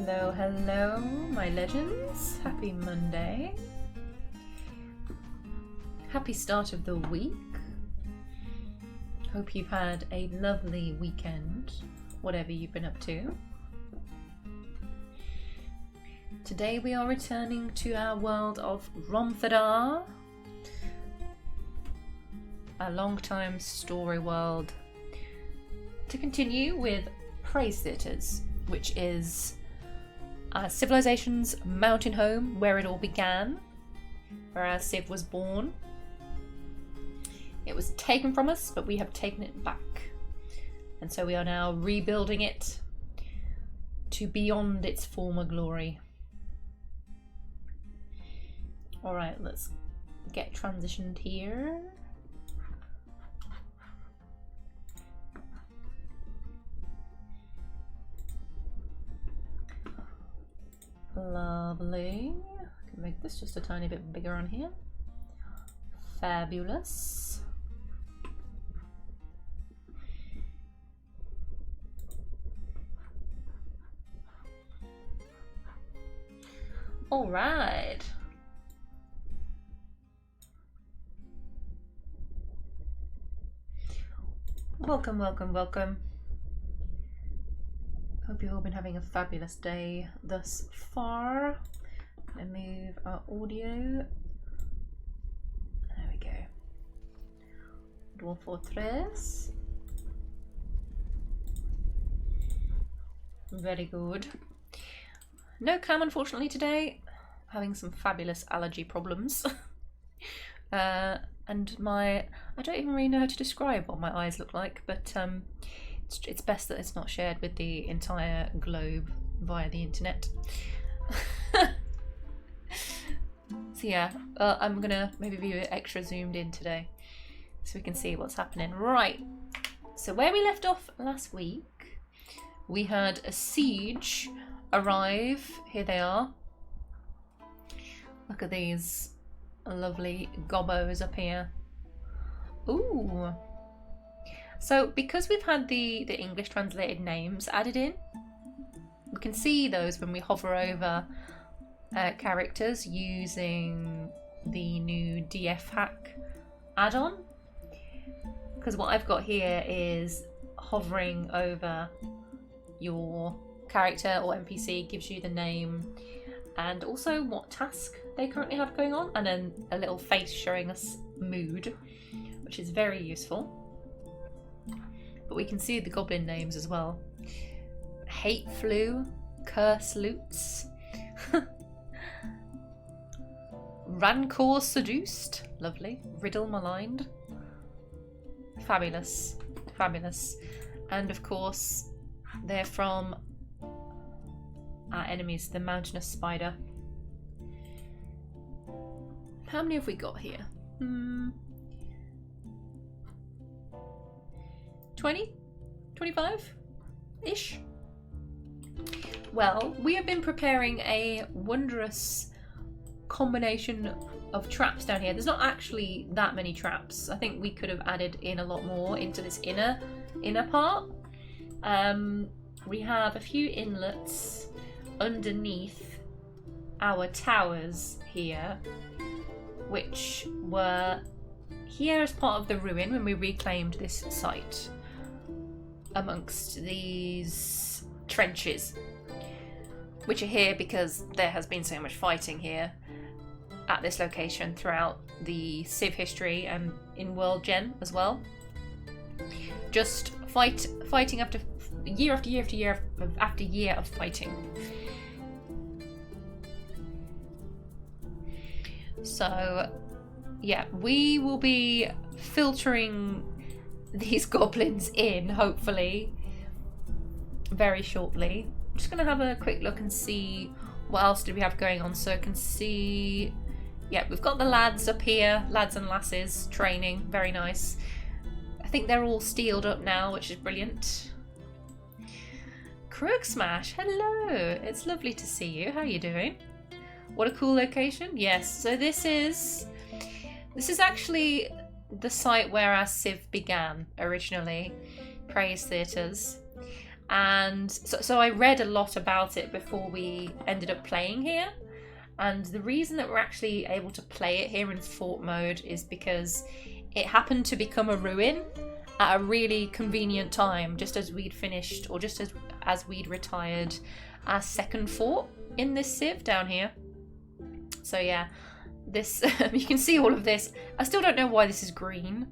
Hello, hello, my legends. Happy Monday. Happy start of the week. Hope you've had a lovely weekend, whatever you've been up to. Today we are returning to our world of Romthadar, a long-time story world, to continue with Praisetheaters, which is Civilization's mountain home, where it all began, where our Civ was born. It was taken from us, but we have taken it back. And so we are now rebuilding it to beyond its former glory. Alright, let's get transitioned here. Lovely. I can make this just a tiny bit bigger on here. Fabulous. All right. Welcome, welcome, welcome. Hope you've all been having a fabulous day thus far. I'm gonna move our audio. There we go. Dwarf Fortress. Very good. No cam unfortunately today. I'm having some fabulous allergy problems. And I don't even really know how to describe what my eyes look like, but it's best that it's not shared with the entire globe via the internet. So yeah, I'm gonna maybe be extra zoomed in today so we can see what's happening. Right, so where we left off last week, we had a siege arrive. Here they are. Look at these lovely gobbos up here. Ooh. So because we've had the English translated names added in, we can see those when we hover over characters using the new DF hack add-on. Because what I've got here is hovering over your character or NPC gives you the name and also what task they currently have going on, and then a little face showing us mood, which is very useful. But we can see the goblin names as well. Hate Flu, Curse Loots, Rancor Seduced, lovely, Riddle Maligned, fabulous, fabulous. And of course, they're from our enemies, the Mountainous Spider. How many have we got here? 20? 25-ish? Well, we have been preparing a wondrous combination of traps down here. There's not actually that many traps. I think we could have added in a lot more into this inner part. We have a few inlets underneath our towers here, which were here as part of the ruin when we reclaimed this site amongst these trenches, which are here because there has been so much fighting here at this location throughout the Civ history and in World Gen as well. Just fighting after year after year after year after year of fighting. So yeah, we will be filtering these goblins in, hopefully, very shortly. I'm just going to have a quick look and see what else did we have going on. So I can see, yeah, we've got the lads up here, lads and lasses, training, very nice. I think they're all steeled up now, which is brilliant. Crook Smash, hello, it's lovely to see you. How are you doing? What a cool location. Yes, so this is actually the site where our Civ began originally, Praisetheaters. And so I read a lot about it before we ended up playing here. And the reason that we're actually able to play it here in fort mode is because it happened to become a ruin at a really convenient time, just as we'd finished, or just as we'd retired our second fort in this civ down here. So yeah, this you can see all of this. I still don't know why this is green,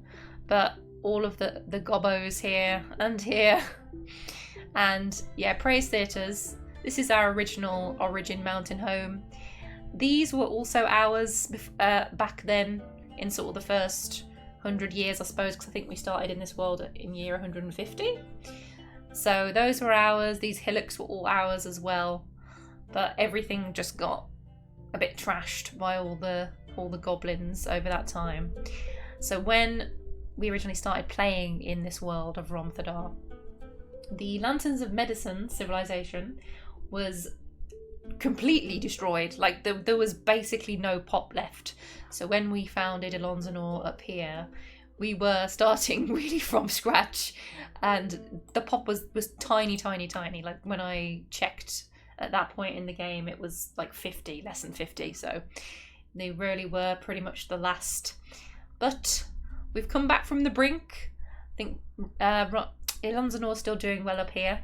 but all of the gobbos here and here. And yeah, Praisetheaters. This is our origin mountain home. These were also ours back then in sort of the first 100 years, I suppose, because I think we started in this world in year 150. So those were ours. These hillocks were all ours as well. But everything just got a bit trashed by all the goblins over that time. So when we originally started playing in this world of Romthadar, the Lanterns of Medicine civilization was completely destroyed. Like there was basically no pop left. So when we founded Ilonzanor up here, we were starting really from scratch, and the pop was tiny. Like when I checked at that point in the game, it was like 50, less than 50. So they really were pretty much the last. But we've come back from the brink. I think Ilonzanor's still doing well up here.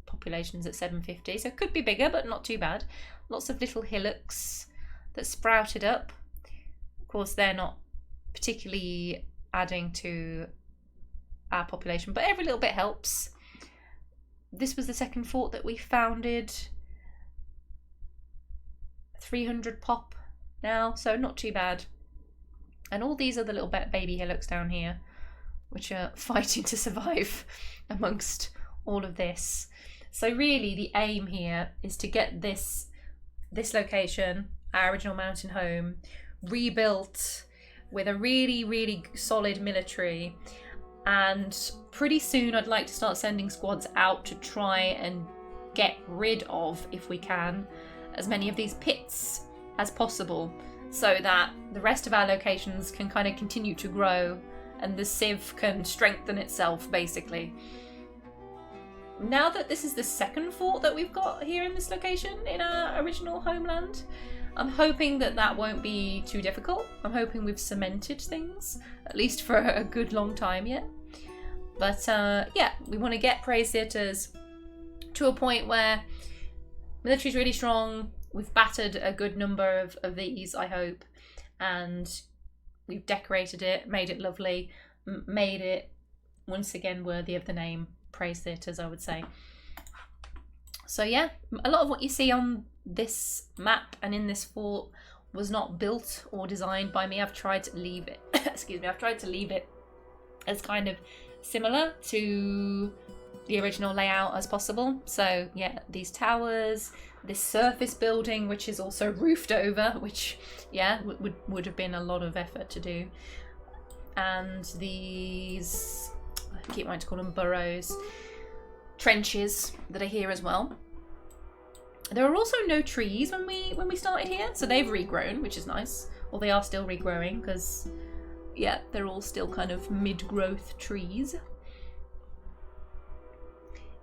Population's at 750, so it could be bigger, but not too bad. Lots of little hillocks that sprouted up. Of course, they're not particularly adding to our population, but every little bit helps. This was the second fort that we founded. 300 pop now, so not too bad. And all these other little baby hillocks down here, which are fighting to survive amongst all of this. So really the aim here is to get this location, our original mountain home, rebuilt with a really solid military, and pretty soon I'd like to start sending squads out to try and get rid of, if we can, as many of these pits as possible, so that the rest of our locations can kind of continue to grow and the civ can strengthen itself, basically. Now that this is the second fort that we've got here in this location, in our original homeland, I'm hoping that won't be too difficult. I'm hoping we've cemented things, at least for a good long time yet. But yeah, we want to get Praisetheaters to a point where military's really strong. We've battered a good number of these, I hope, and we've decorated it, made it lovely, made it once again worthy of the name Praisetheaters, I would say. So yeah, a lot of what you see on this map and in this fort was not built or designed by me. I've tried to leave it excuse me, I've tried to leave it as kind of similar to the original layout as possible. So yeah, these towers, this surface building, which is also roofed over, which yeah, would have been a lot of effort to do, and these, I keep wanting to call them burrows, trenches that are here as well. There are also no trees when we started here, so they've regrown, which is nice. Or they are still regrowing, because yeah, they're all still kind of mid-growth trees.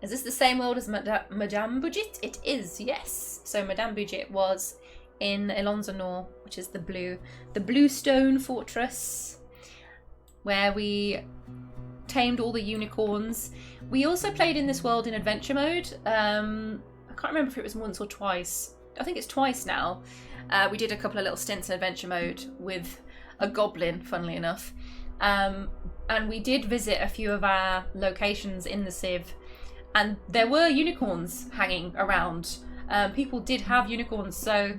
Is this the same world as Madame Budget? It is, yes. So Madame Budget was in Ilonzanor, which is the blue stone fortress, where we tamed all the unicorns. We also played in this world in adventure mode. I can't remember if it was once or twice. I think it's twice now. We did a couple of little stints in adventure mode with a goblin, funnily enough. And we did visit a few of our locations in the Civ, and there were unicorns hanging around. People did have unicorns, so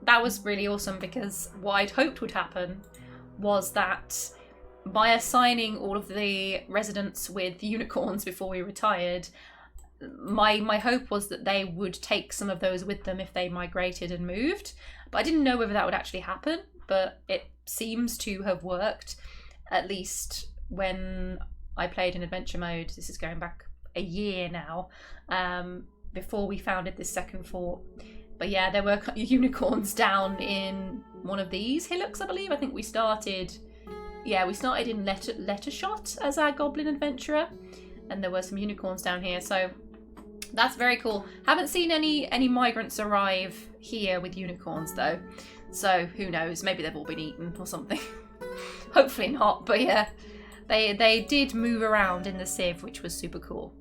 that was really awesome, because what I'd hoped would happen was that by assigning all of the residents with unicorns before we retired, my hope was that they would take some of those with them if they migrated and moved. But I didn't know whether that would actually happen, but it seems to have worked, at least when I played in adventure mode. This is going back a year now, before we founded this second fort. But yeah, there were unicorns down in one of these hillocks, I believe. I think we started in Lettershot as our goblin adventurer, and there were some unicorns down here, so that's very cool. Haven't seen any migrants arrive here with unicorns though, so who knows, maybe they've all been eaten or something. Hopefully not, but yeah, they did move around in the Civ, which was super cool.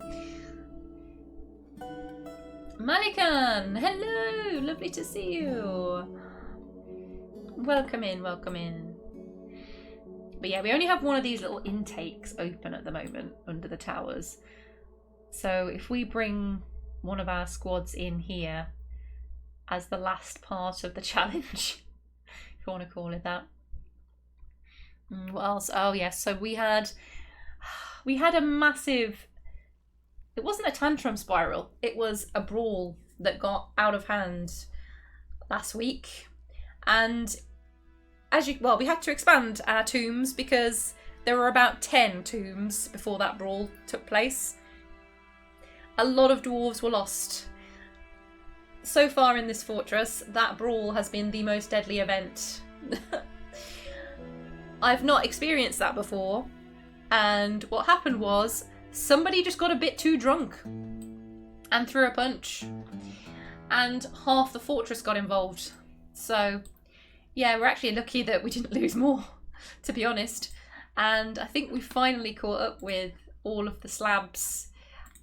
Malikan, hello, lovely to see you. Welcome in, welcome in. But yeah, we only have one of these little intakes open at the moment under the towers. So if we bring one of our squads in here as the last part of the challenge, if you want to call it that. What else? Oh yes, so we had a massive, it wasn't a tantrum spiral, it was a brawl that got out of hand last week. And we had to expand our tombs because there were about 10 tombs before that brawl took place. A lot of dwarves were lost. So far in this fortress, that brawl has been the most deadly event. I've not experienced that before, and what happened was somebody just got a bit too drunk and threw a punch, and half the fortress got involved. So yeah, we're actually lucky that we didn't lose more, to be honest. And I think we finally caught up with all of the slabs.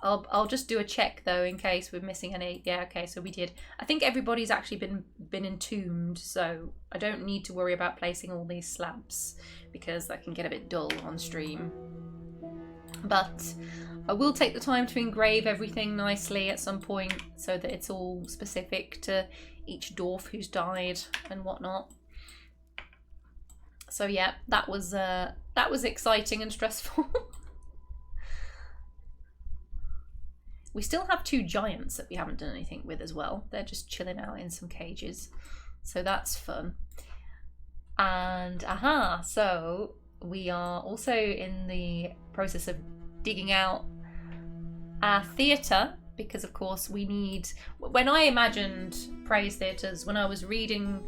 I'll just do a check though in case we're missing any. Yeah, okay, so we did. I think everybody's actually been entombed, so I don't need to worry about placing all these slabs because that can get a bit dull on stream. But I will take the time to engrave everything nicely at some point so that it's all specific to each dwarf who's died and whatnot. So yeah, that was exciting and stressful. We still have 2 giants that we haven't done anything with as well. They're just chilling out in some cages. So that's fun. And so we are also in the process of digging out our theatre, because of course we need, when I imagined Praisetheaters, when I was reading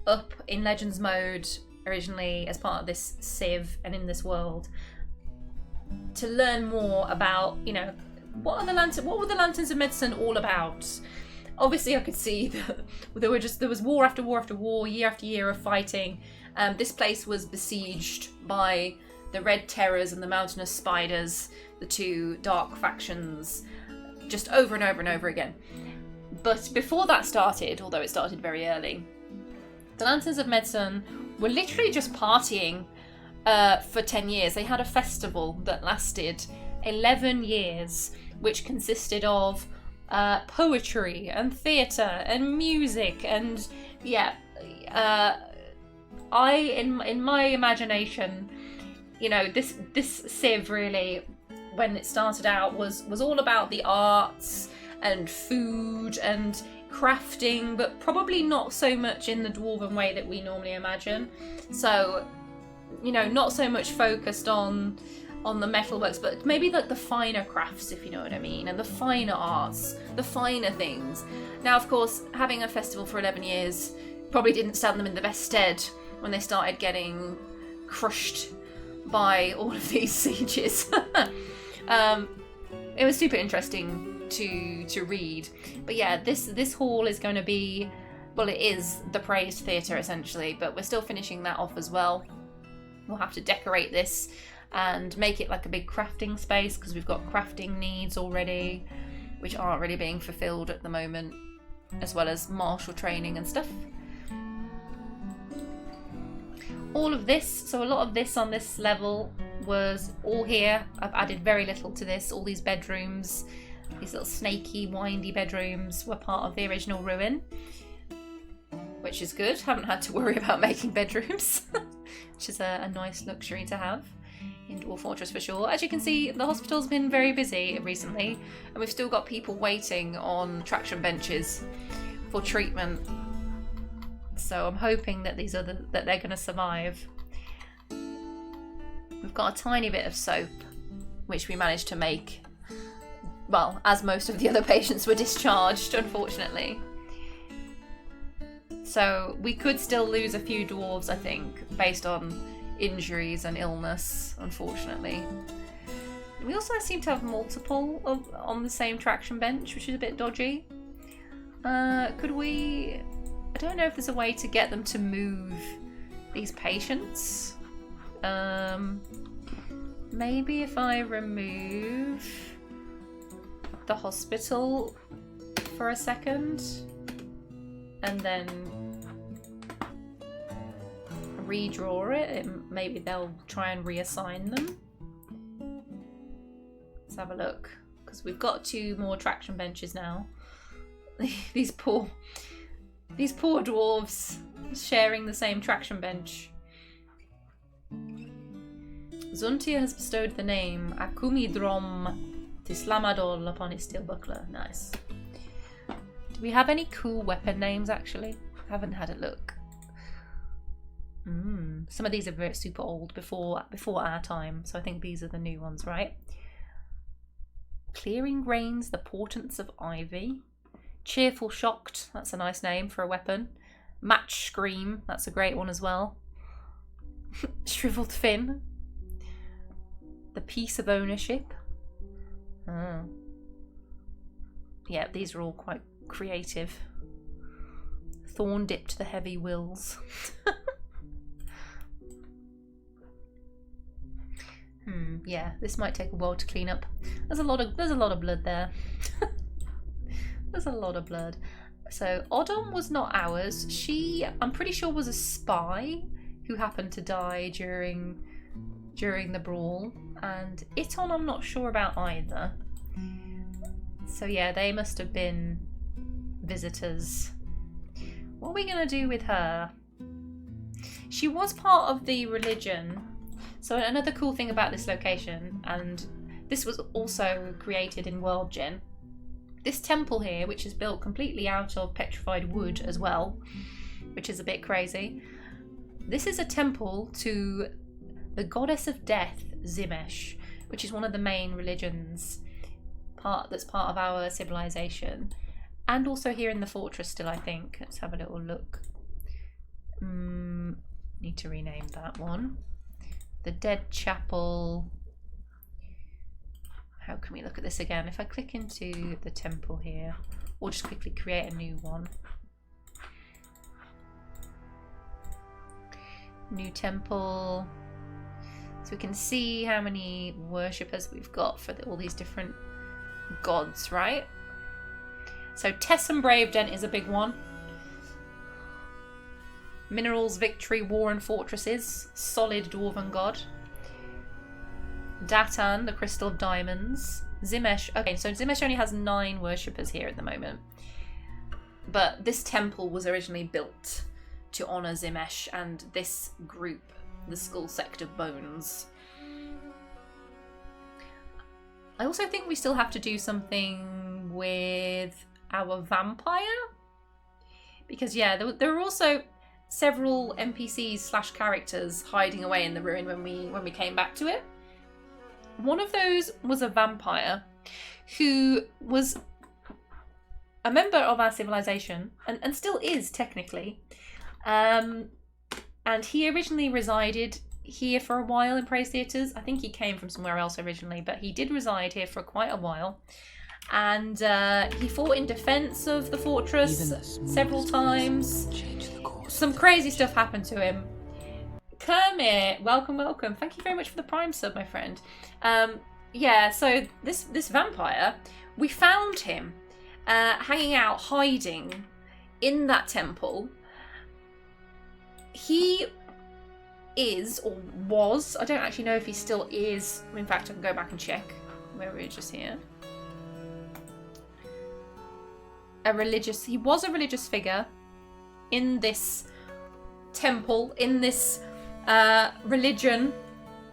up in Legends mode originally as part of this Civ and in this world, to learn more about, you know, what were the Lanterns of Medicine all about? Obviously I could see that there was war after war after war, year after year of fighting. This place was besieged by the Red Terrors and the Mountainous Spiders, the 2 dark factions, just over and over and over again. But before that started, although it started very early, the Lanterns of Medicine were literally just partying for 10 years. They had a festival that lasted 11 years, which consisted of poetry and theatre and music, and yeah, in my imagination, you know, this Civ really, when it started out, was all about the arts and food and crafting, but probably not so much in the dwarven way that we normally imagine. So, you know, not so much focused on the metalworks, but maybe like the finer crafts, if you know what I mean, and the finer arts, the finer things. Now, of course, having a festival for 11 years probably didn't stand them in the best stead when they started getting crushed by all of these sieges. It was super interesting to read. But yeah, this hall is going to be, well, it is the Praisetheater essentially, but we're still finishing that off as well. We'll have to decorate this and make it like a big crafting space, because we've got crafting needs already, which aren't really being fulfilled at the moment, as well as martial training and stuff. All of this, so a lot of this on this level was all here. I've added very little to this. All these bedrooms, these little snaky, windy bedrooms, were part of the original ruin, which is good. Haven't had to worry about making bedrooms, which is a nice luxury to have in Dwarf Fortress for sure. As you can see, the hospital's been very busy recently, and we've still got people waiting on traction benches for treatment. So I'm hoping that that they're going to survive. We've got a tiny bit of soap, which we managed to make, well, as most of the other patients were discharged, unfortunately. So we could still lose a few dwarves, I think, based on injuries and illness, unfortunately. We also seem to have multiple on the same traction bench, which is a bit dodgy. Could we... I don't know if there's a way to get them to move these patients. Maybe if I remove the hospital for a second and then redraw it, maybe they'll try and reassign them. Let's have a look, because we've got 2 more traction benches now. These poor dwarves sharing the same traction bench. Zuntia has bestowed the name Akumidrom Tislamadol upon his steel buckler. Nice. Do we have any cool weapon names, actually? I haven't had a look. Some of these are very super old, before our time, so I think these are the new ones, right? Clearing Rains, the Portents of Ivy. Cheerful Shocked, that's a nice name for a weapon. Match Scream, that's a great one as well. Shriveled Fin. The Peace of Ownership. Yeah, these are all quite creative. Thorn Dipped the Heavy Wills. Yeah, this might take a while to clean up. There's a lot of blood there. There's a lot of blood. So Odom was not ours. She, I'm pretty sure, was a spy who happened to die during the brawl. And Iton I'm not sure about either. So yeah, they must have been visitors. What are we gonna do with her? She was part of the religion. So another cool thing about this location, and this was also created in World Gen, this temple here, which is built completely out of petrified wood as well, which is a bit crazy. This is a temple to the goddess of death, Zimesh, which is one of the main religions that's part of our civilization. And also here in the fortress still, I think. Let's have a little look. Need to rename that one. The Dead Chapel. How can we look at this again? If I click into the temple here, or just quickly create a new one. New temple. So we can see how many worshippers we've got for all these different gods, right? So Tessum Bravedent is a big one. Minerals, Victory, War and Fortresses. Solid Dwarven God. Datan, the Crystal of Diamonds. Zimesh. Okay, so Zimesh only has 9 worshippers here at the moment. But this temple was originally built to honour Zimesh and this group, the Skull Sect of Bones. I also think we still have to do something with our vampire. Because yeah, there were also several NPCs / characters hiding away in the ruin when we came back to it. One of those was a vampire who was a member of our civilization and still is technically. And he originally resided here for a while in Praisetheaters. I think he came from somewhere else originally, but he did reside here for quite a while. And he fought in defense of the fortress several times. Some crazy stuff happened to him. Kermit, welcome. Thank you very much for the Prime sub, my friend. Yeah, so this vampire, we found him hanging out, hiding in that temple. He is, or was, I don't actually know if he still is. In fact, I can go back and check where we're just here. He was a religious figure in this temple, in this religion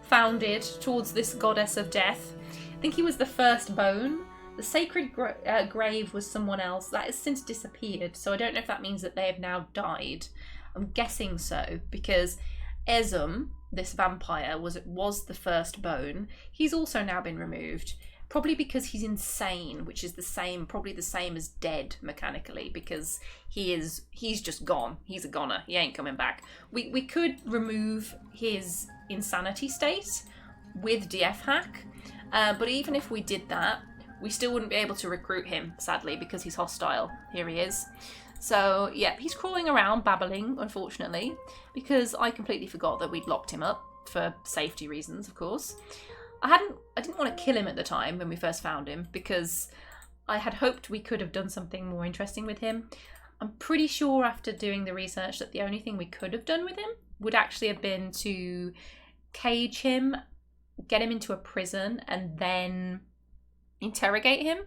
founded towards this goddess of death. I think he was the first bone. The sacred grave was someone else. That has since disappeared, so I don't know if that means that they have now died. I'm guessing so, because Ezum, this vampire, was the first bone. He's also now been removed. Probably because he's insane, which is probably the same as dead mechanically, because he's just gone. He's a goner. He ain't coming back. We could remove his insanity state with DF hack, But even if we did that, we still wouldn't be able to recruit him, sadly, because he's hostile. Here he is. So, yeah, he's crawling around, babbling, unfortunately, because I completely forgot that we'd locked him up, for safety reasons, of course. I didn't want to kill him at the time when we first found him, because I had hoped we could have done something more interesting with him. I'm pretty sure after doing the research that the only thing we could have done with him would actually have been to cage him, get him into a prison, and then interrogate him.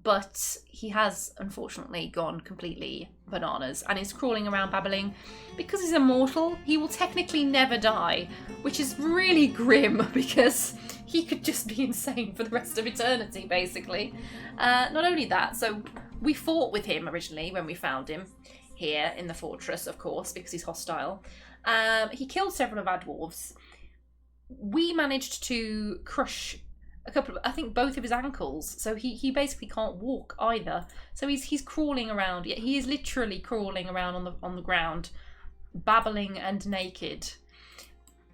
But he has unfortunately gone completely bananas and is crawling around babbling. Because he's immortal, he will technically never die, which is really grim because he could just be insane for the rest of eternity, basically. Not only that, so we fought with him originally when we found him here in the fortress, of course, because he's hostile. He killed several of our dwarves. We managed to crush a couple of, I think, both of his ankles, so he basically can't walk either. So he's crawling around. Yeah, he is literally crawling around on the ground, babbling and naked.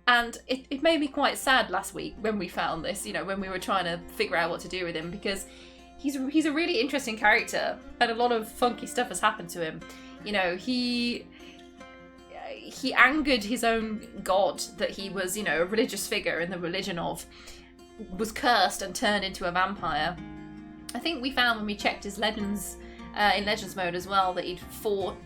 And it made me quite sad last week when we found this, you know, when we were trying to figure out what to do with him, because he's a really interesting character and a lot of funky stuff has happened to him. You know, he angered his own god that he was, you know, a religious figure in the religion of, was cursed and turned into a vampire. I think we found when we checked his legends in Legends mode as well that he'd fought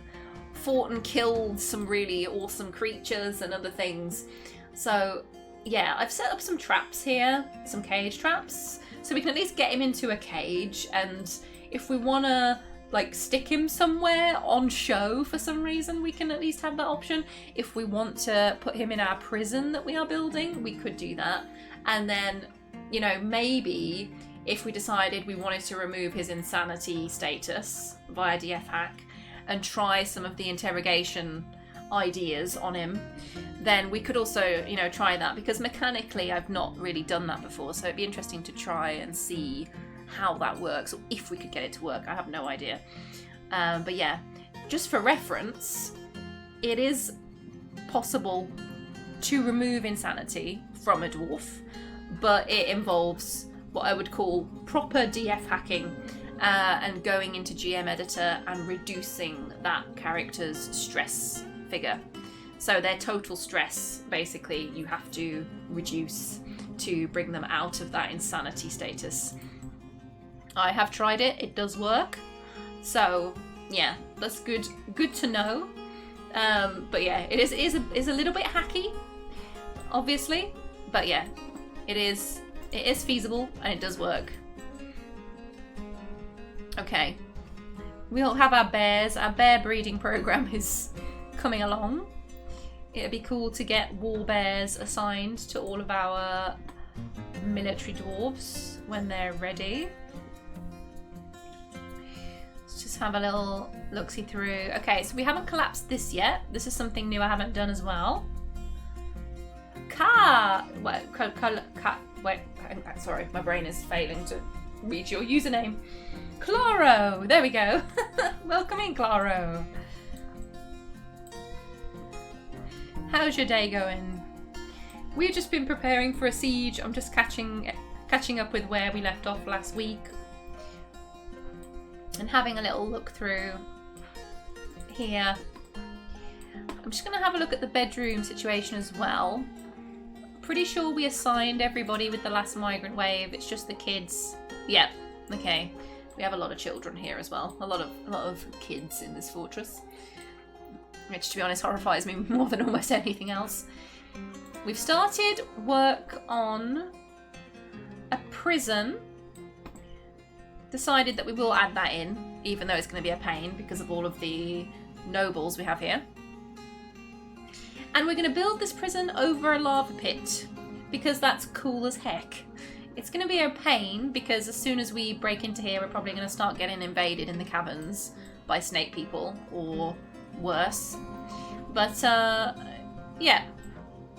and killed some really awesome creatures and other things. So yeah, I've set up some traps here, some cage traps, so we can at least get him into a cage, and if we want to like stick him somewhere on show for some reason, we can at least have that option. If we want to put him in our prison that we are building, we could do that. And then, you know, maybe if we decided we wanted to remove his insanity status via DF hack and try some of the interrogation ideas on him, then we could also, you know, try that, because mechanically I've not really done that before, so it'd be interesting to try and see how that works, or if we could get it to work. I have no idea. But yeah, just for reference, it is possible to remove insanity from a dwarf, but it involves what I would call proper DF hacking and going into GM editor and reducing that character's stress figure. So their total stress, basically, you have to reduce to bring them out of that insanity status. I have tried it, it does work. So yeah, that's good to know. But yeah, it is a little bit hacky, obviously, but yeah, it is feasible and it does work. Okay, we'll have our bears. Our bear breeding program is coming along. It'd be cool to get wall bears assigned to all of our military dwarves when they're ready. Let's just have a little look-see through. Okay, so we haven't collapsed this yet. This is something new I haven't done as well. Sorry, my brain is failing to read your username. Claro, there we go. Welcome in, Claro. How's your day going? We've just been preparing for a siege. I'm just catching up with where we left off last week and having a little look through here. I'm just going to have a look at the bedroom situation as well. Pretty sure we assigned everybody with the last migrant wave. It's just the kids. Yep. Okay. We have a lot of children here as well. A lot of kids in this fortress, which, to be honest, horrifies me more than almost anything else. We've started work on a prison. Decided that we will add that in, even though it's going to be a pain because of all of the nobles we have here. And we're going to build this prison over a lava pit, because that's cool as heck. It's going to be a pain, because as soon as we break into here, we're probably going to start getting invaded in the caverns by snake people, or worse. But, yeah,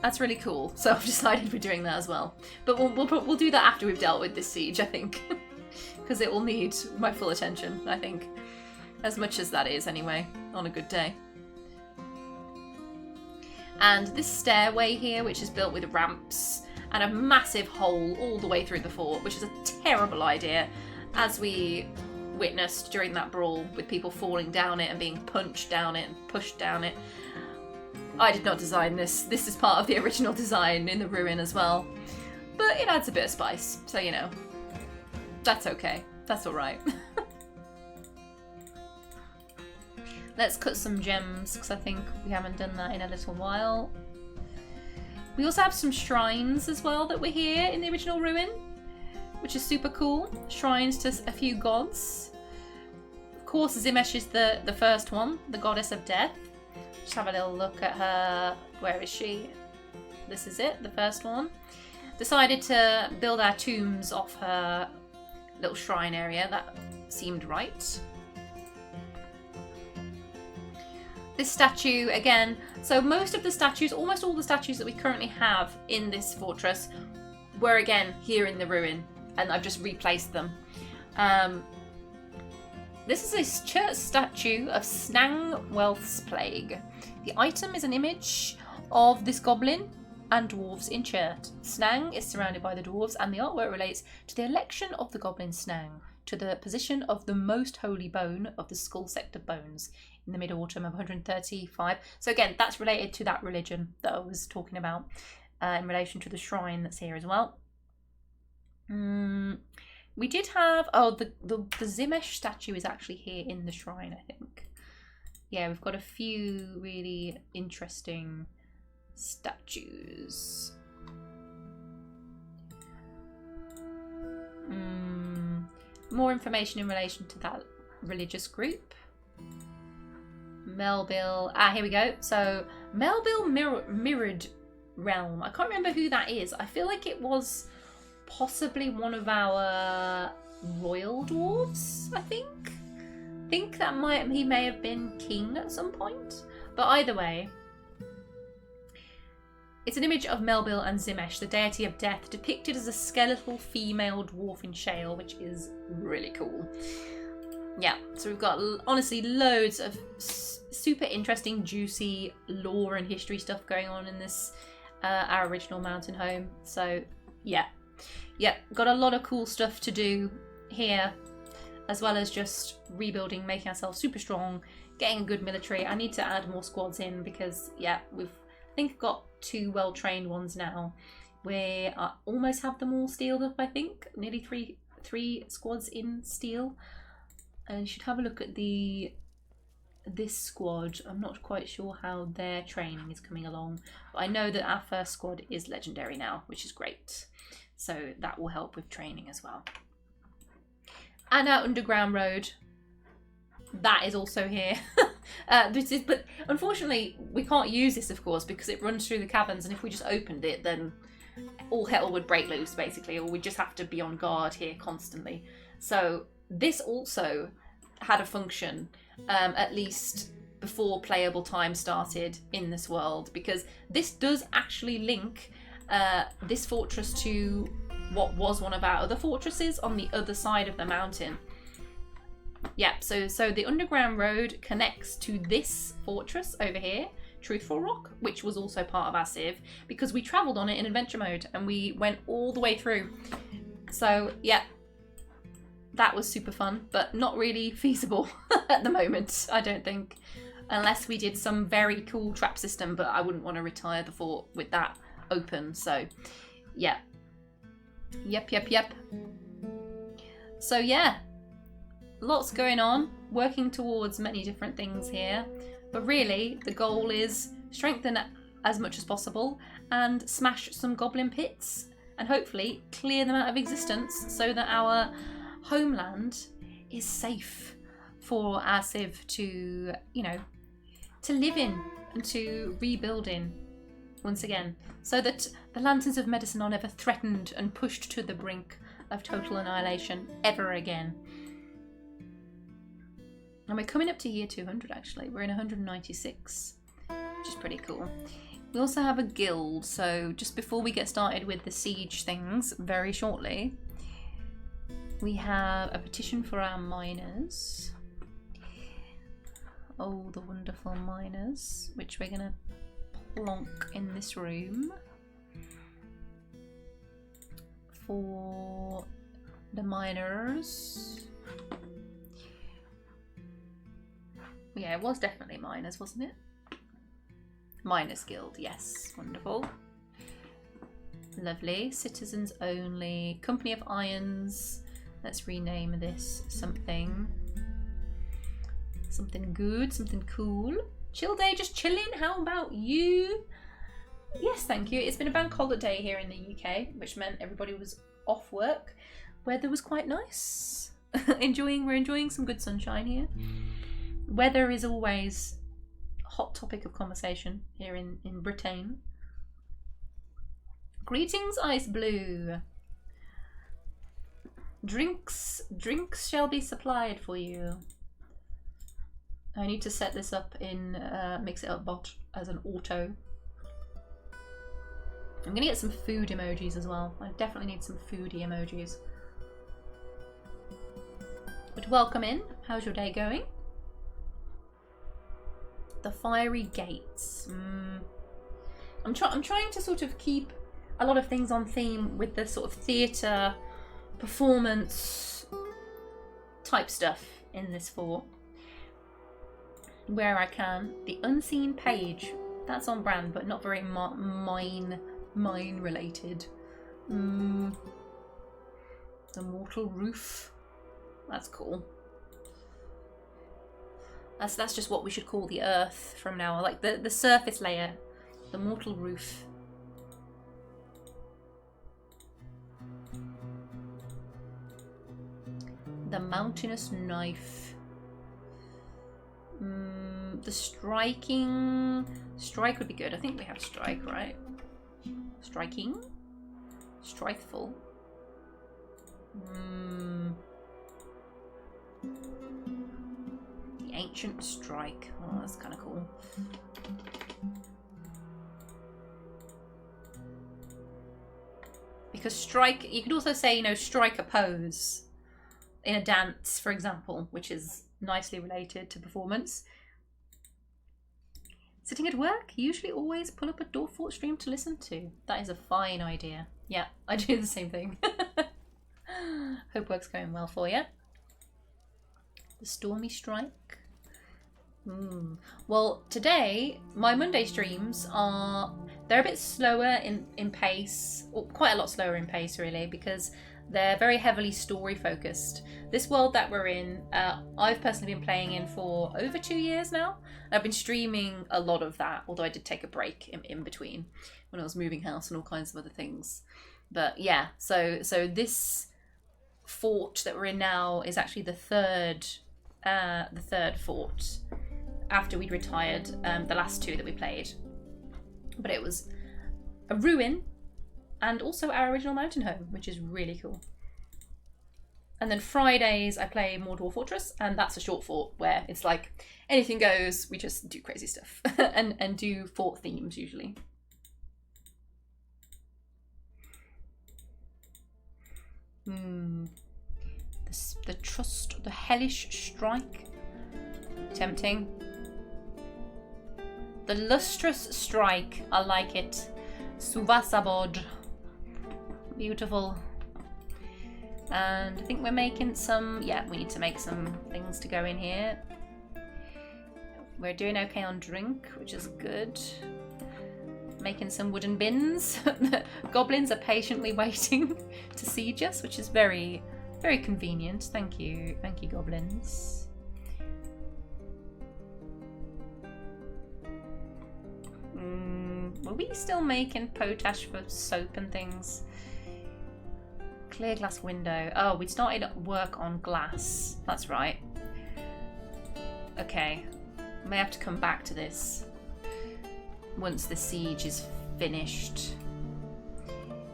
that's really cool. So I've decided we're doing that as well. But we'll do that after we've dealt with this siege, I think. Because it will need my full attention, I think. As much as that is, anyway, on a good day. And this stairway here, which is built with ramps, and a massive hole all the way through the fort, which is a terrible idea, as we witnessed during that brawl with people falling down it and being punched down it and pushed down it. I did not design this. This is part of the original design in the ruin as well. But it adds a bit of spice, so you know. That's okay. That's alright. Let's cut some gems, because I think we haven't done that in a little while. We also have some shrines as well that were here in the original ruin, which is super cool. Shrines to a few gods. Of course, Zimesh is the first one, the goddess of death. Just have a little look at her. Where is she? This is it, the first one. Decided to build our tombs off her little shrine area. That seemed right. This statue, again, so most of the statues, almost all the statues that we currently have in this fortress were, again, here in the ruin, and I've just replaced them. This is a church statue of Snang Wealth's Plague. The item is an image of this goblin and dwarves in church. Snang is surrounded by the dwarves, and the artwork relates to the election of the goblin Snang to the position of the most holy bone of the skull sector bones in the mid-autumn of 135. So again, that's related to that religion that I was talking about in relation to the shrine that's here as well. We did have, the Zimesh statue is actually here in the shrine, I think. Yeah, we've got a few really interesting statues. More information in relation to that religious group. Melville. Here we go. So, Melville Mirrored Realm. I can't remember who that is. I feel like it was possibly one of our royal dwarves, I think. That he may have been king at some point. But either way, it's an image of Melville and Zimesh, the deity of death, depicted as a skeletal female dwarf in shale, which is really cool. Yeah, so we've got, honestly, loads of super interesting, juicy lore and history stuff going on in this, our original mountain home. So, yeah, got a lot of cool stuff to do here, as well as just rebuilding, making ourselves super strong, getting a good military. I need to add more squads in because, yeah, I think got 2 well-trained ones now. We almost have them all steeled up, I think. Nearly three squads in steel. And you should have a look at this squad. I'm not quite sure how their training is coming along. But I know that our first squad is legendary now, which is great. So that will help with training as well. And our underground road. That is also here. But unfortunately, we can't use this, of course, because it runs through the caverns. And if we just opened it, then all hell would break loose, basically. Or we'd just have to be on guard here constantly. So this also had a function, at least before playable time started in this world, because this does actually link this fortress to what was one of our other fortresses on the other side of the mountain. Yeah, so the underground road connects to this fortress over here, Truthful Rock, which was also part of our Civ, because we travelled on it in adventure mode and we went all the way through. So, yeah. That was super fun, but not really feasible at the moment, I don't think. Unless we did some very cool trap system, but I wouldn't want to retire the fort with that open, so yeah. Yep. So yeah, lots going on, working towards many different things here. But really, the goal is strengthen as much as possible and smash some goblin pits and hopefully clear them out of existence so that our homeland is safe for our Civ to, to live in and to rebuild in once again, so that the Lanterns of Medicine are never threatened and pushed to the brink of total annihilation ever again. And we're coming up to year 200 actually. We're in 196, which is pretty cool. We also have a guild, so just before we get started with the siege things very shortly, we have a petition for our miners. Oh, the wonderful miners, which we're going to plonk in this room. for the miners. Yeah, it was definitely miners, wasn't it? Miners Guild, yes. Wonderful. Lovely. Citizens only. Company of Irons. Let's rename this something. Something good, something cool. Chill day, just chilling. How about you? Yes, thank you. It's been a bank holiday here in the UK, which meant everybody was off work. Weather was quite nice. We're enjoying some good sunshine here. Weather is always a hot topic of conversation here in Britain. Greetings, Ice Blue. Drinks shall be supplied for you. I need to set this up in Mix It Up Bot as an auto. I'm gonna get some food emojis as well. I definitely need some foodie emojis. But welcome in. How's your day going? The Fiery Gates. I'm trying to sort of keep a lot of things on theme with the sort of theatre, performance type stuff in this fort. Where I can. The Unseen Page. That's on brand, but not very mine related. The Mortal Roof. That's cool. That's just what we should call the earth from now on. Like the surface layer. The Mortal Roof. The Mountainous Knife. The striking. Strike would be good. I think we have strike, right? Striking? Strikeful. The Ancient Strike. Oh, that's kind of cool. Because strike, you could also say, you know, strike a pose in a dance, for example, which is nicely related to performance. Sitting at work, usually always pull up a Dwarf Fortress stream to listen to. That is a fine idea. Yeah, I do the same thing. Hope work's going well for you. The Stormy Strike. Well, today, my Monday streams they're a bit slower in pace, or quite a lot slower in pace really, because they're very heavily story focused. This world that we're in, I've personally been playing in for over 2 years now. I've been streaming a lot of that, although I did take a break in between when I was moving house and all kinds of other things. But yeah, so this fort that we're in now is actually the third fort after we'd retired the last two that we played. But it was a ruin and also our original mountain home, which is really cool. And then Fridays I play more Dwarf Fortress, and that's a short fort where it's like anything goes, we just do crazy stuff and do fort themes usually. The Trust, the Hellish Strike. Tempting. The Lustrous Strike, I like it. Suvasabod. Beautiful. And I think we're making some, yeah, we need to make some things to go in here. We're doing okay on drink, which is good. Making some wooden bins. Goblins are patiently waiting to siege us, which is very, very convenient. Thank you, goblins. Were we still making potash for soap and things? Clear glass window. Oh, we started work on glass. That's right. Okay. May have to come back to this once the siege is finished.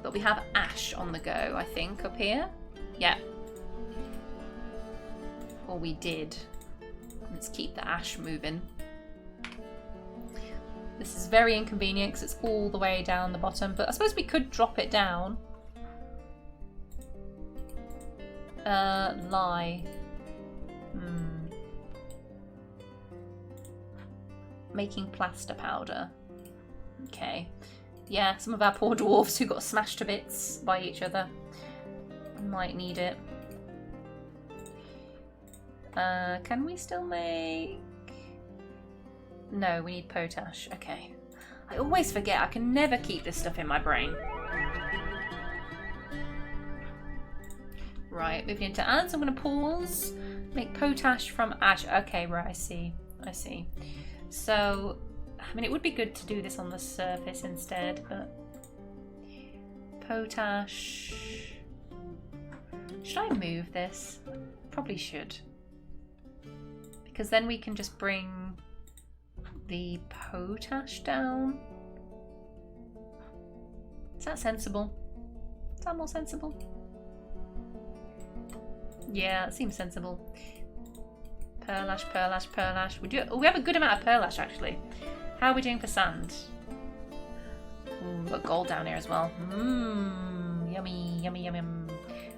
But we have ash on the go, I think, up here. Yeah. Or we did. Let's keep the ash moving. This is very inconvenient because it's all the way down the bottom, but I suppose we could drop it down. Lie. Making plaster powder. Okay. Yeah, some of our poor dwarves who got smashed to bits by each other might need it. Can we still make... No, we need potash. Okay. I always forget. I can never keep this stuff in my brain. Right, moving into ads. I'm going to pause. Make potash from ash. Okay, right, I see. I see. So, I mean, it would be good to do this on the surface instead, but... Potash... Should I move this? Probably should. Because then we can just bring the potash down. Is that sensible? Is that more sensible? Yeah, it seems sensible. Pearl ash, pearl ash, pearl ash. We have a good amount of pearl ash actually. How are we doing for sand? Ooh, we've got gold down here as well. Mmm, yummy, yummy, yummy, yum.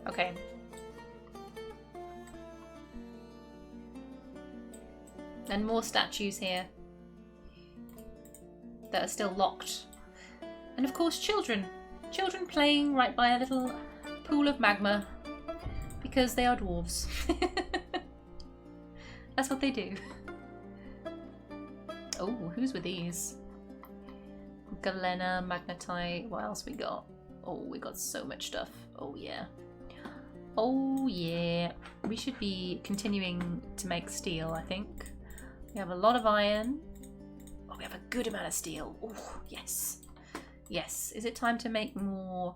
Okay. And more statues here that are still locked. And of course children. Children playing right by a little pool of magma because they are dwarves. That's what they do. Oh, who's with these? Galena, magnetite, what else we got? Oh, we got so much stuff. Oh yeah. Oh yeah. We should be continuing to make steel, I think. We have a lot of iron. Oh, we have a good amount of steel. Oh, yes. Yes. Is it time to make more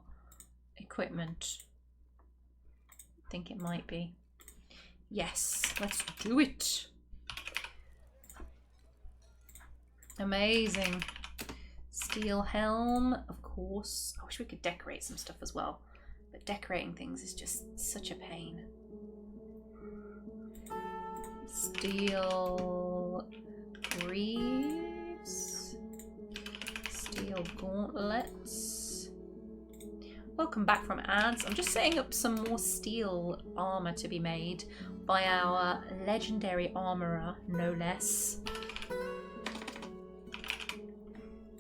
equipment? I think it might be. Yes, let's do it. Amazing. Steel helm, of course. I wish we could decorate some stuff as well. But decorating things is just such a pain. Steel greaves. Steel gauntlets. Welcome back from ads. I'm just setting up some more steel armor to be made by our legendary armorer, no less.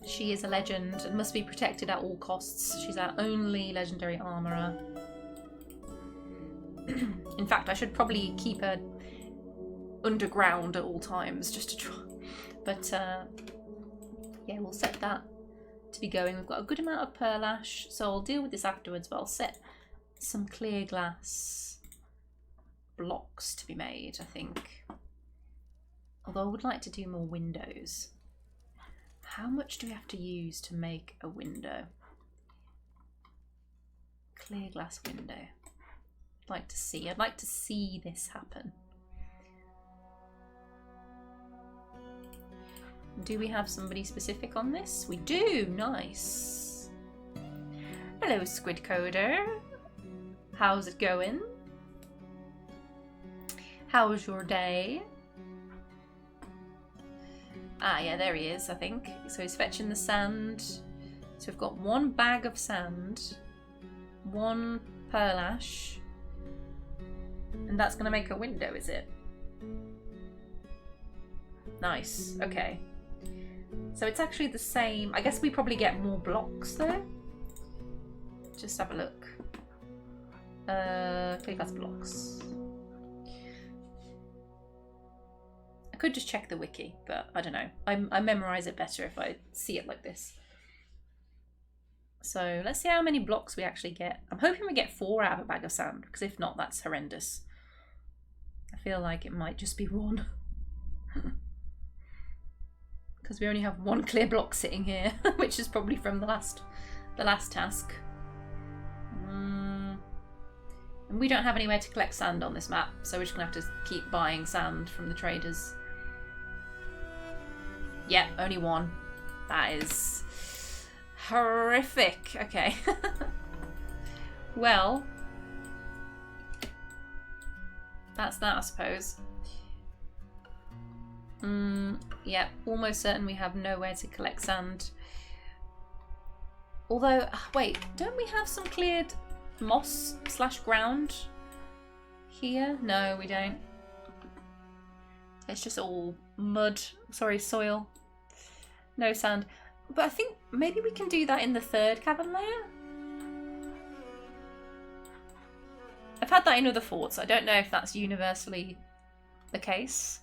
She is a legend and must be protected at all costs. She's our only legendary armorer. In fact, I should probably keep her underground at all times just to try. But yeah, we'll set that to be going. We've got a good amount of pearl ash, so I'll deal with this afterwards, but I'll set some clear glass blocks to be made, I think. Although I would like to do more windows. How much do we have to use to make a window? Clear glass window. I'd like to see. I'd like to see this happen. Do we have somebody specific on this? We do! Nice! Hello, Squid Coder. How's it going? How was your day? Ah, yeah, there he is, I think. So he's fetching the sand. So we've got 1 bag of sand, 1 pearl ash, and that's going to make a window, is it? Nice, okay. So it's actually the same. I guess we probably get more blocks though. Just have a look. Clear glass blocks. I could just check the wiki, but I don't know. I memorize it better if I see it like this. So let's see how many blocks we actually get. I'm hoping we get 4 out of a bag of sand, because if not, that's horrendous. I feel like it might just be 1. Because we only have 1 clear block sitting here, which is probably from the last task. And we don't have anywhere to collect sand on this map, so we're just going to have to keep buying sand from the traders. Yeah, only 1. That is horrific. Okay. Well, that's that, I suppose. Yeah, almost certain we have nowhere to collect sand. Although, wait, don't we have some cleared moss / ground here? No, we don't. It's just all mud. Sorry, soil. No sand. But I think maybe we can do that in the 3rd cavern layer. I've had that in other forts. I don't know if that's universally the case.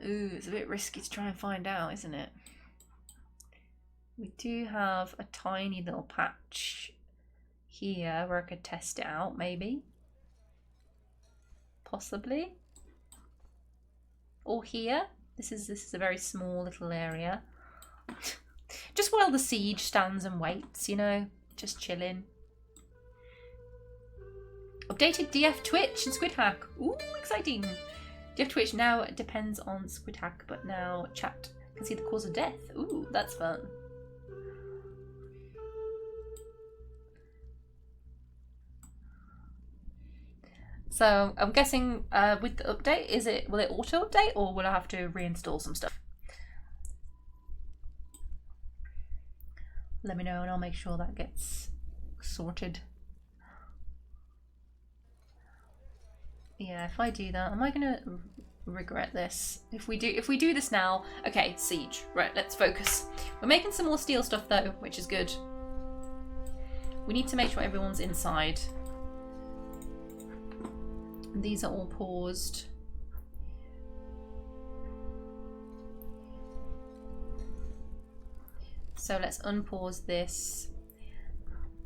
Ooh, it's a bit risky to try and find out, isn't it? We do have a tiny little patch here where I could test it out, maybe. Possibly. Or here. This is a very small little area. Just while the siege stands and waits, you know, just chilling. Updated DF Twitch and Squid Hack. Ooh, exciting. DF Twitch now depends on Squid Hack, but now chat can see the cause of death. Ooh, that's fun. So I'm guessing with the update, will it auto update or will I have to reinstall some stuff? Let me know and I'll make sure that gets sorted. Yeah, if I do that, am I gonna regret this? If we do this now, okay, siege. Right, let's focus. We're making some more steel stuff though, which is good. We need to make sure everyone's inside. And these are all paused. So let's unpause this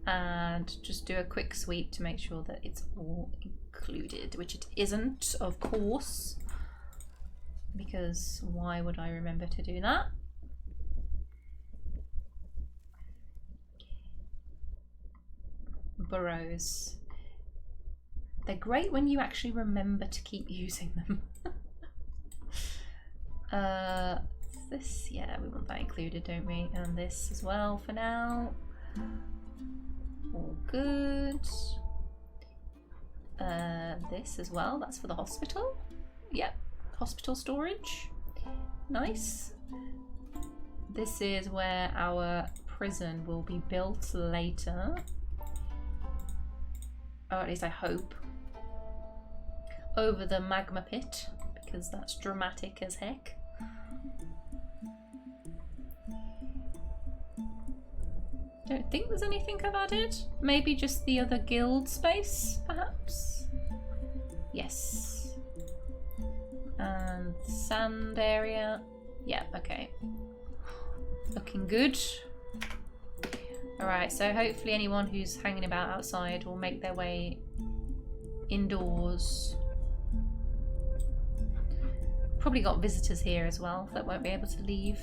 and just do a quick sweep to make sure that it's all included, which it isn't, of course, because why would I remember to do that? Burrows. They're great when you actually remember to keep using them. This, yeah, we want that included, don't we? And this as well for now. All good. This as well, that's for the hospital. Yep, hospital storage. Nice. This is where our prison will be built later. Or at least I hope. Over the magma pit, because that's dramatic as heck. Don't think there's anything I've added. Maybe just the other guild space, perhaps? Yes. And sand area. Yeah, okay. Looking good. Alright, so hopefully anyone who's hanging about outside will make their way indoors. Probably got visitors here as well that won't be able to leave.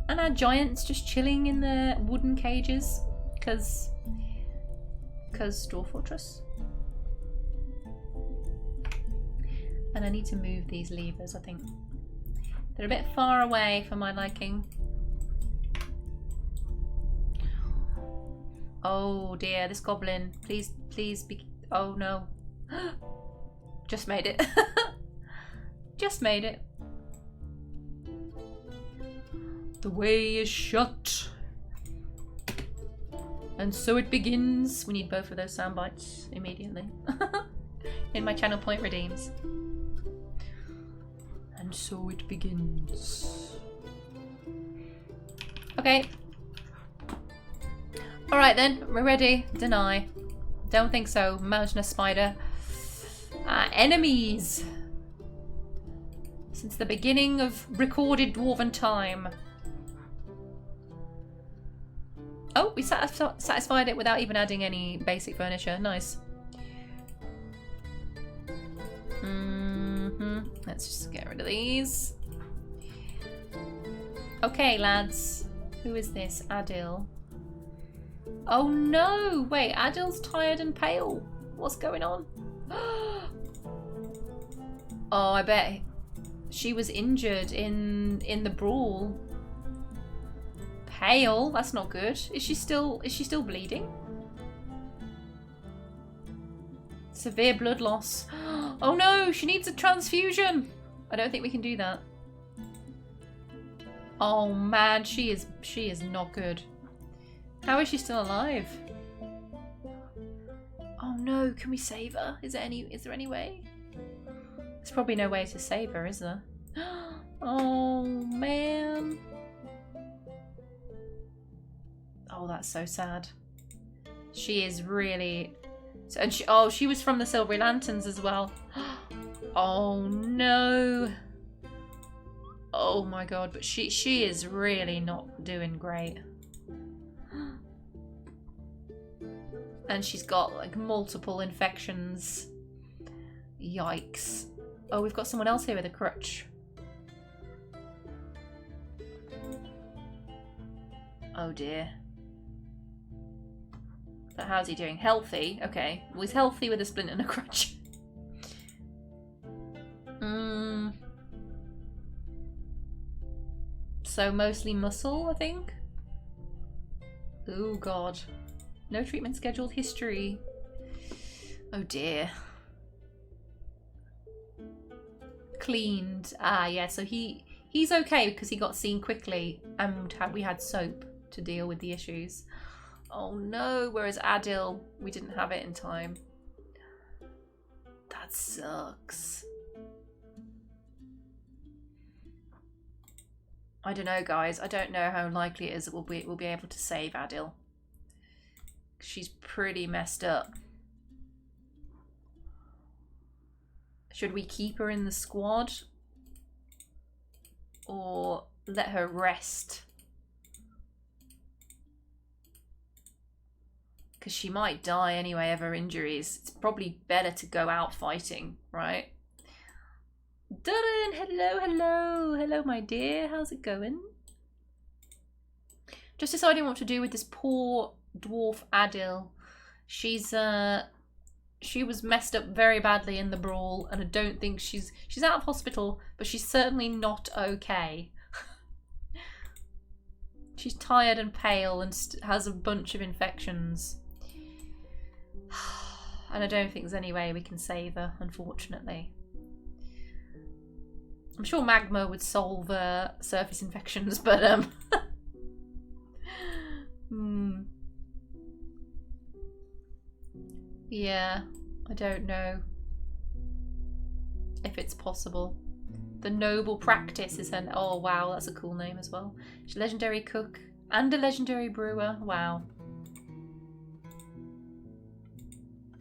And our giants just chilling in their wooden cages because Dwarf Fortress. And I need to move these levers, I think. They're a bit far away for my liking. Oh dear, this goblin. Please be... Oh no. Just made it. Just made it. The way is shut. And so it begins. We need both of those sound bites immediately. In my channel point redeems. And so it begins. Okay. Alright then, we're ready. Deny. Don't think so. Mountainous Spider. Enemies. Since the beginning of recorded dwarven time. Oh, we satisfied it without even adding any basic furniture. Nice. Let's just get rid of these. Okay, lads. Who is this? Adil. Oh no! Wait, Adil's tired and pale. What's going on? Oh, I bet she was injured in the brawl. Pale? That's not good. Is she still bleeding? Severe blood loss. Oh no, she needs a transfusion. I don't think we can do that. Oh man, she is not good. How is she still alive? Oh no, can we save her? Is there any way? There's probably no way to save her, is there? Oh man. Oh, that's so sad. She is really... And she was from the Silvery Lanterns as well. Oh no. Oh my god, but she is really not doing great. And she's got like multiple infections. Yikes. Oh, we've got someone else here with a crutch. Oh dear. But how's he doing? Healthy? Okay. Well, he's healthy with a splint and a crutch. So mostly muscle, I think? Oh god. No treatment scheduled. History. Oh dear. Cleaned. Ah, yeah, so he's okay because he got seen quickly and we had soap to deal with the issues. Oh no, whereas Adil, we didn't have it in time. That sucks. I don't know, guys. I don't know how likely it is that we'll be able to save Adil. She's pretty messed up. Should we keep her in the squad? Or let her rest? Because she might die anyway of her injuries. It's probably better to go out fighting, right? Durin, hello, hello. Hello, my dear. How's it going? Just deciding what to do with this poor dwarf Adil. She was messed up very badly in the brawl, and I don't think she's out of hospital, but she's certainly not okay. She's tired and pale and has a bunch of infections. And I don't think there's any way we can save her, unfortunately. I'm sure magma would solve surface infections, but yeah, I don't know if it's possible. The Noble Practice is her... Oh wow, that's a cool name as well. She's a legendary cook and a legendary brewer. Wow.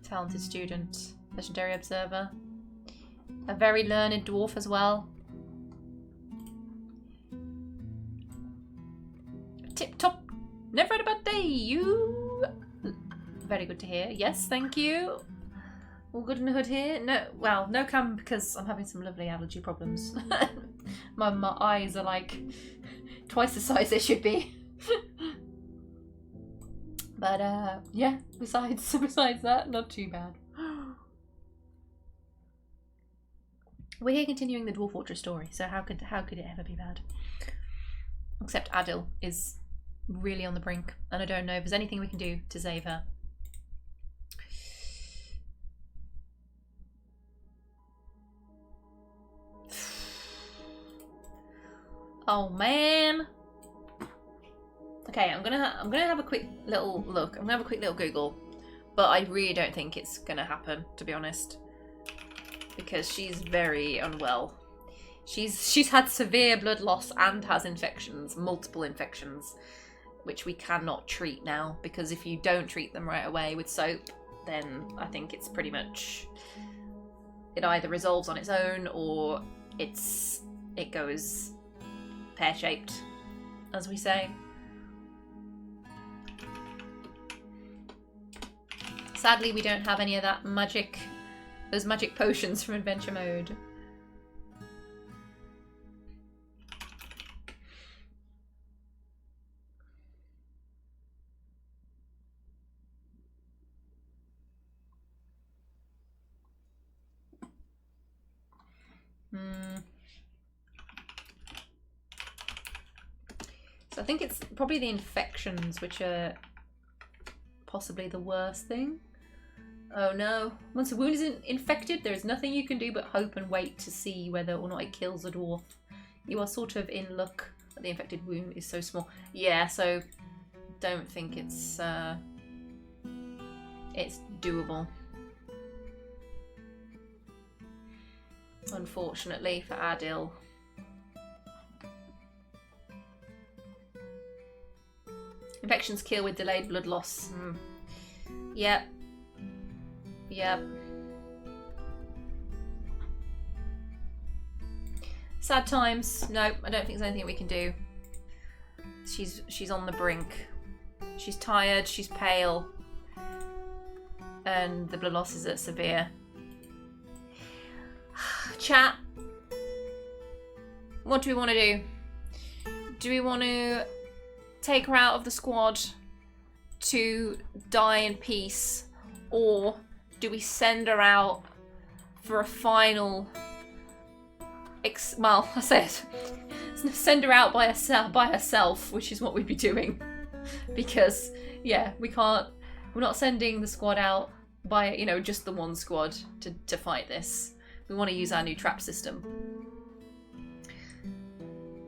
Talented student. Legendary observer. A very learned dwarf as well. Tip top. Never had a bad day. You. Very good to hear. Yes, thank you. All good in the hood here. No, well, no cam because I'm having some lovely allergy problems. my eyes are like twice the size they should be. But yeah. Besides that, not too bad. We're here continuing the Dwarf Fortress story, so how could it ever be bad? Except Adil is really on the brink, and I don't know if there's anything we can do to save her. Oh man. Okay, I'm gonna have a quick little look. I'm gonna have a quick little Google, but I really don't think it's gonna happen, to be honest. Because she's very unwell. She's had severe blood loss and has infections, multiple infections, which we cannot treat now, because if you don't treat them right away with soap, then I think it's pretty much, it either resolves on its own or it goes pear-shaped, as we say. Sadly, we don't have any of that magic. Those magic potions from adventure mode. So I think it's probably the infections which are possibly the worst thing. Oh no. Once a wound is infected, there is nothing you can do but hope and wait to see whether or not it kills a dwarf. You are sort of in luck that the infected wound is so small. Yeah, so don't think it's doable. Unfortunately for Adil. Infections kill with delayed blood loss. Yep. Yep. Sad times. No, I don't think there's anything we can do. She's on the brink. She's tired, she's pale. And the blood losses are severe. Chat. What do we want to do? Do we want to take her out of the squad to die in peace? Or do we send her out for a final... well, I said, send her out by herself, which is what we'd be doing. Because, yeah, we can't... We're not sending the squad out by, you know, just the one squad to fight this. We want to use our new trap system.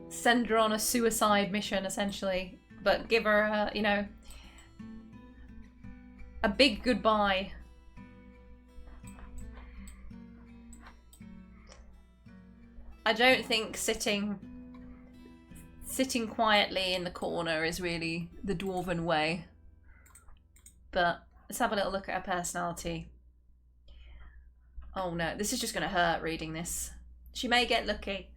Send her on a suicide mission, essentially. But give her, you know, a big goodbye. I don't think sitting quietly in the corner is really the dwarven way. But let's have a little look at her personality. Oh no, this is just going to hurt reading this. She may get lucky.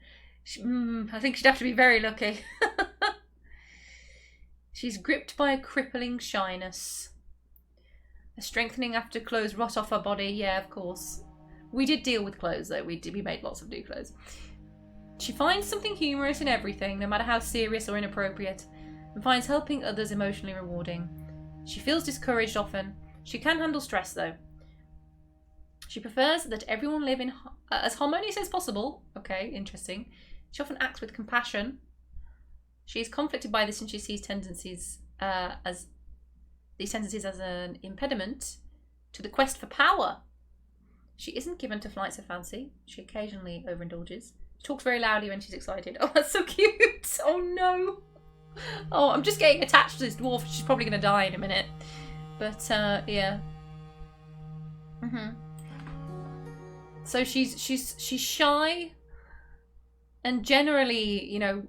I think she'd have to be very lucky. She's gripped by a crippling shyness. A strengthening after clothes rot off her body. Yeah, of course. We did deal with clothes though. We made lots of new clothes. She finds something humorous in everything, no matter how serious or inappropriate, and finds helping others emotionally rewarding. She feels discouraged often. She can handle stress though. She prefers that everyone live in as harmonious as possible. Okay, interesting. She often acts with compassion. She is conflicted by this and she sees tendencies as an impediment to the quest for power. She isn't given to flights of fancy. She occasionally overindulges. She talks very loudly when she's excited. Oh, that's so cute. Oh no. Oh, I'm just getting attached to this dwarf. She's probably going to die in a minute. But, yeah. So she's shy and generally, you know,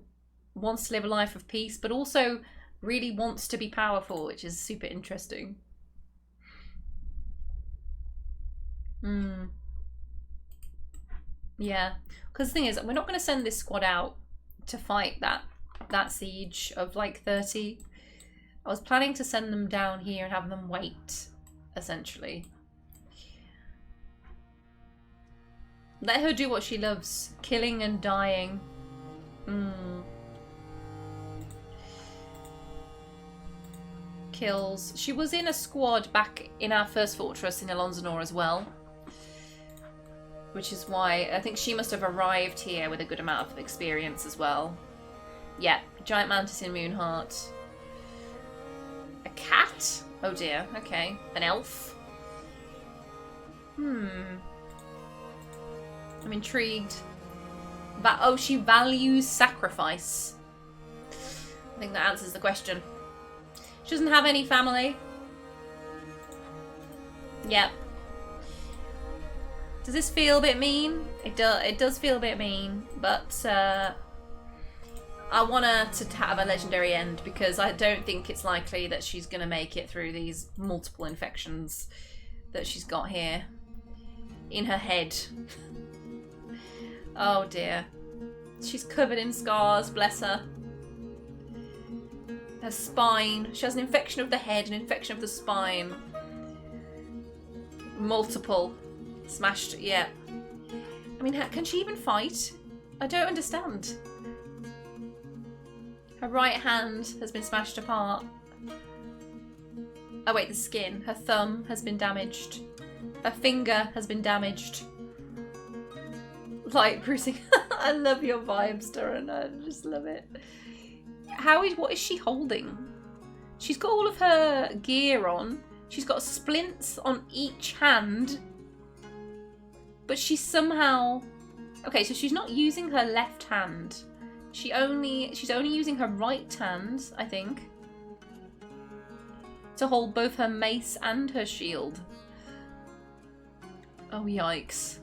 wants to live a life of peace, but also really wants to be powerful, which is super interesting. Yeah. Because the thing is, we're not going to send this squad out to fight that siege of like 30. I was planning to send them down here and have them wait, essentially. Let her do what she loves, killing and dying. Kills. She was in a squad back in our first fortress in Ilonzanor as well. Which is why I think she must have arrived here with a good amount of experience as well. Yeah, giant mantis in Moonheart. A cat? Oh dear, okay. An elf? I'm intrigued. Oh, she values sacrifice. I think that answers the question. She doesn't have any family. Yep. Does this feel a bit mean? It does feel a bit mean, but I want her to have a legendary end because I don't think it's likely that she's going to make it through these multiple infections that she's got here in her head. Oh dear. She's covered in scars, bless her. Her spine. She has an infection of the head, an infection of the spine. Multiple. Smashed, yeah. I mean, can she even fight? I don't understand. Her right hand has been smashed apart. Oh wait, the skin. Her thumb has been damaged. Her finger has been damaged. Light bruising. I love your vibes, Darren. I just love it. What is she holding? She's got all of her gear on. She's got splints on each hand. But she's somehow... Okay, so she's not using her left hand. She's only using her right hand, I think, to hold both her mace and her shield. Oh, yikes.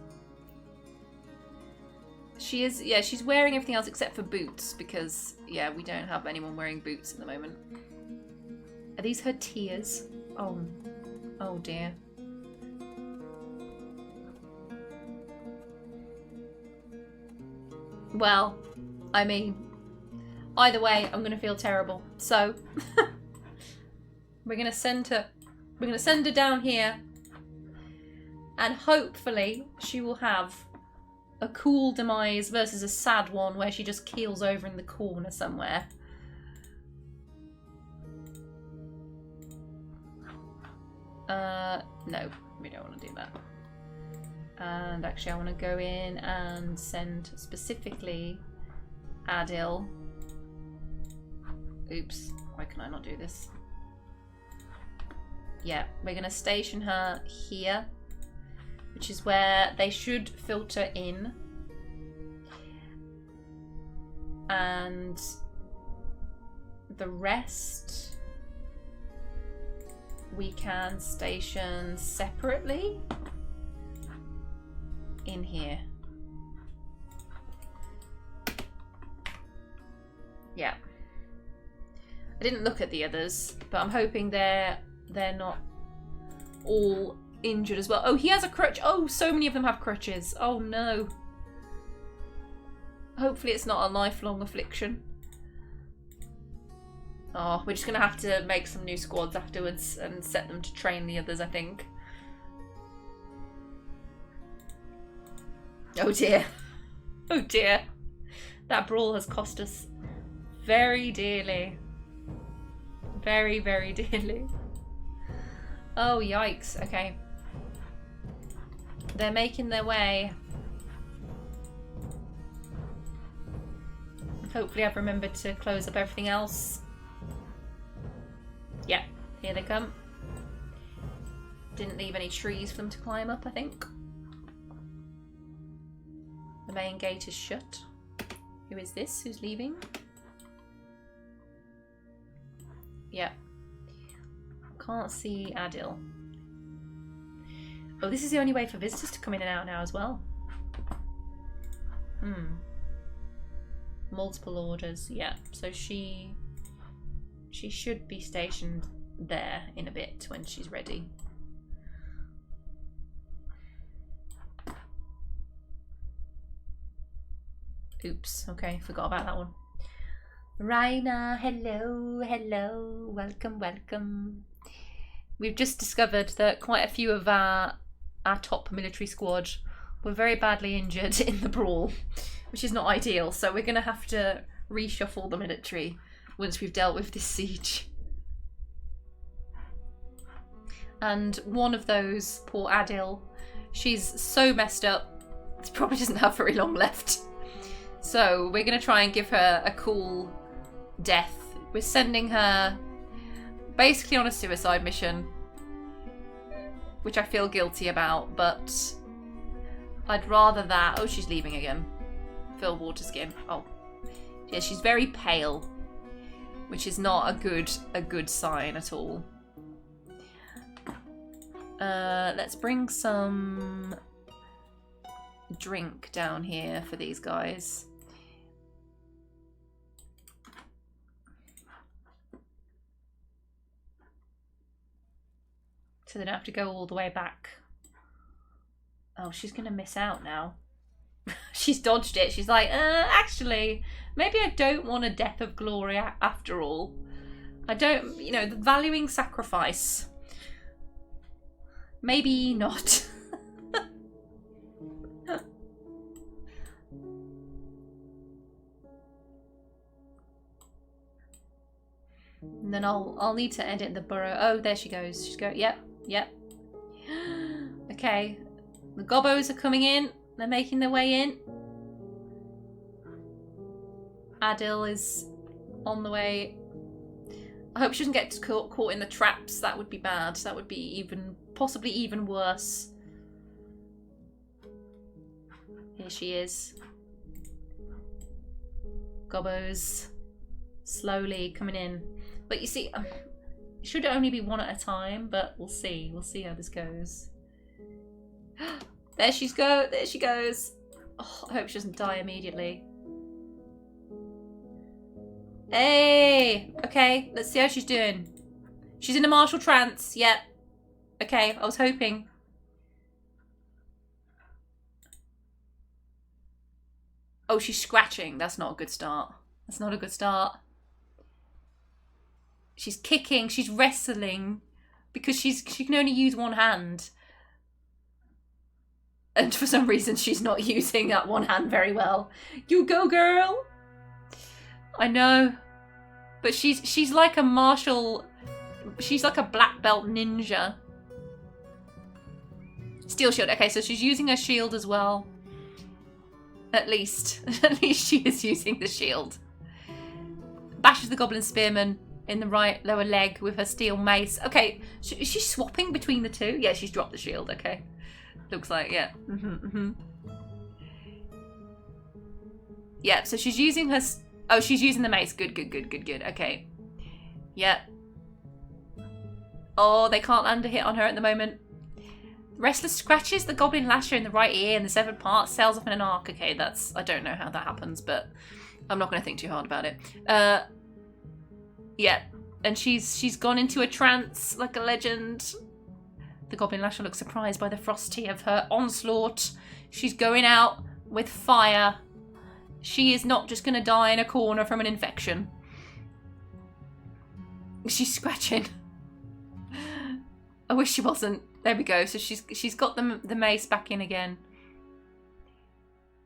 She is, yeah, she's wearing everything else except for boots because, yeah, we don't have anyone wearing boots at the moment. Are these her tears? Oh. Oh dear. Well, I mean, either way, I'm gonna feel terrible. So we're gonna send her down here, and hopefully she will have a cool demise versus a sad one where she just keels over in the corner somewhere. No, we don't want to do that. And actually I want to go in and send specifically Adil. Oops, why can I not do this? Yeah, we're going to station her here, which is where they should filter in. And the rest we can station separately in here. Yeah. I didn't look at the others, but I'm hoping they're not all injured as well. Oh, he has a crutch. Oh, so many of them have crutches. Oh no. Hopefully it's not a lifelong affliction. Oh, we're just going to have to make some new squads afterwards and set them to train the others, I think. Oh dear. Oh dear. That brawl has cost us very dearly. Very, very dearly. Oh, yikes. Okay. They're making their way. Hopefully I've remembered to close up everything else. Yeah, here they come. Didn't leave any trees for them to climb up, I think. The main gate is shut. Who is this? Who's leaving? Yeah. Can't see Adil. Oh, this is the only way for visitors to come in and out now as well. Multiple orders, yeah. So she should be stationed there in a bit when she's ready. Oops, okay, forgot about that one. Raina, hello, hello, welcome, welcome. We've just discovered that quite a few of our top military squad were very badly injured in the brawl, which is not ideal, so we're going to have to reshuffle the military once we've dealt with this siege. And one of those, poor Adil, she's so messed up, she probably doesn't have very long left. So we're going to try and give her a cool death. We're sending her basically on a suicide mission, which I feel guilty about, but I'd rather that. Oh, she's leaving again. Phil water skin. Oh, yeah, she's very pale, which is not a good sign at all. Let's bring some drink down here for these guys. So they don't have to go all the way back. Oh, she's gonna miss out now. She's dodged it. She's like, actually, maybe I don't want a death of glory after all. I don't, you know, valuing sacrifice. Maybe not. And then I'll need to edit the burrow. Oh, there she goes. She's going. Yep, yep. Okay, the gobbos are coming in. They're making their way in. Adil is on the way. I hope she doesn't get caught in the traps. That would be bad. That would be possibly even worse. Here she is. Gobbos slowly coming in. But you see, it should only be one at a time, but we'll see. We'll see how this goes. There she goes. Oh, I hope she doesn't die immediately. Hey! Okay, let's see how she's doing. She's in a martial trance. Yep. Okay, I was hoping. Oh, she's scratching. That's not a good start. That's not a good start. She's kicking. She's wrestling. Because she can only use one hand. And for some reason, she's not using that one hand very well. You go, girl! I know. But she's like a martial... She's like a black belt ninja. Steel shield. Okay, so she's using her shield as well. At least. At least she is using the shield. Bashes the goblin spearman in the right lower leg with her steel mace. Okay, is she swapping between the two? Yeah, she's dropped the shield. Okay. Looks like, yeah. Yeah, so she's using her... Oh, she's using the mace. Good. Okay. Yeah. Oh, they can't land a hit on her at the moment. Restless scratches the goblin lasher in the right ear and the severed part sails off in an arc. Okay, that's... I don't know how that happens, but I'm not going to think too hard about it. Yeah, and she's gone into a trance like a legend. The goblin lasher looks surprised by the ferocity of her onslaught. She's going out with fire. She is not just going to die in a corner from an infection. She's scratching. I wish she wasn't. There we go. So she's got the mace back in again.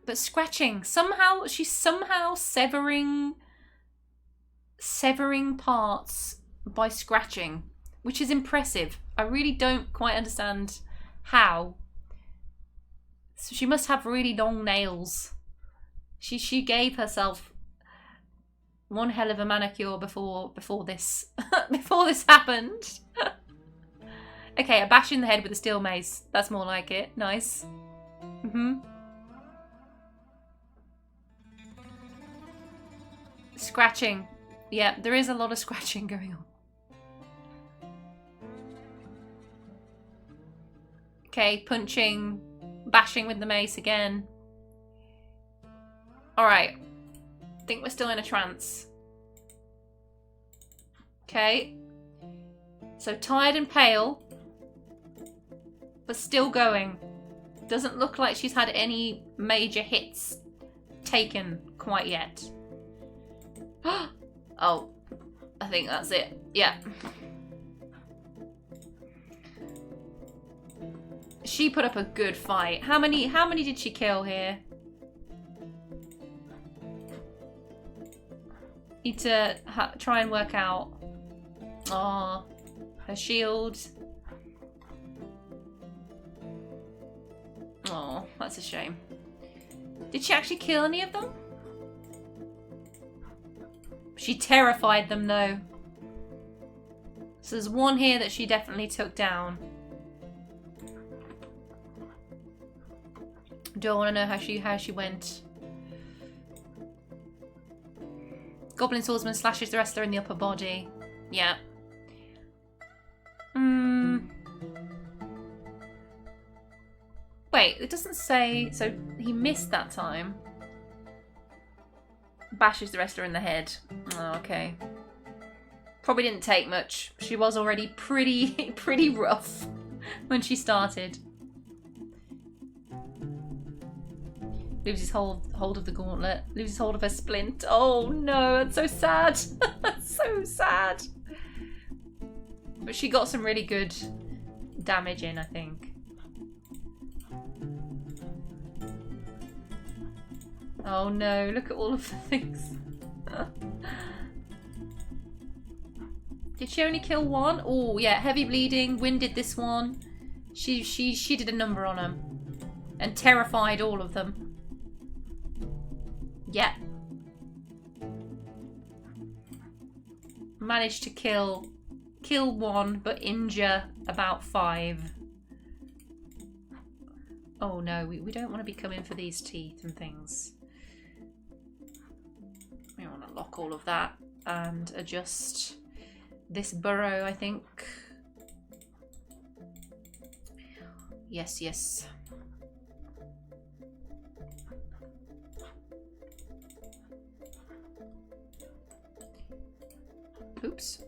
But scratching. Somehow, she's somehow severing parts by scratching, which is impressive. I really don't quite understand how. So she must have really long nails. She gave herself one hell of a manicure before this before this happened. Okay, a bash in the head with a steel mace. That's more like it. Nice. Scratching. Yeah, there is a lot of scratching going on. Okay, punching, bashing with the mace again. Alright. I think we're still in a trance. Okay. So tired and pale, but still going. Doesn't look like she's had any major hits taken quite yet. Oh, I think that's it. Yeah. She put up a good fight. How many did she kill here? Need to try and work out. Oh, her shield. Oh, that's a shame. Did she actually kill any of them? She terrified them though. So there's one here that she definitely took down. Do I want to know how she went? Goblin swordsman slashes the wrestler in the upper body. Yeah. Wait, it doesn't say... So he missed that time. Bashes the wrestler in the head. Oh, okay. Probably didn't take much. She was already pretty rough when she started. Loses hold of the gauntlet. Loses hold of her splint. Oh no, that's so sad. That's so sad. But she got some really good damage in, I think. Oh no, look at all of the things. Did she only kill one? Oh yeah, heavy bleeding, winded this one. She did a number on them. And terrified all of them. Yeah. Managed to kill one, but injure about 5. Oh no, we don't want to be coming for these teeth and things. We want to lock all of that and adjust this burrow, I think. Yes, yes. Oops.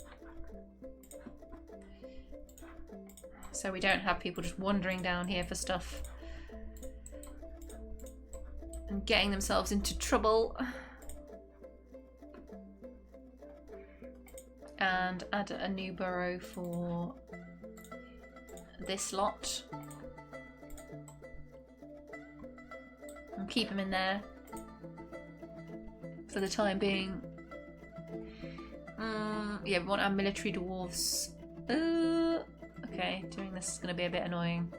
So we don't have people just wandering down here for stuff and getting themselves into trouble. And add a new burrow for this lot. And keep them in there for the time being. Yeah, we want our military dwarves. Okay, doing this is going to be a bit annoying.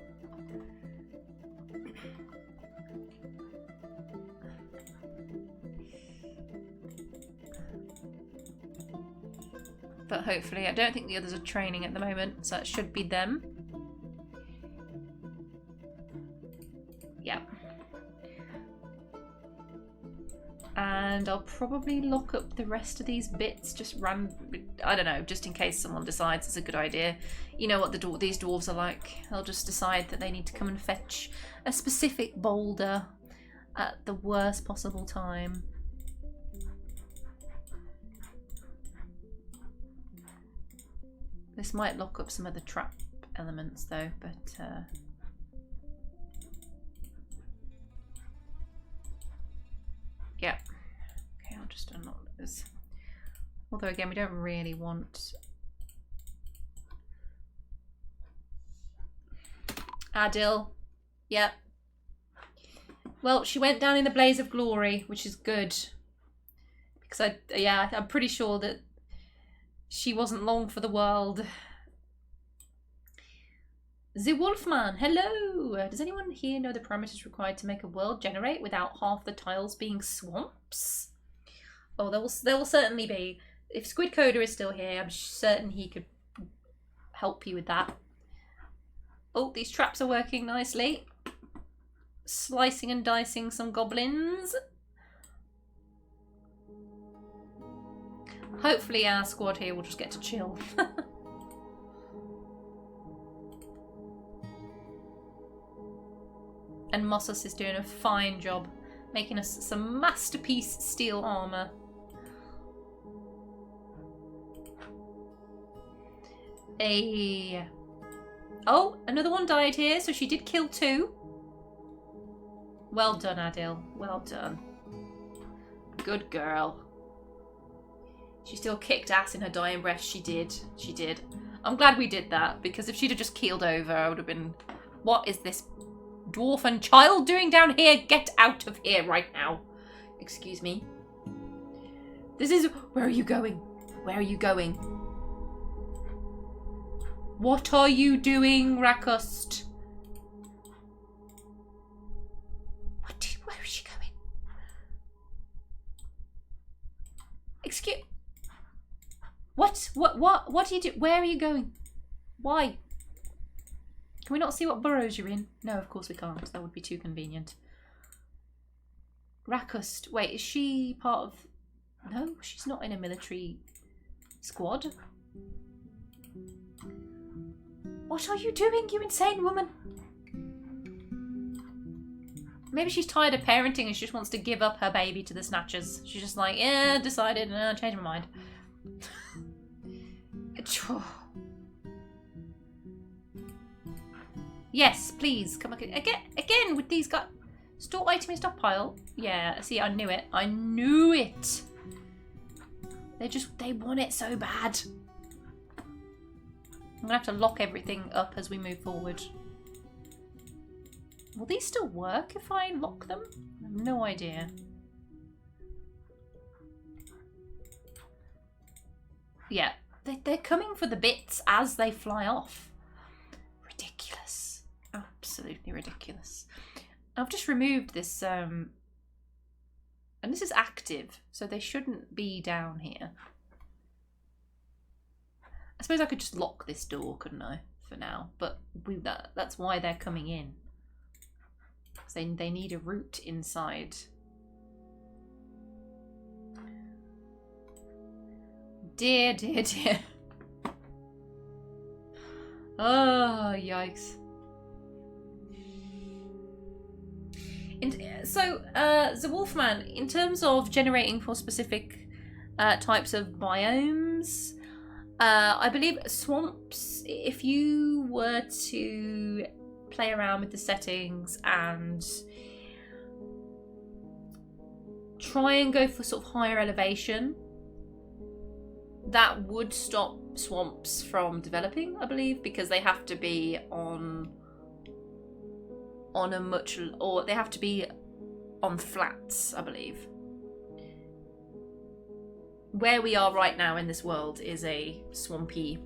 But hopefully, I don't think the others are training at the moment, so it should be them. Yeah. And I'll probably lock up the rest of these bits, I don't know, just in case someone decides it's a good idea. You know what these dwarves are like. They'll just decide that they need to come and fetch a specific boulder at the worst possible time. This might lock up some of the trap elements though, but yeah. Okay, I'll just unlock those. Although again, we don't really want Adil. Yep. Well, she went down in a blaze of glory, which is good. Because I'm pretty sure that she wasn't long for the world. The Wolfman, hello! Does anyone here know the parameters required to make a world generate without half the tiles being swamps? Oh, there will certainly be. If Squid Coder is still here, I'm certain he could help you with that. Oh, these traps are working nicely. Slicing and dicing some goblins. Hopefully our squad here will just get to chill. And Mossos is doing a fine job making us some masterpiece steel armor. Oh, another one died here, so she did kill 2. Well done, Adil. Well done. Good girl. She still kicked ass in her dying breath. She did. She did. I'm glad we did that, because if she'd have just keeled over, I would have been... What is this dwarf and child doing down here? Get out of here right now. Excuse me. This is... Where are you going? Where are you going? What are you doing, Rakust? Where is she going? Excuse... What do you do? Where are you going? Why? Can we not see what burrows you're in? No, of course we can't. That would be too convenient. Rakust. Wait, is she part of... No, she's not in a military squad. What are you doing, you insane woman? Maybe she's tired of parenting and she just wants to give up her baby to the Snatchers. She's just like, yeah, decided, changed my mind. Yes, please, come again with these guys. Store item in stockpile. Yeah, see, I knew it. I knew it. They want it so bad. I'm gonna have to lock everything up as we move forward. Will these still work if I lock them? I have no idea. Yeah, they're coming for the bits as they fly off. Ridiculous. Absolutely ridiculous. I've just removed this, and this is active, so they shouldn't be down here. I suppose I could just lock this door, couldn't I, for now? But that's why they're coming in. Because they need a route inside. Dear, dear, dear. Oh, yikes. So, the Wolfman, in terms of generating for specific types of biomes, I believe swamps, if you were to play around with the settings and try and go for sort of higher elevation, that would stop swamps from developing, I believe, because they have to be on a much, or they have to be on flats, I believe. Where we are right now in this world is a swampy,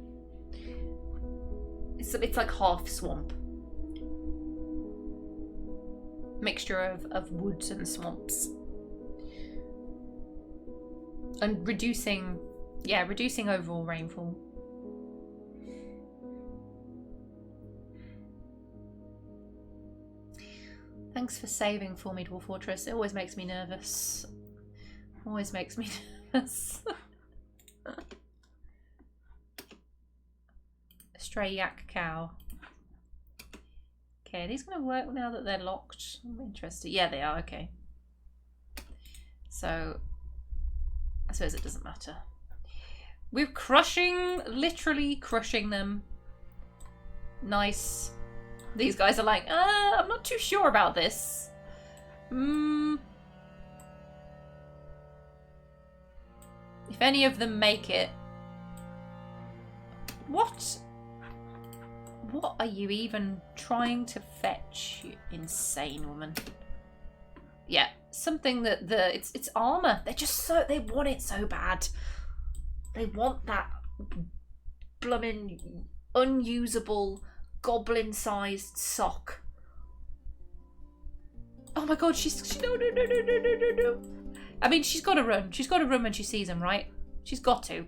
it's like half swamp. Mixture of woods and swamps. And reducing overall rainfall. Thanks for saving for me, Dwarf Fortress. It always makes me nervous. Always makes me nervous. A stray yak cow. Okay, are these going to work now that they're locked? I'm interested. Yeah, they are. Okay. So, I suppose it doesn't matter. We're literally crushing them. Nice. These guys are like, I'm not too sure about this. If any of them make it... What are you even trying to fetch, you insane woman? Yeah, something that it's armor. They're just so, they want it so bad. They want that blooming unusable goblin-sized sock. Oh my god, no. I mean, she's got to run. She's got to run when she sees him, right? She's got to.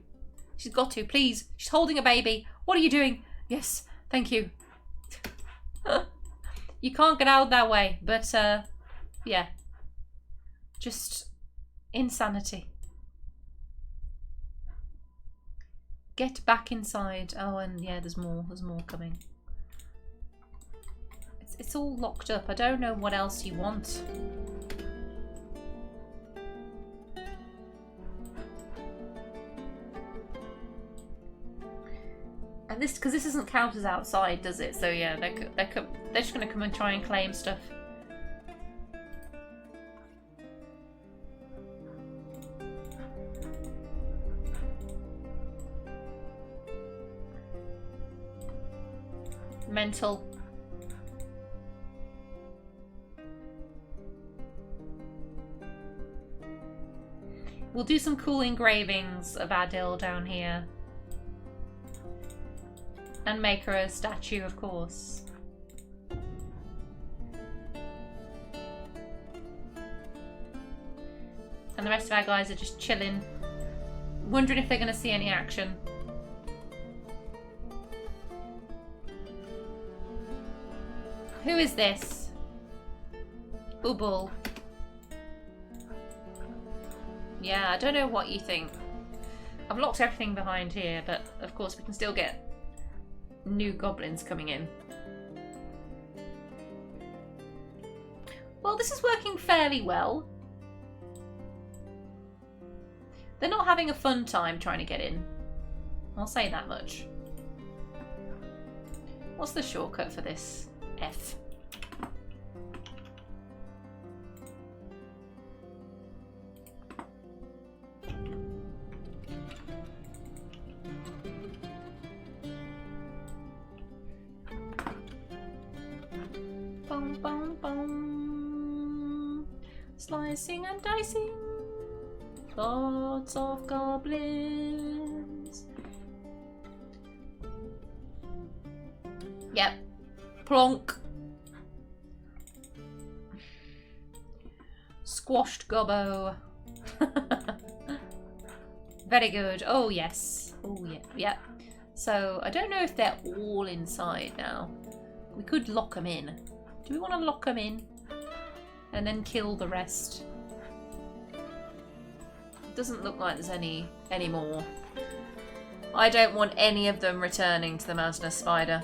She's got to. Please. She's holding a baby. What are you doing? Yes. Thank you. You can't get out that way. But, yeah. Just insanity. Get back inside. Oh, and yeah, there's more. There's more coming. It's all locked up. I don't know what else you want. And this, because this doesn't count as outside, does it? So yeah, they're just going to come and try and claim stuff. Mental. We'll do some cool engravings of Adil down here. And make her a statue, of course. And the rest of our guys are just chilling. Wondering if they're going to see any action. Who is this? Ubul. Yeah, I don't know what you think. I've locked everything behind here, but of course we can still get new goblins coming in. Well, this is working fairly well. They're not having a fun time trying to get in. I'll say that much. What's the shortcut for this? F. Boom, boom, boom. Slicing and dicing. Lots of goblins. Yep. Plonk. Squashed gobbo. Very good. Oh, yes. Oh, yeah. Yeah. So, I don't know if they're all inside now. We could lock them in. Do we want to lock them in? And then kill the rest? It doesn't look like there's any more. I don't want any of them returning to the Mountainous Spider.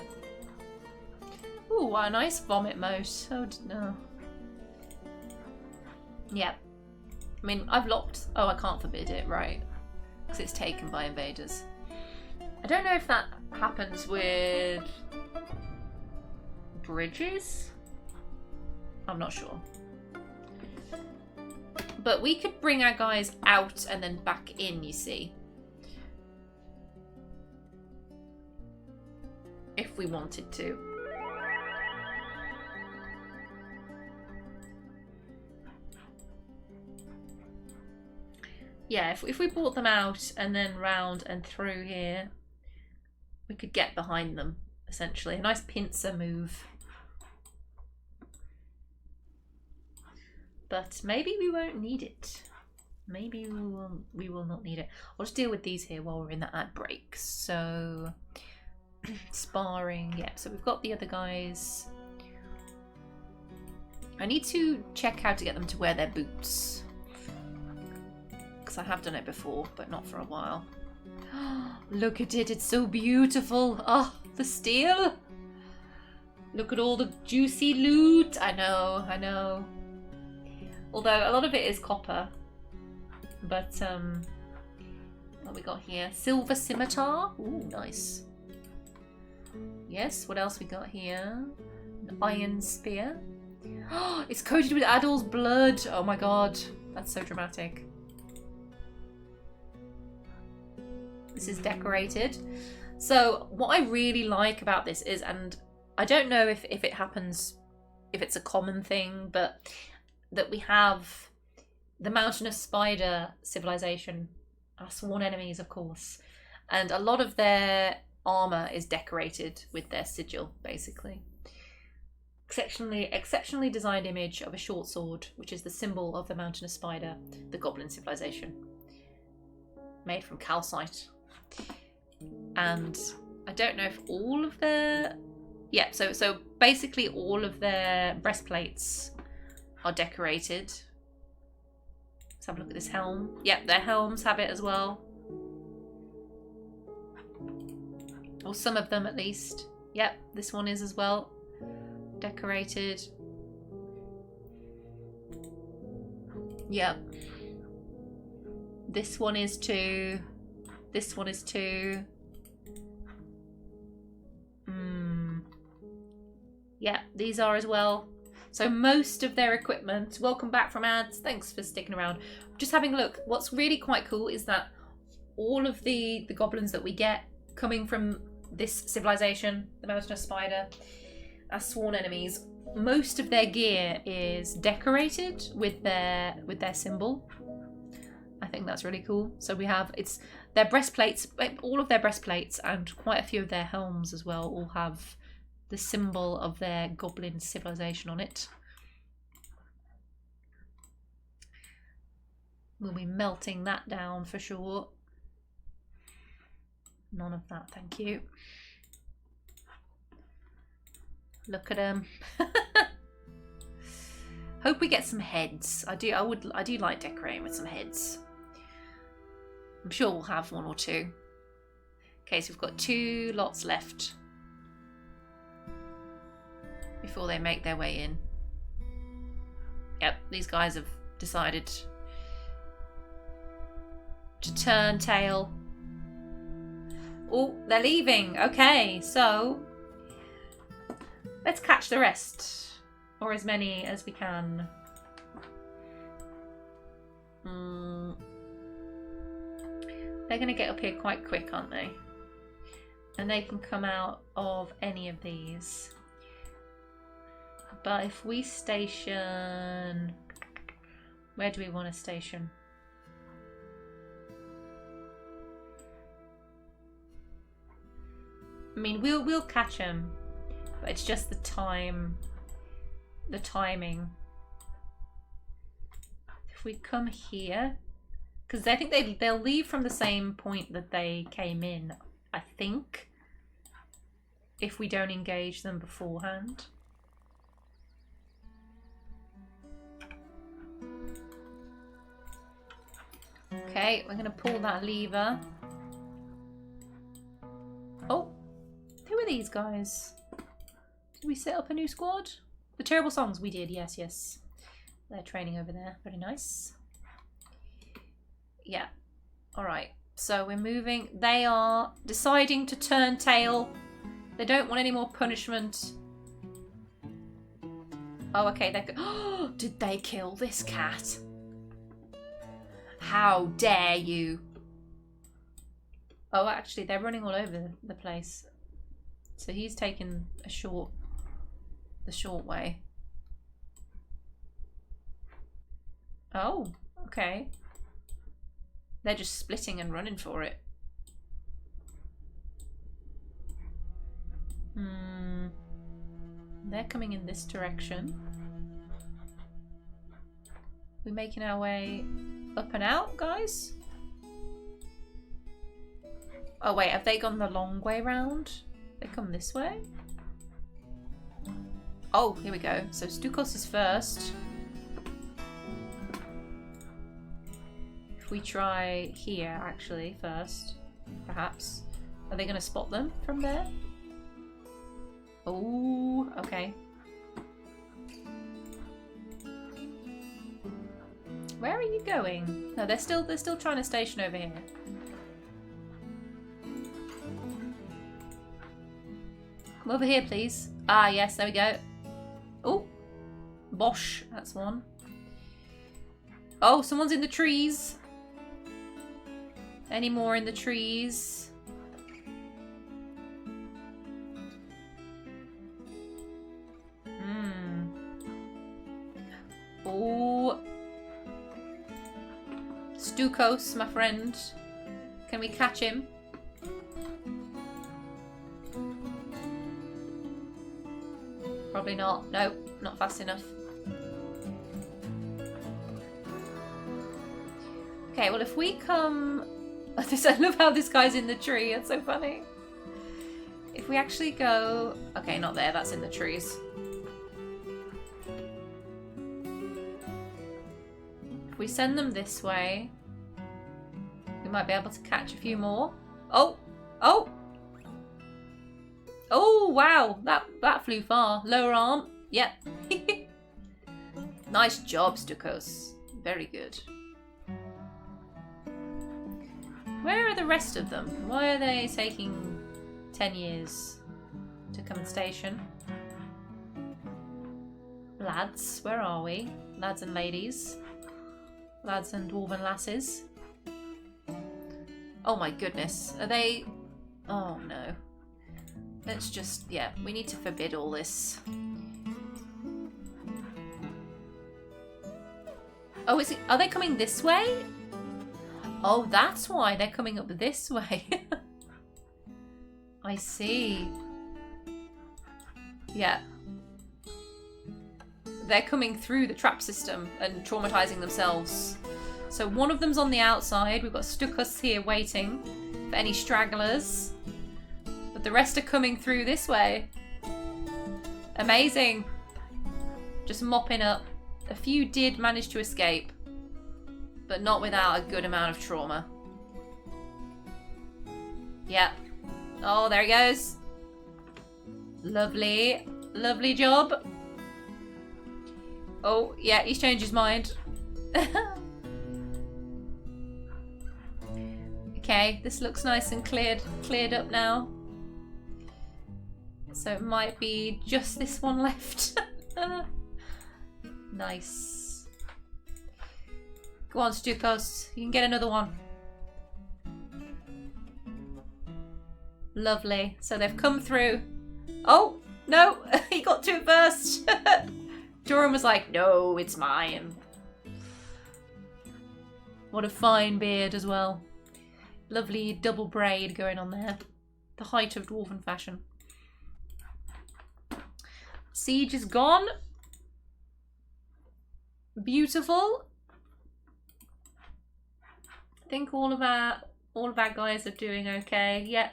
Ooh, what a nice vomit moat. Oh, no. Yeah. I mean, I've locked... Oh, I can't forbid it, right. Because it's taken by invaders. I don't know if that happens with bridges. I'm not sure. But we could bring our guys out and then back in, you see. If we wanted to. Yeah, if we brought them out and then round and through here, we could get behind them, essentially. A nice pincer move. But maybe we won't need it. Maybe we will not need it. I'll just deal with these here while we're in the ad break. So, sparring, yeah. So we've got the other guys. I need to check how to get them to wear their boots. I have done it before, but not for a while. Look at it, it's so beautiful. Oh, the steel. Look at all the juicy loot. I know. Although a lot of it is copper. But, what we got here? Silver scimitar. Ooh, nice. Yes, what else we got here? An iron spear. Oh, it's coated with Adil's blood. Oh my god, that's so dramatic. This is decorated. So what I really like about this is, and I don't know if it happens, if it's a common thing, but that we have the Mountainous Spider civilization, our sworn enemies, of course. And a lot of their armor is decorated with their sigil, basically. Exceptionally designed image of a short sword, which is the symbol of the Mountainous Spider, the Goblin civilization. Made from calcite. And I don't know if all of their... Yeah, so basically all of their breastplates are decorated. Let's have a look at this helm. Yep, their helms have it as well. Or some of them at least. Yep, this one is as well. Decorated. Yep. This one is too. This one is too. Yeah, these are as well. So most of their equipment. Welcome back from ads. Thanks for sticking around. Just having a look. What's really quite cool is that all of the goblins that we get coming from this civilization, the Mountainous Spider, as sworn enemies, most of their gear is decorated with their symbol. I think that's really cool. So we have their breastplates, all of their breastplates, and quite a few of their helms as well, all have the symbol of their goblin civilization on it. We'll be melting that down for sure. None of that, thank you. Look at them. Hope we get some heads. I do like decorating with some heads. I'm sure we'll have one or two. Okay, so we've got 2 lots left before they make their way in. Yep, these guys have decided to turn tail. Oh, they're leaving. Okay, so let's catch the rest, or as many as we can. They're going to get up here quite quick, aren't they? And they can come out of any of these. But if we station... Where do we want to station? I mean, we'll catch them, but it's just the timing. If we come here, because I think they'll leave from the same point that they came in, I think, if we don't engage them beforehand. Okay, we're going to pull that lever. Oh, who are these guys? Did we set up a new squad? The Terrible Songs, we did, yes, yes. They're training over there, very nice. Yeah, alright. So we're moving. They are deciding to turn tail. They don't want any more punishment. Oh, okay. Oh, did they kill this cat? How dare you? Oh, actually, they're running all over the place. So he's taken the short way. Oh, okay. They're just splitting and running for it. They're coming in this direction. We're making our way up and out, guys? Oh wait, have they gone the long way round? They come this way? Oh, here we go. So Stukos is first. If we try here, actually, first, perhaps. Are they going to spot them from there? Oh, okay. Where are you going? No, they're still trying to station over here. Come over here, please. Ah, yes, there we go. Oh, Bosh, that's one. Oh, someone's in the trees. Any more in the trees? Oh. Stukos, my friend. Can we catch him? Probably not. Nope, not fast enough. Okay, well if we come... I love how this guy's in the tree. It's so funny. If we actually go... Okay, not there. That's in the trees. If we send them this way, we might be able to catch a few more. Oh! Oh! Oh, wow. That flew far. Lower arm. Yep. Nice job, Stukos. Very good. Where are the rest of them? Why are they taking 10 years to come and station? Lads, where are we? Lads and ladies. Lads and dwarven lasses. Oh my goodness. Are they... Oh no. Let's just... Yeah, we need to forbid all this. Oh, is it... Are they coming this way? Oh, that's why they're coming up this way. I see. Yeah. They're coming through the trap system and traumatizing themselves. So one of them's on the outside. We've got Stukos here waiting for any stragglers. But the rest are coming through this way. Amazing. Just mopping up. A few did manage to escape. But not without a good amount of trauma. Yep. Oh, there he goes. Lovely. Lovely job. Oh, yeah, he's changed his mind. Okay, this looks nice and cleared up now. So it might be just this one left. Nice. Go on, Stukos. You can get another one. Lovely. So they've come through. Oh, no. He got to it first. Joram was like, no, it's mine. What a fine beard as well. Lovely double braid going on there. The height of dwarven fashion. Siege is gone. Beautiful. I think all of our guys are doing okay. Yep.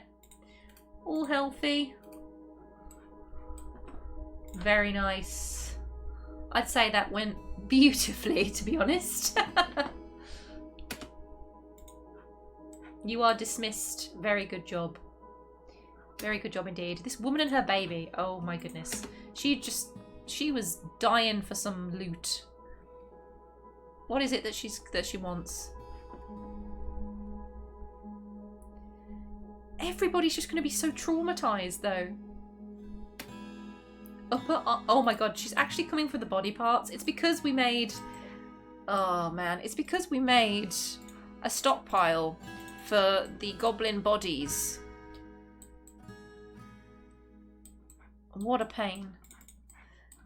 All healthy. Very nice. I'd say that went beautifully, to be honest. You are dismissed. Very good job. Very good job indeed. This woman and her baby. Oh my goodness. She was dying for some loot. What is it that she wants? Everybody's just going to be so traumatized, though. Oh my god, she's actually coming for the body parts. It's because we made... Oh man, it's because we made a stockpile for the goblin bodies. What a pain.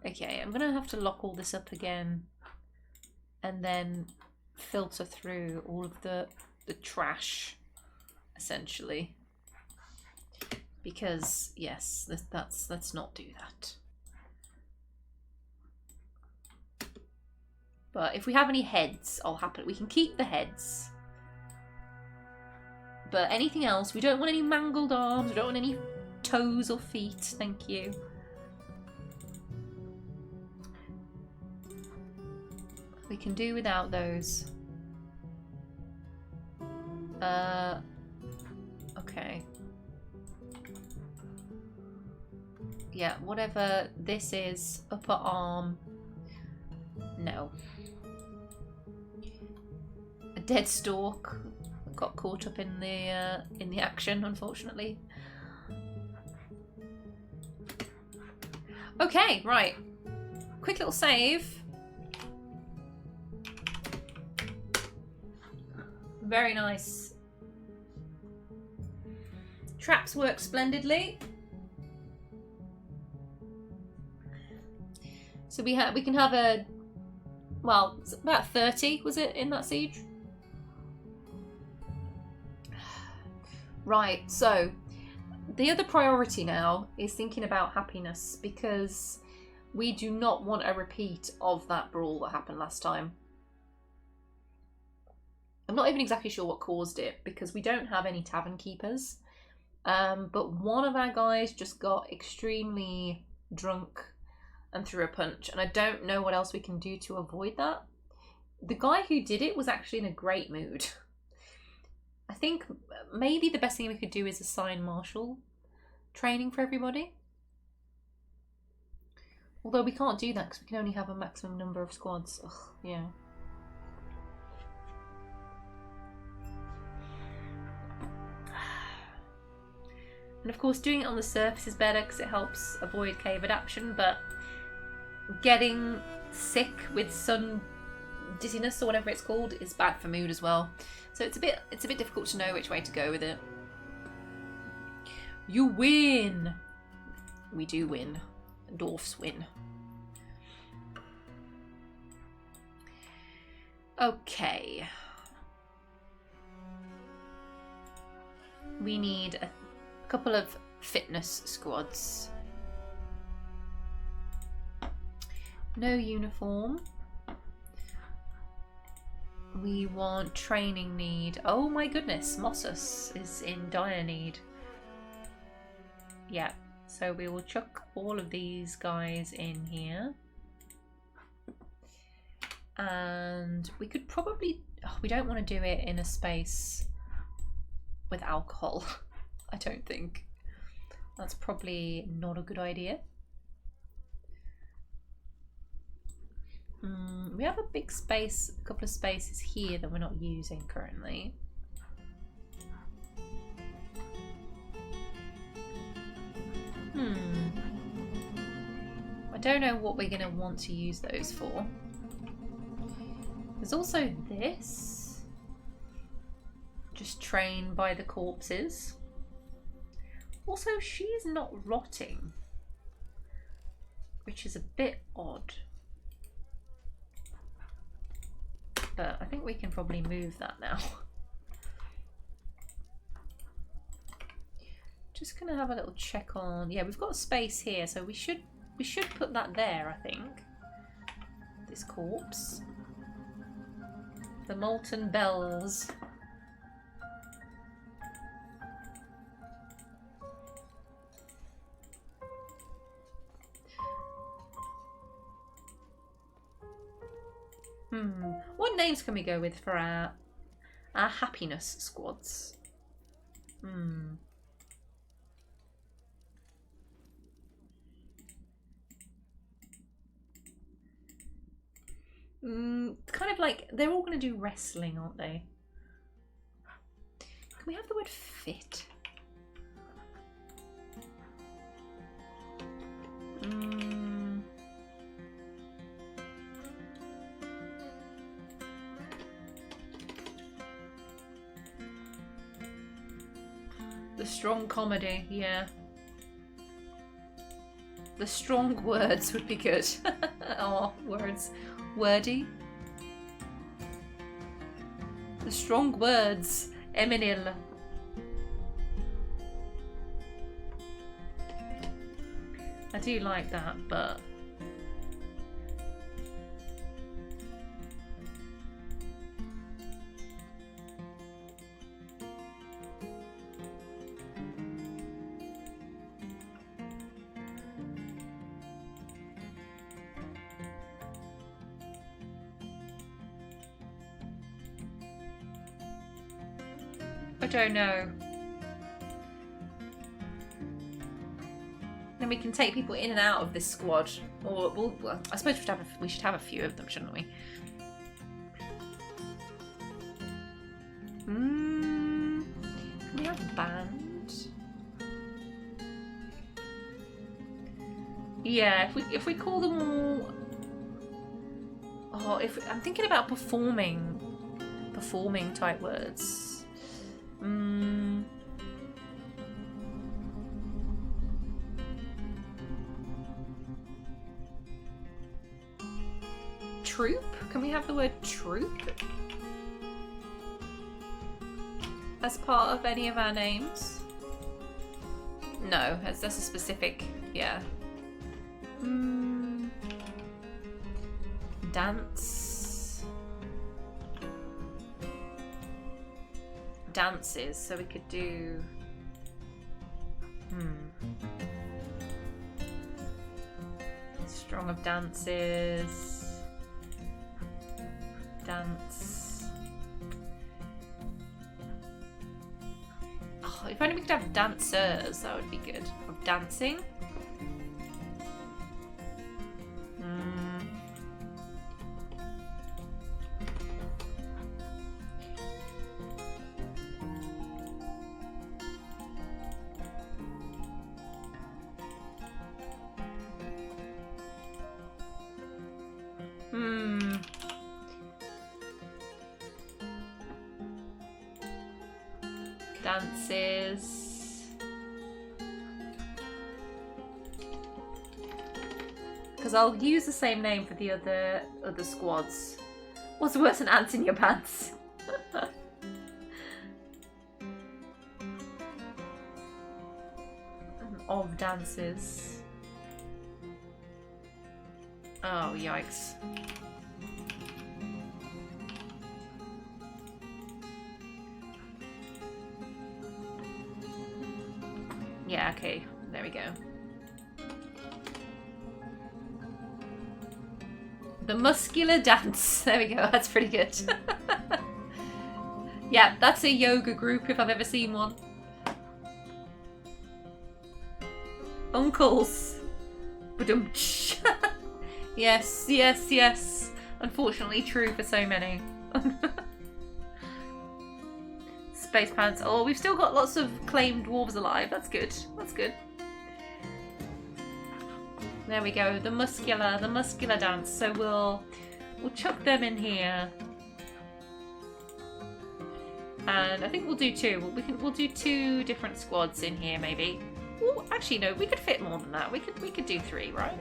Okay, I'm going to have to lock all this up again and then filter through all of the trash, essentially. Because, yes, let's not do that. But if we have any heads, I'll happily... We can keep the heads. But anything else, we don't want any mangled arms, we don't want any toes or feet, thank you. We can do without those. Okay. Yeah, whatever this is, upper arm, no. A dead stork got caught up in the action, unfortunately. Okay, right. Quick little save. Very nice. Traps work splendidly. So we can have a, well, it's about 30 was it in that siege? Right, so the other priority now is thinking about happiness, because we do not want a repeat of that brawl that happened last time. I'm not even exactly sure what caused it, because we don't have any tavern keepers. But one of our guys just got extremely drunk and threw a punch, and I don't know what else we can do to avoid that. The guy who did it was actually in a great mood. I think maybe the best thing we could do is assign martial training for everybody. Although we can't do that because we can only have a maximum number of squads. Ugh, yeah. And of course doing it on the surface is better because it helps avoid cave adaptation, but getting sick with sun dizziness or whatever it's called is bad for mood as well. So it's a bit difficult to know which way to go with it. You win! We do win. Dwarfs win. Okay. We need a couple of fitness squads. No uniform. We want training need. Oh my goodness, Mossus is in dire need. Yeah, so we will chuck all of these guys in here. And we could probably... Oh, we don't want to do it in a space with alcohol. I don't think. That's probably not a good idea. We have a big space, a couple of spaces here that we're not using currently. I don't know what we're going to want to use those for. There's also this. Just train by the corpses. Also, she is not rotting, which is a bit odd. But I think we can probably move that now. Just gonna have a little check on. Yeah, we've got space here, so we should put that there, I think. This corpse. The molten bells. What names can we go with for our happiness squads? Kind of like, they're all going to do wrestling, aren't they? Can we have the word fit? strong comedy, yeah. The strong words would be good. Oh, words. Wordy. The strong words. Eminil. I do like that, but... I don't know. Then we can take people in and out of this squad, or well, I suppose we should have a few of them, shouldn't we? Can we have a band? Yeah, if we call them all. Oh, I'm thinking about performing type words. Troop? Can we have the word troop as part of any of our names? No, that's a specific, yeah. Dance. Dances, so we could do... Strong of dances. Dance. Oh, if only we could have dancers, that would be good. Of dancing. Dances. Because I'll use the same name for the other squads. What's worse than ants in your pants? Of dances. Oh, yikes. Yeah, okay. There we go. The muscular dance. There we go. That's pretty good. Yeah, that's a yoga group if I've ever seen one. Uncles. Ba-dum-tsh. Yes, yes, yes. Unfortunately true for so many. Space pants. Oh, we've still got lots of claimed dwarves alive. That's good. That's good. There we go. The muscular dance. So we'll chuck them in here. And I think we'll do two. We'll do two different squads in here maybe. Oh, actually no, we could fit more than that. We could do three, right?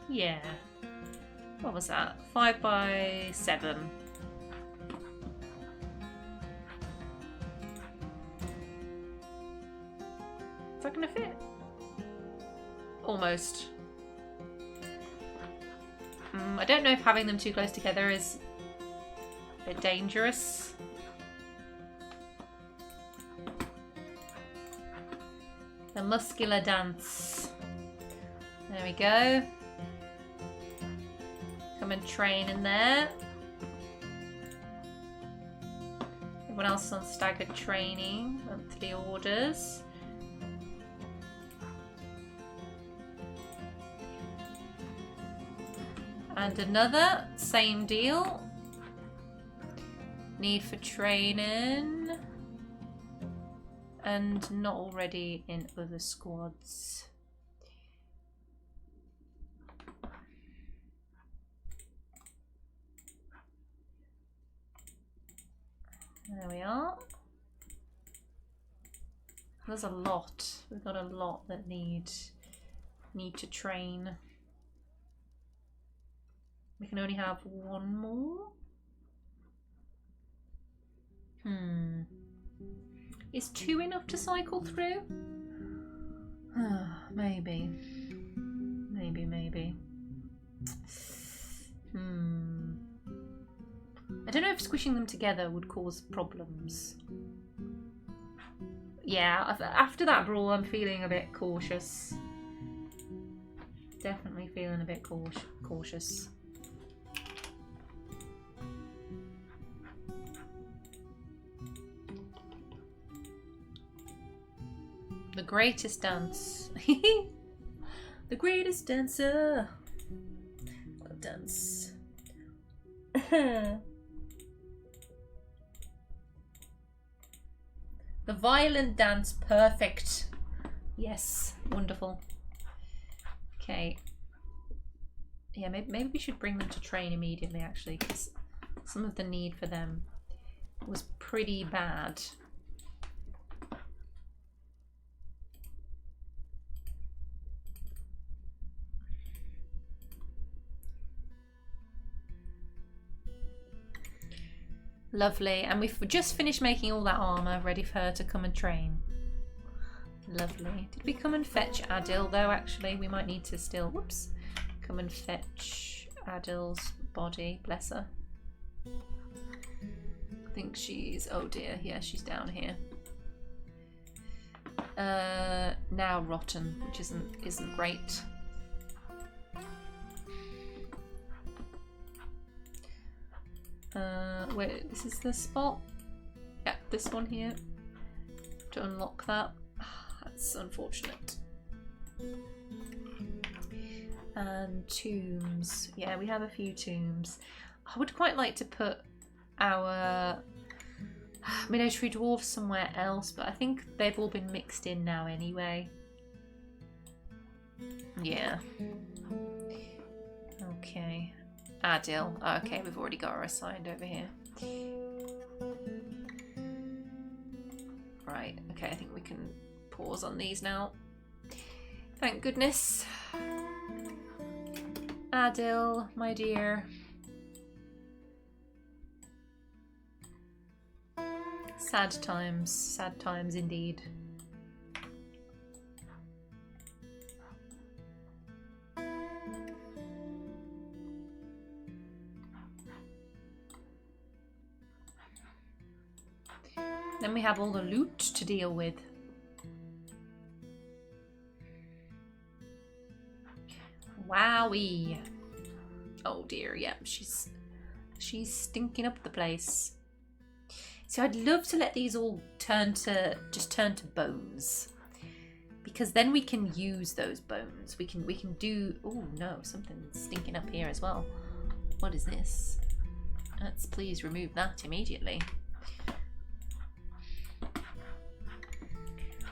Yeah. What was that? 5 by 7. Is that gonna fit? Almost. I don't know if having them too close together is a bit dangerous. The muscular dance. There we go. Come and train in there. Everyone else is on staggered training, monthly orders. And another, same deal. Need for training. And not already in other squads. There we are. There's a lot. We've got a lot that need to train. We can only have one more. Is 2 enough to cycle through? Maybe. Maybe. I don't know if squishing them together would cause problems. Yeah, after that brawl, I'm feeling a bit cautious. Definitely feeling a bit cautious. The greatest dance. The greatest dancer. I'll dance. The violent dance, perfect. Yes, wonderful. Okay. Yeah, maybe we should bring them to train immediately, actually, because some of the need for them was pretty bad. Lovely, and we've just finished making all that armour ready for her to come and train. Lovely. Did we come and fetch Adil though? Actually, we might need to still, whoops, come and fetch Adil's body, bless her. I think she's, oh dear, yeah, she's down here. Now rotten, which isn't great. Wait, this is the spot? Yeah, this one here. To unlock that. That's unfortunate. And tombs. Yeah, we have a few tombs. I would quite like to put our miniature dwarves somewhere else, but I think they've all been mixed in now anyway. Yeah. Okay. Adil. Oh, okay, we've already got her assigned over here. Right, okay, I think we can pause on these now. Thank goodness. Adil, my dear. Sad times indeed. Then we have all the loot to deal with. Wowie. Oh dear, yeah, she's stinking up the place. So I'd love to let these all turn to bones, because then we can use those bones. We can do. Oh no, something's stinking up here as well. What is this? Let's please remove that immediately.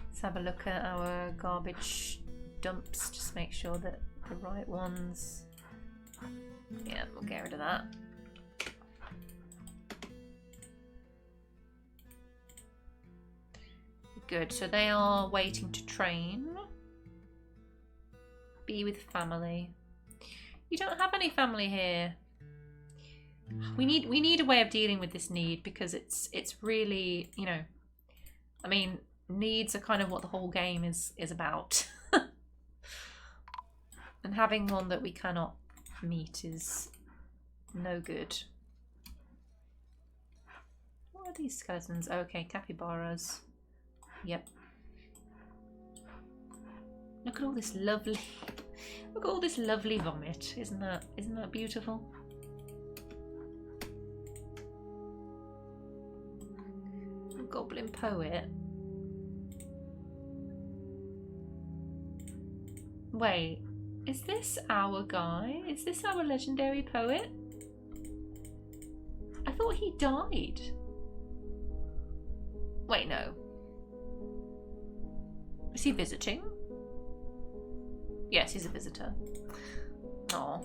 Let's have a look at our garbage dumps, just make sure that the right ones. Yeah, we'll get rid of that. Good, so they are waiting to train. Be with family. You don't have any family here. We need a way of dealing with this need, because it's really, you know, I mean, needs are kind of what the whole game is about. And having one that we cannot meet is no good. What are these skeletons? Okay, capybaras. Yep. Look at all this lovely look at all this lovely vomit. Isn't that beautiful? Goblin poet. Wait, is this our guy? Is this our legendary poet? I thought he died. Wait, no. Is he visiting? Yes, he's a visitor. Oh.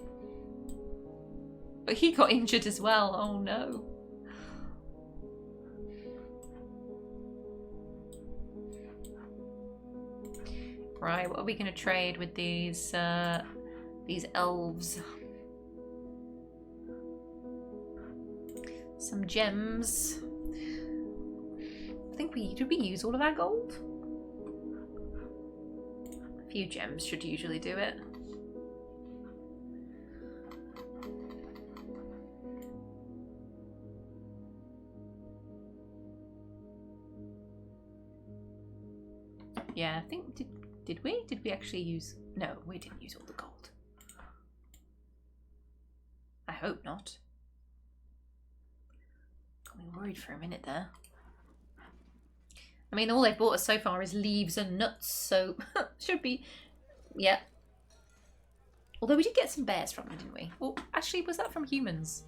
But he got injured as well. Oh no. Right, what are we going to trade with these elves? Some gems. I think did we use all of our gold? A few gems should usually do it. Yeah, I think did we? Did we actually use? No, we didn't use all the gold. I hope not. Got me worried for a minute there. I mean, all they've bought us so far is leaves and nuts, so should be, yeah. Although we did get some bears from them, didn't we? Well, actually, was that from humans?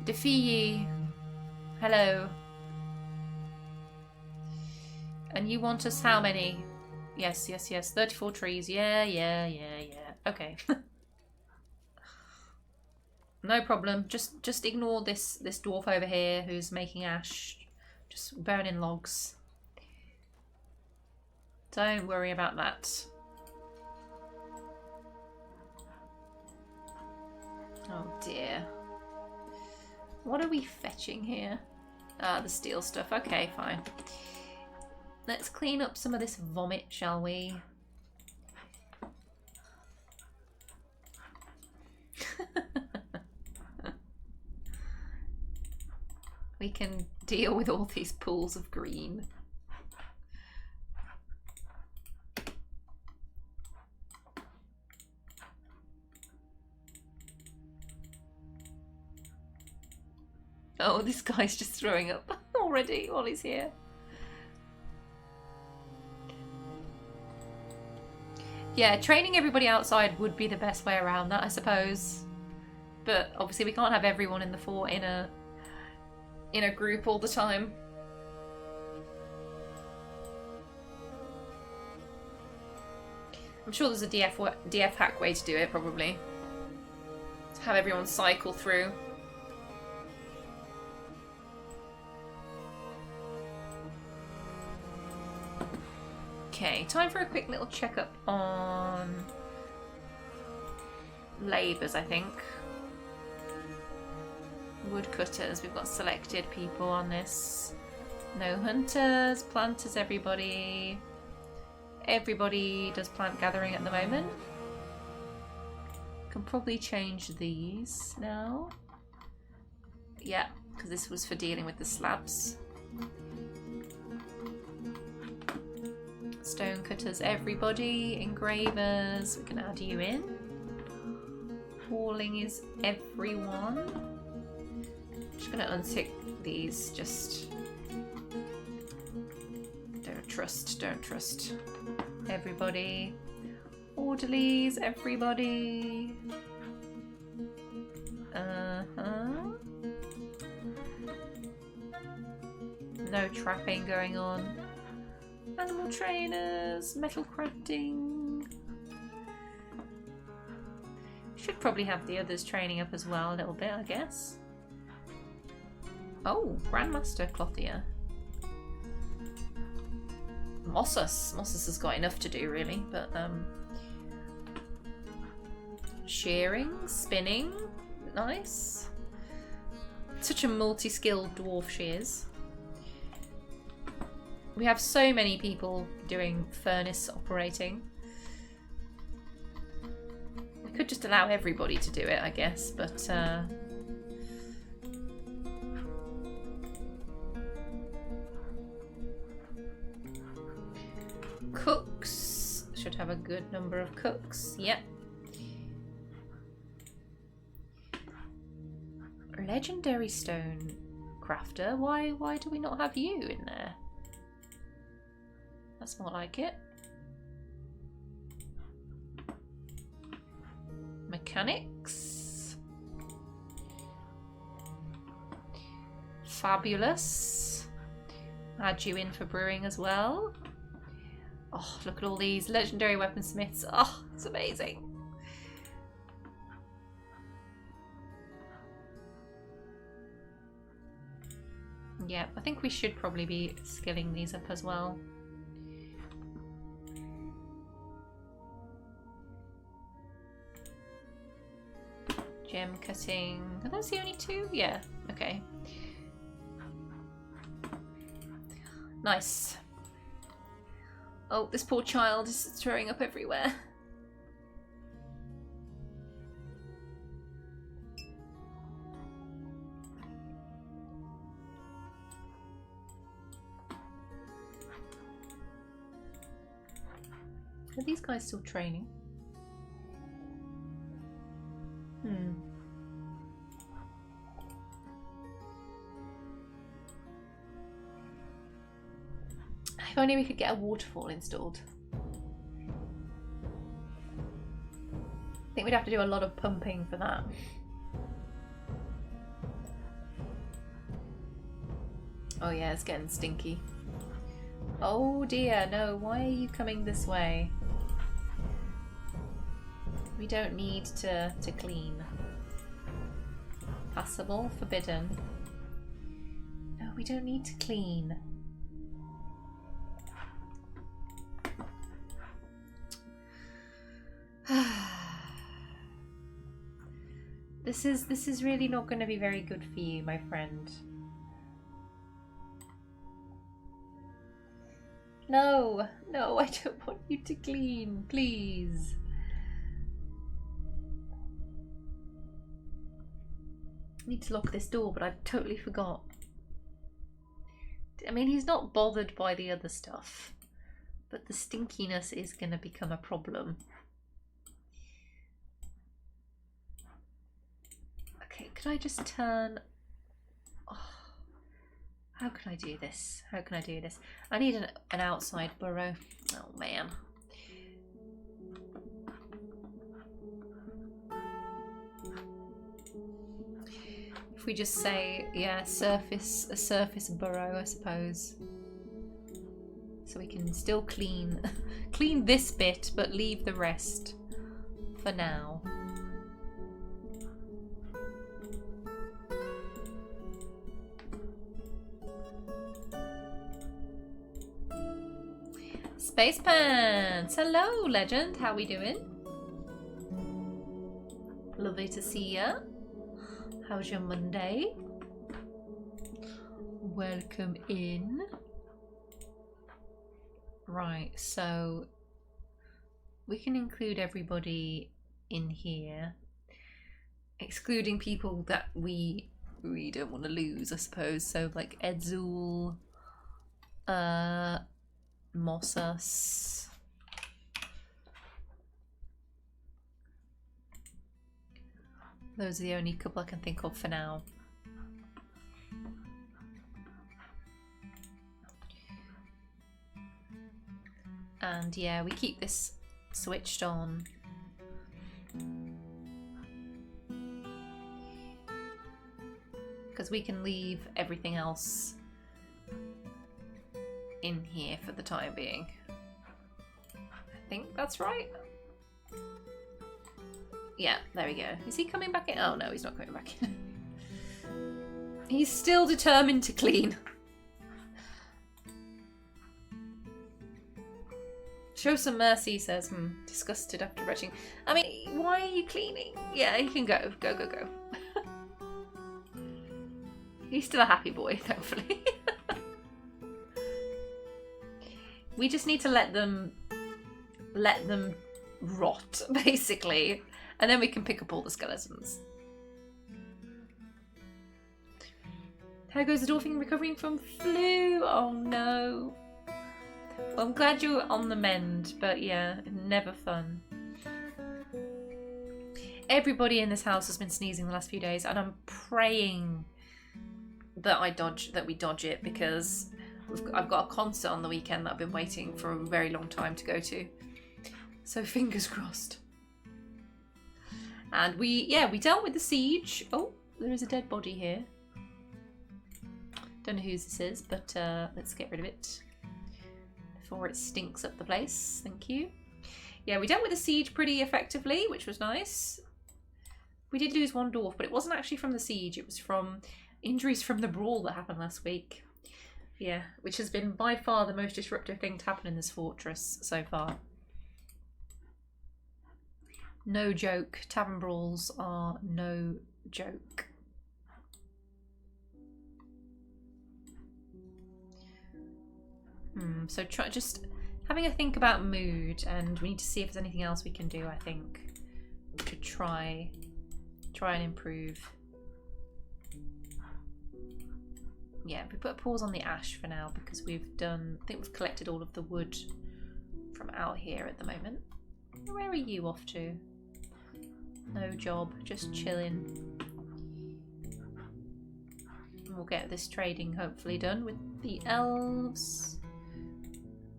Defee, hello. And you want us how many? Yes, yes, yes. 34 trees. Yeah. Okay. No problem. Just ignore this dwarf over here who's making ash. Just burning logs. Don't worry about that. Oh dear. What are we fetching here? Ah, the steel stuff. Okay, fine. Let's clean up some of this vomit, shall we? We can deal with all these pools of green. Oh, this guy's just throwing up already while he's here. Yeah, training everybody outside would be the best way around that, I suppose. But obviously we can't have everyone in the fort in a group all the time. I'm sure there's a DF hack way to do it, probably. To have everyone cycle through. Okay, time for a quick little checkup on labours, I think. Woodcutters, we've got selected people on this. No hunters, planters, everybody. Everybody does plant gathering at the moment. Can probably change these now. Yeah, because this was for dealing with the slabs. Stone cutters, everybody. Engravers, we can add you in. Walling is everyone. Just gonna untick these, just don't trust everybody. Orderlies, everybody. No trapping going on. Animal trainers, metal crafting. Should probably have the others training up as well a little bit, I guess. Oh, Grandmaster Clothier. Mossus has got enough to do really, but shearing, spinning, nice. Such a multi-skilled dwarf she is. We have so many people doing furnace operating. We could just allow everybody to do it, I guess, but cooks. Should have a good number of cooks. Yep. Legendary stone crafter. Why do we not have you in there? That's more like it. Mechanics. Fabulous. Add you in for brewing as well. Oh, look at all these legendary weaponsmiths. Oh, it's amazing. Yeah, I think we should probably be skilling these up as well. Gem cutting. Are those the only two? Yeah. Okay. Nice. Oh, this poor child is throwing up everywhere. Are these guys still training? If only we could get a waterfall installed. I think we'd have to do a lot of pumping for that. Oh yeah, it's getting stinky. Oh dear, no, why are you coming this way? We don't need to clean. Passable, forbidden. No, we don't need to clean. This is really not going to be very good for you, my friend. No, no, I don't want you to clean, please. I need to lock this door, but I totally forgot. I mean, he's not bothered by the other stuff, but the stinkiness is going to become a problem. Okay, could I just turn... Oh, how can I do this? How can I do this? I need an outside burrow. Oh, man. If we just say, yeah, a surface burrow, I suppose. So we can still clean this bit, but leave the rest for now. Space Pants! Hello, legend. How we doing? Lovely to see ya. How's your Monday? Welcome in. Right, so we can include everybody in here, excluding people that we don't want to lose, I suppose. So like Edzul, Mossas. Those are the only couple I can think of for now. And yeah, we keep this switched on. Because we can leave everything else in here for the time being. I think that's right. Yeah, there we go. Is he coming back in? Oh no, he's not coming back in. He's still determined to clean. Show some mercy, says, disgusted after retching. I mean, why are you cleaning? Yeah, he can go. Go, go, go. He's still a happy boy, thankfully. We just need to let them rot, basically. And then we can pick up all the skeletons. How goes the dwarfing recovering from flu? Oh no. Well, I'm glad you're on the mend, but yeah, never fun. Everybody in this house has been sneezing the last few days, and I'm praying that we dodge it, because I've got a concert on the weekend that I've been waiting for a very long time to go to. So fingers crossed. And we dealt with the siege. Oh, there is a dead body here. Don't know whose this is, but let's get rid of it before it stinks up the place. Thank you. Yeah, we dealt with the siege pretty effectively, which was nice. We did lose one dwarf, but it wasn't actually from the siege. It was from injuries from the brawl that happened last week. Yeah, which has been by far the most disruptive thing to happen in this fortress so far. No joke. Tavern brawls are no joke. So try just having a think about mood, and we need to see if there's anything else we can do, I think, to try and improve. Yeah, we put a pause on the ash for now because we've done, I think we've collected all of the wood from out here at the moment. Where are you off to? No job, just chilling. And we'll get this trading hopefully done with the elves.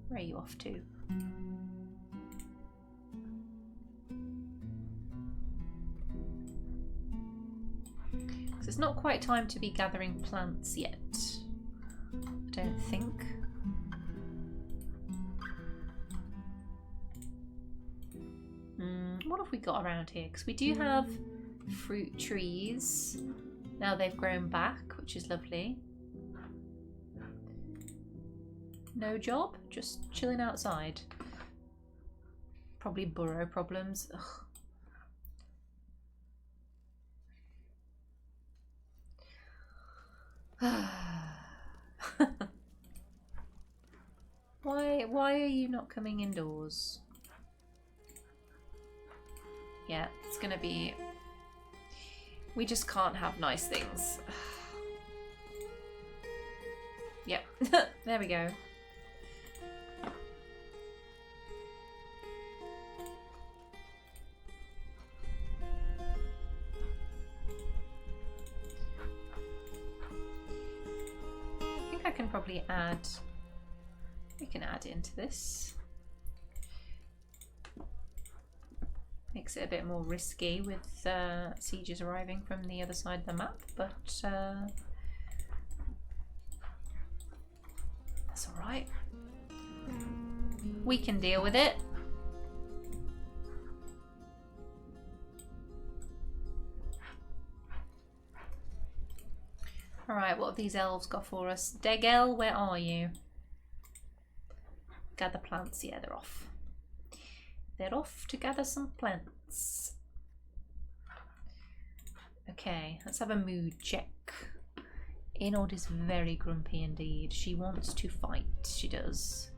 Where are you off to? Because it's not quite time to be gathering plants yet, I don't think. What have we got around here? Because we do have fruit trees. Now they've grown back, which is lovely. No job, just chilling outside. Probably burrow problems. Why are you not coming indoors? Yeah, it's gonna be... We just can't have nice things. Yep, there we go. I think I can probably add... We can add into this. Makes it a bit more risky with sieges arriving from the other side of the map, but that's alright. We can deal with it. Alright, what have these elves got for us? Degel, where are you? Gather plants, yeah, they're off. They're off to gather some plants. Okay, let's have a mood check. Inord is very grumpy indeed. She wants to fight, she does.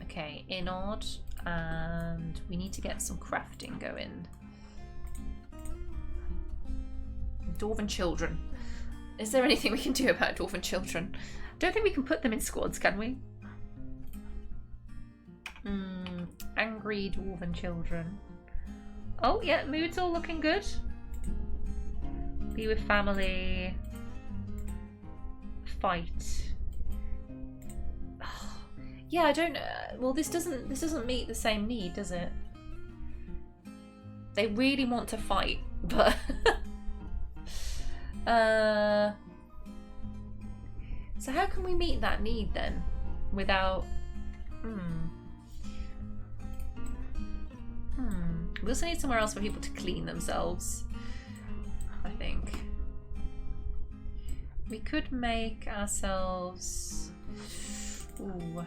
Okay, Inord, and we need to get some crafting going. Dwarven children. Is there anything we can do about dwarven children? I don't think we can put them in squads, can we? Angry dwarven children. Oh yeah, mood's all looking good. Be with family. Fight. Oh, yeah, I don't. Well, this doesn't meet the same need, does it? They really want to fight, but so how can we meet that need then, without? We also need somewhere else for people to clean themselves, I think. We could make ourselves... Ooh.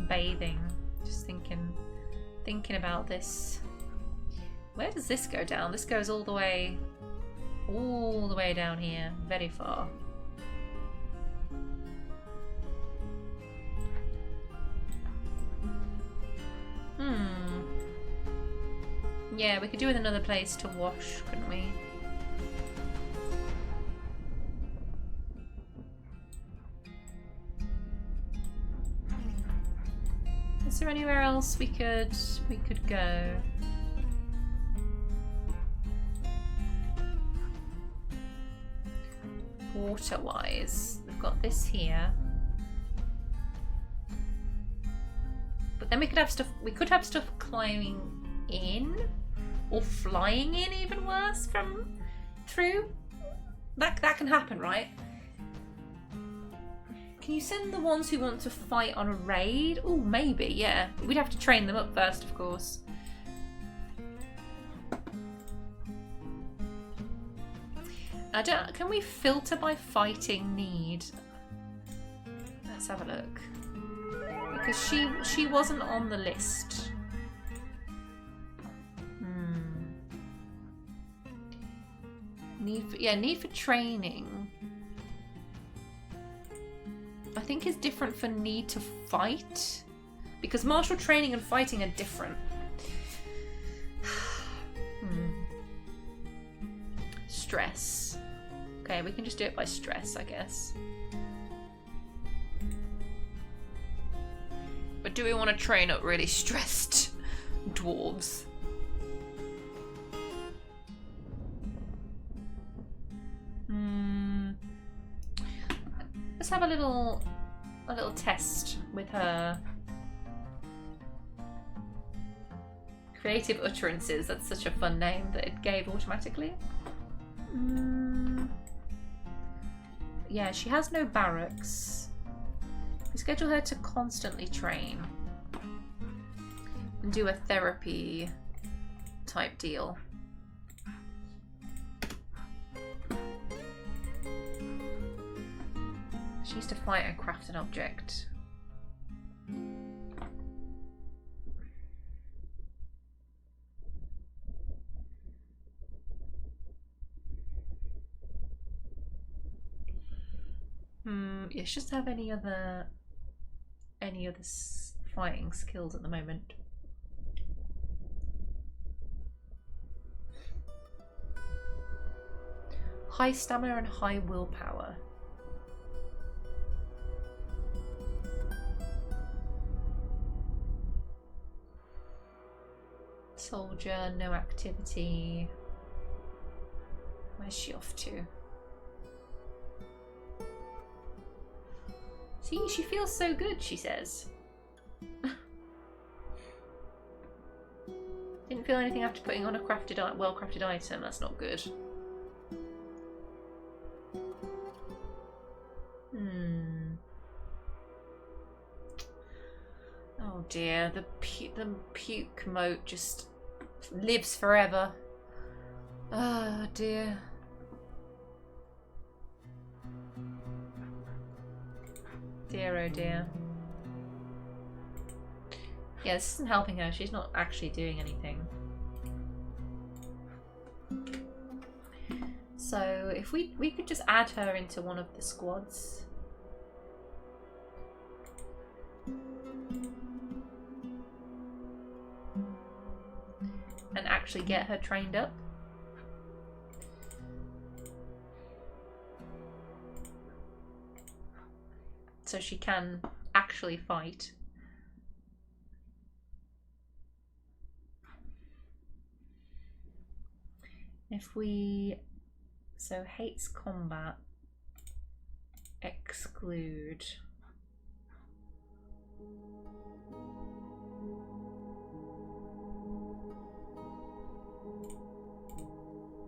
Bathing. Just thinking about this. Where does this go down? This goes all the way down here. Very far. Yeah, we could do with another place to wash, couldn't we? Is there anywhere else we could go? Water-wise, we've got this here. But then we could have stuff. We could have stuff climbing in, or flying in. Even worse, from through. That can happen, right? Can you send the ones who want to fight on a raid? Oh, maybe. Yeah, we'd have to train them up first, of course. I don't. Can we filter by fighting need? Let's have a look. We Because she wasn't on the list. Need for training. I think is different for need to fight. Because martial training and fighting are different. Stress. Okay, we can just do it by stress, I guess. But do we want to train up really stressed dwarves? Let's have a little test with her. Creative Utterances. That's such a fun name that it gave automatically. Yeah, she has no barracks. We schedule her to constantly train and do a therapy type deal. She needs to fight and craft an object. Yeah, she doesn't have any other fighting skills at the moment. High stamina and high willpower. Soldier, no activity. Where's she off to? See, she feels so good, she says. Didn't feel anything after putting on a well-crafted item. That's not good. Oh dear, the puke moat just lives forever. Oh dear. Dear oh dear. Yeah, this isn't helping her. She's not actually doing anything. So if we could just add her into one of the squads. And actually get her trained up. So she can actually fight. If we... So hates combat. Exclude.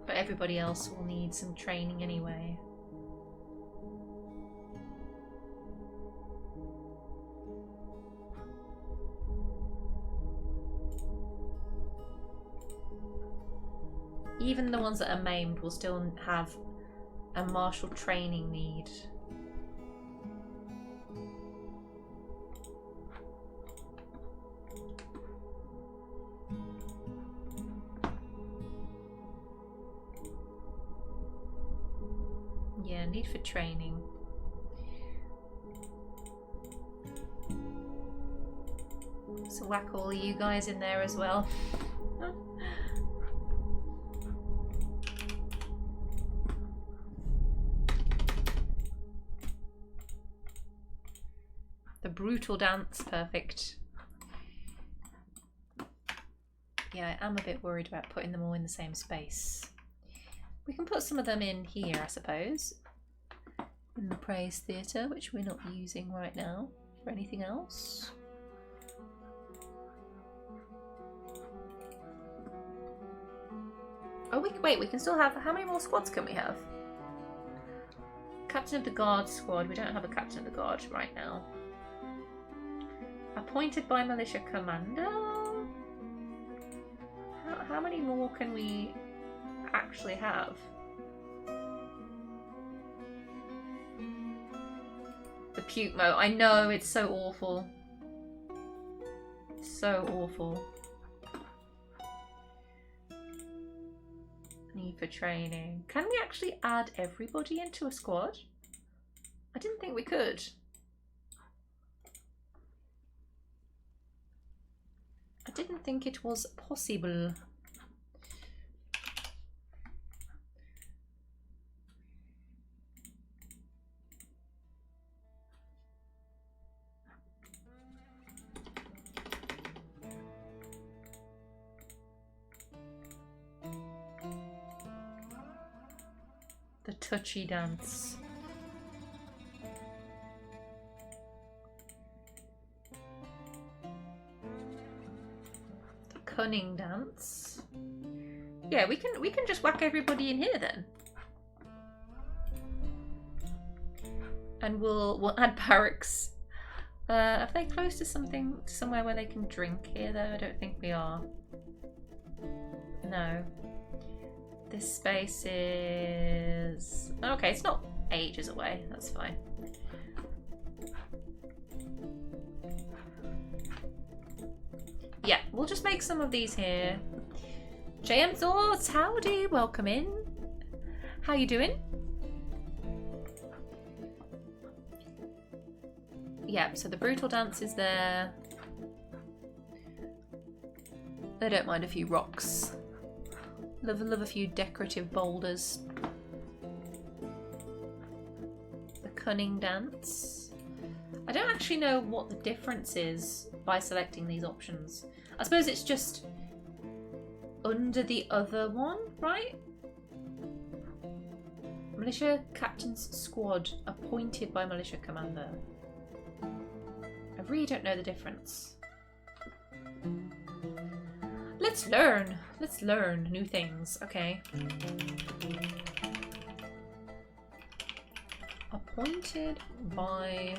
But everybody else will need some training anyway. Even the ones that are maimed will still have a martial training need. Yeah, need for training. So whack all you guys in there as well. The brutal dance, perfect. Yeah, I am a bit worried about putting them all in the same space. We can put some of them in here, I suppose. In the Praisetheater, which we're not using right now for anything else. Oh, wait, we can still have... How many more squads can we have? Captain of the Guard squad. We don't have a Captain of the Guard right now. Appointed by Militia Commander? How many more can we actually have? The puke moat. I know, it's so awful. So awful. Need for training. Can we actually add everybody into a squad? I didn't think we could. I didn't think it was possible. The touchy dance. The cunning dance. Yeah, we can just whack everybody in here then. And we'll add barracks. Are they close to somewhere where they can drink here though? I don't think we are. No. This space is... Okay, it's not ages away. That's fine. Yeah, we'll just make some of these here. JM Thoughts, howdy, welcome in. How you doing? Yeah, so the brutal dance is there. They don't mind a few rocks. Love a few decorative boulders. The cunning dance. I don't actually know what the difference is by selecting these options. I suppose it's just under the other one, right? Militia Captain's Squad appointed by Militia Commander. I really don't know the difference. Let's learn. Let's learn new things. Okay. Appointed by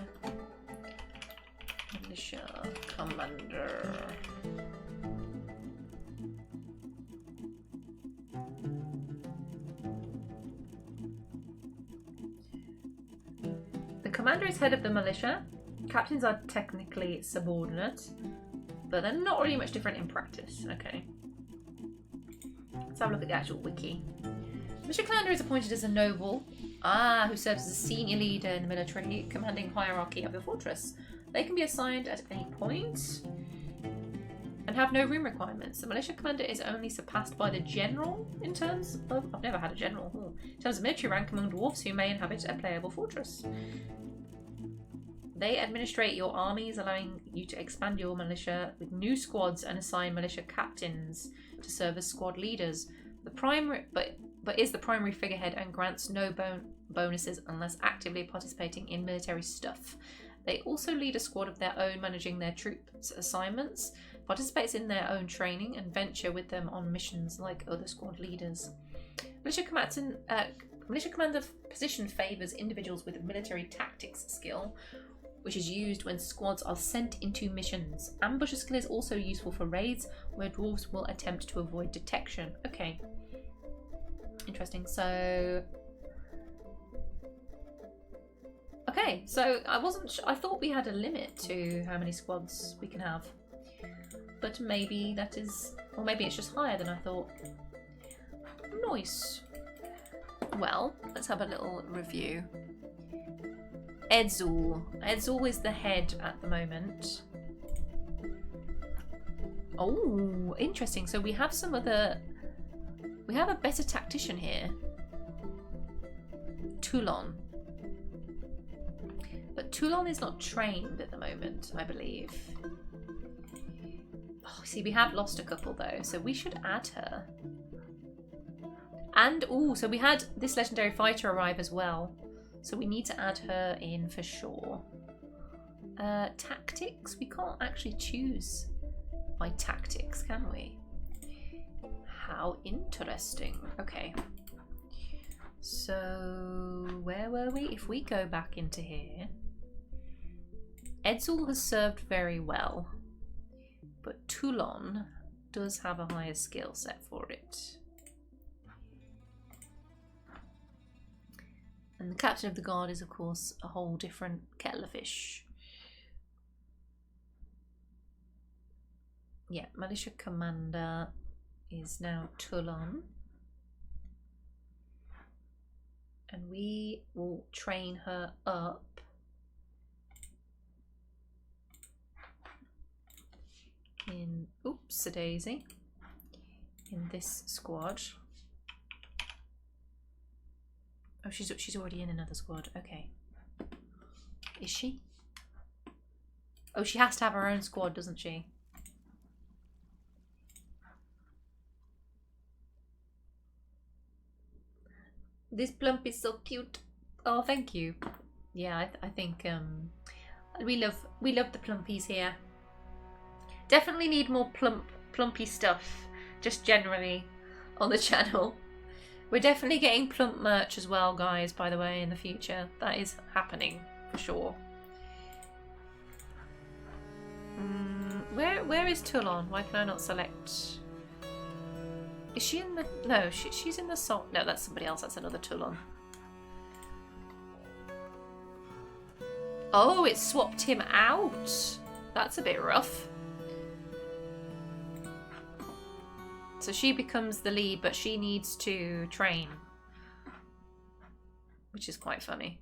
Militia Commander. The commander is head of the militia. Captains are technically subordinate, but they're not really much different in practice. Okay. Let's have a look at the actual wiki. Militia Commander is appointed as a noble, who serves as a senior leader in the military commanding hierarchy of your fortress. They can be assigned at any point and have no room requirements. The Militia Commander is only surpassed by the general in terms of... I've never had a general. In terms of military rank among dwarves who may inhabit a playable fortress. They administrate your armies, allowing you to expand your militia with new squads and assign militia captains to serve as squad leaders. The primary, but is the primary figurehead and grants no bonuses unless actively participating in military stuff. They also lead a squad of their own, managing their troops' assignments, participates in their own training, and venture with them on missions like other squad leaders. Militia Commander position favours individuals with military tactics skill, which is used when squads are sent into missions. Ambusher skill is also useful for raids, where dwarves will attempt to avoid detection. Okay. Interesting. So... Okay, so I thought we had a limit to how many squads we can have. But maybe that is... Or maybe it's just higher than I thought. Nice. Well, let's have a little review. Edzul. Edzul is the head at the moment. Oh, interesting. So we have some other... We have a better tactician here. Toulon. But Toulon is not trained at the moment, I believe. Oh, see, we have lost a couple though, so we should add her. And, oh, so we had this legendary fighter arrive as well. So we need to add her in for sure. Tactics? We can't actually choose by tactics, can we? How interesting. Okay. So, where were we? If we go back into here... Edzul has served very well. But Toulon does have a higher skill set for it. And the captain of the guard is, of course, a whole different kettle of fish. Yeah, militia commander is now Tulon. And we will train her up in, oops, a daisy, in this squad. Oh, she's already in another squad. Okay. Is she? Oh, she has to have her own squad, doesn't she? This plump is so cute. Oh, thank you. Yeah, I think we love the plumpies here. Definitely need more plumpy stuff, just generally, on the channel. We're definitely getting plump merch as well, guys, by the way, in the future. That is happening, for sure. Where is Tulon? Why can I not select? Is she in the... No, she's in the song. No, that's somebody else. That's another Tulon. Oh, it swapped him out. That's a bit rough. So she becomes the lead, but she needs to train. Which is quite funny.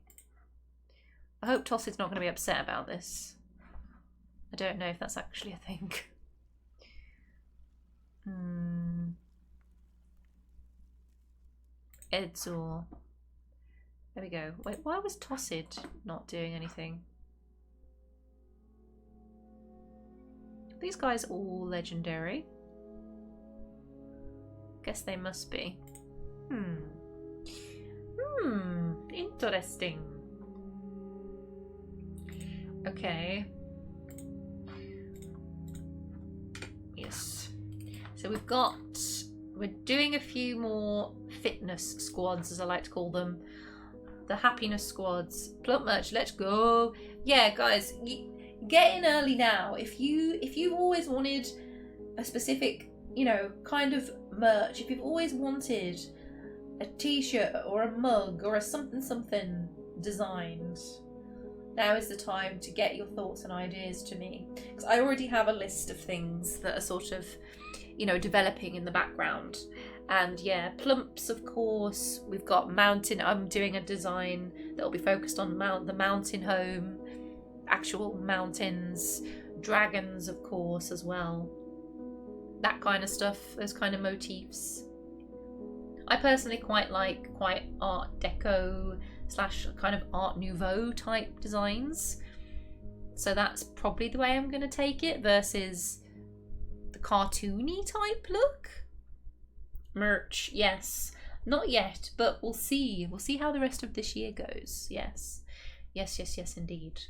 I hope Tossid's not going to be upset about this. I don't know if that's actually a thing. Edzor. There we go. Wait, why was Tossid not doing anything? Are these guys all legendary? Guess they must be. Interesting. Okay. Yes. So we're doing a few more fitness squads, as I like to call them. The happiness squads. Plump merch, let's go. Yeah, guys, get in early now. If you've always wanted a specific, you know, kind of merch, if you've always wanted a t-shirt or a mug or a something designed, now is the time to get your thoughts and ideas to me, because I already have a list of things that are sort of, you know, developing in the background. And yeah, plumps, of course. We've got mountain. I'm doing a design that will be focused on the mountain home, actual mountains, dragons, of course, as well. That kind of stuff, those kind of motifs. I personally quite like Art Deco / kind of Art Nouveau type designs. So that's probably the way I'm going to take it versus the cartoony type look. Merch, yes. Not yet, but we'll see. We'll see how the rest of this year goes. Yes. Yes, indeed.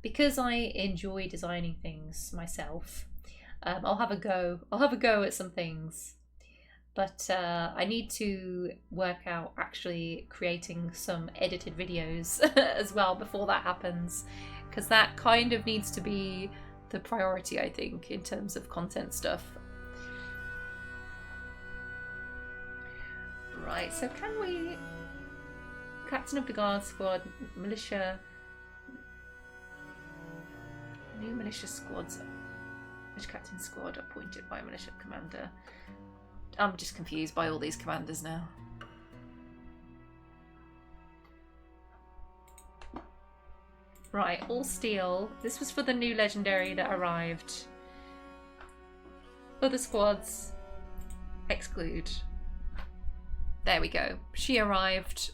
Because I enjoy designing things myself, I'll have a go. I'll have a go at some things. But I need to work out actually creating some edited videos as well before that happens, because that kind of needs to be the priority, I think, in terms of content stuff. Right, so can we... Captain of the Guard Squad, militia... New militia squads. Which captain squad appointed by militia commander? I'm just confused by all these commanders now. Right, all steel. This was for the new legendary that arrived. Other squads. Exclude. There we go. She arrived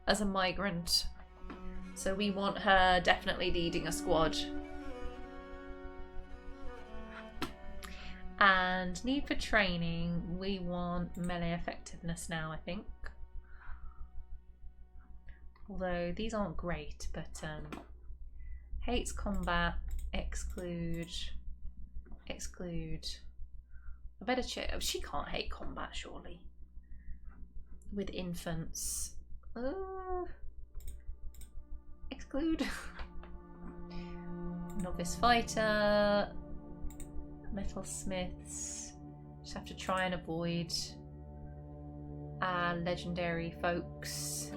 as a migrant. So we want her definitely leading a squad. And need for training, we want melee effectiveness now, I think. Although these aren't great, but hates combat, exclude. I better check. She can't hate combat, surely. With infants. Exclude. Novice fighter. Metal smiths. Just have to try and avoid legendary folks.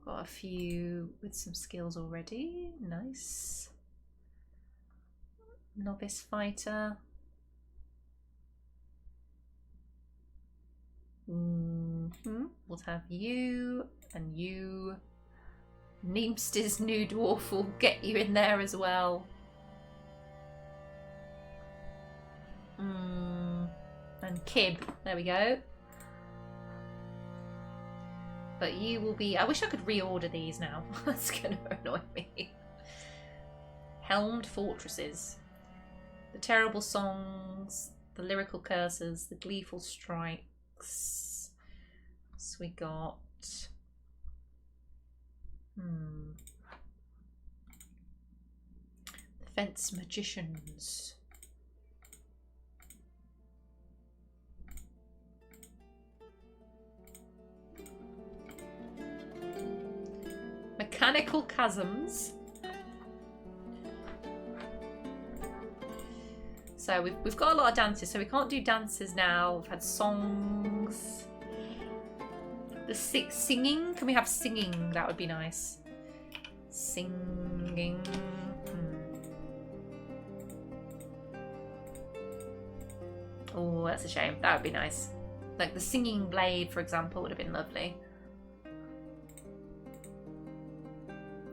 Got a few with some skills already. Nice. Novice fighter. We'll have you and you. Neemster's new dwarf will get you in there as well. And Kib, there we go. But you will be... I wish I could reorder these now. That's going to annoy me. Helmed fortresses. The terrible songs, the lyrical curses, the gleeful strikes. So we got... The fence magicians. Mechanical chasms. So we've got a lot of dances, so we can't do dances now. We've had songs. The singing. Can we have singing? That would be nice. Singing. Oh, that's a shame. That would be nice. Like the singing blade, for example, would have been lovely.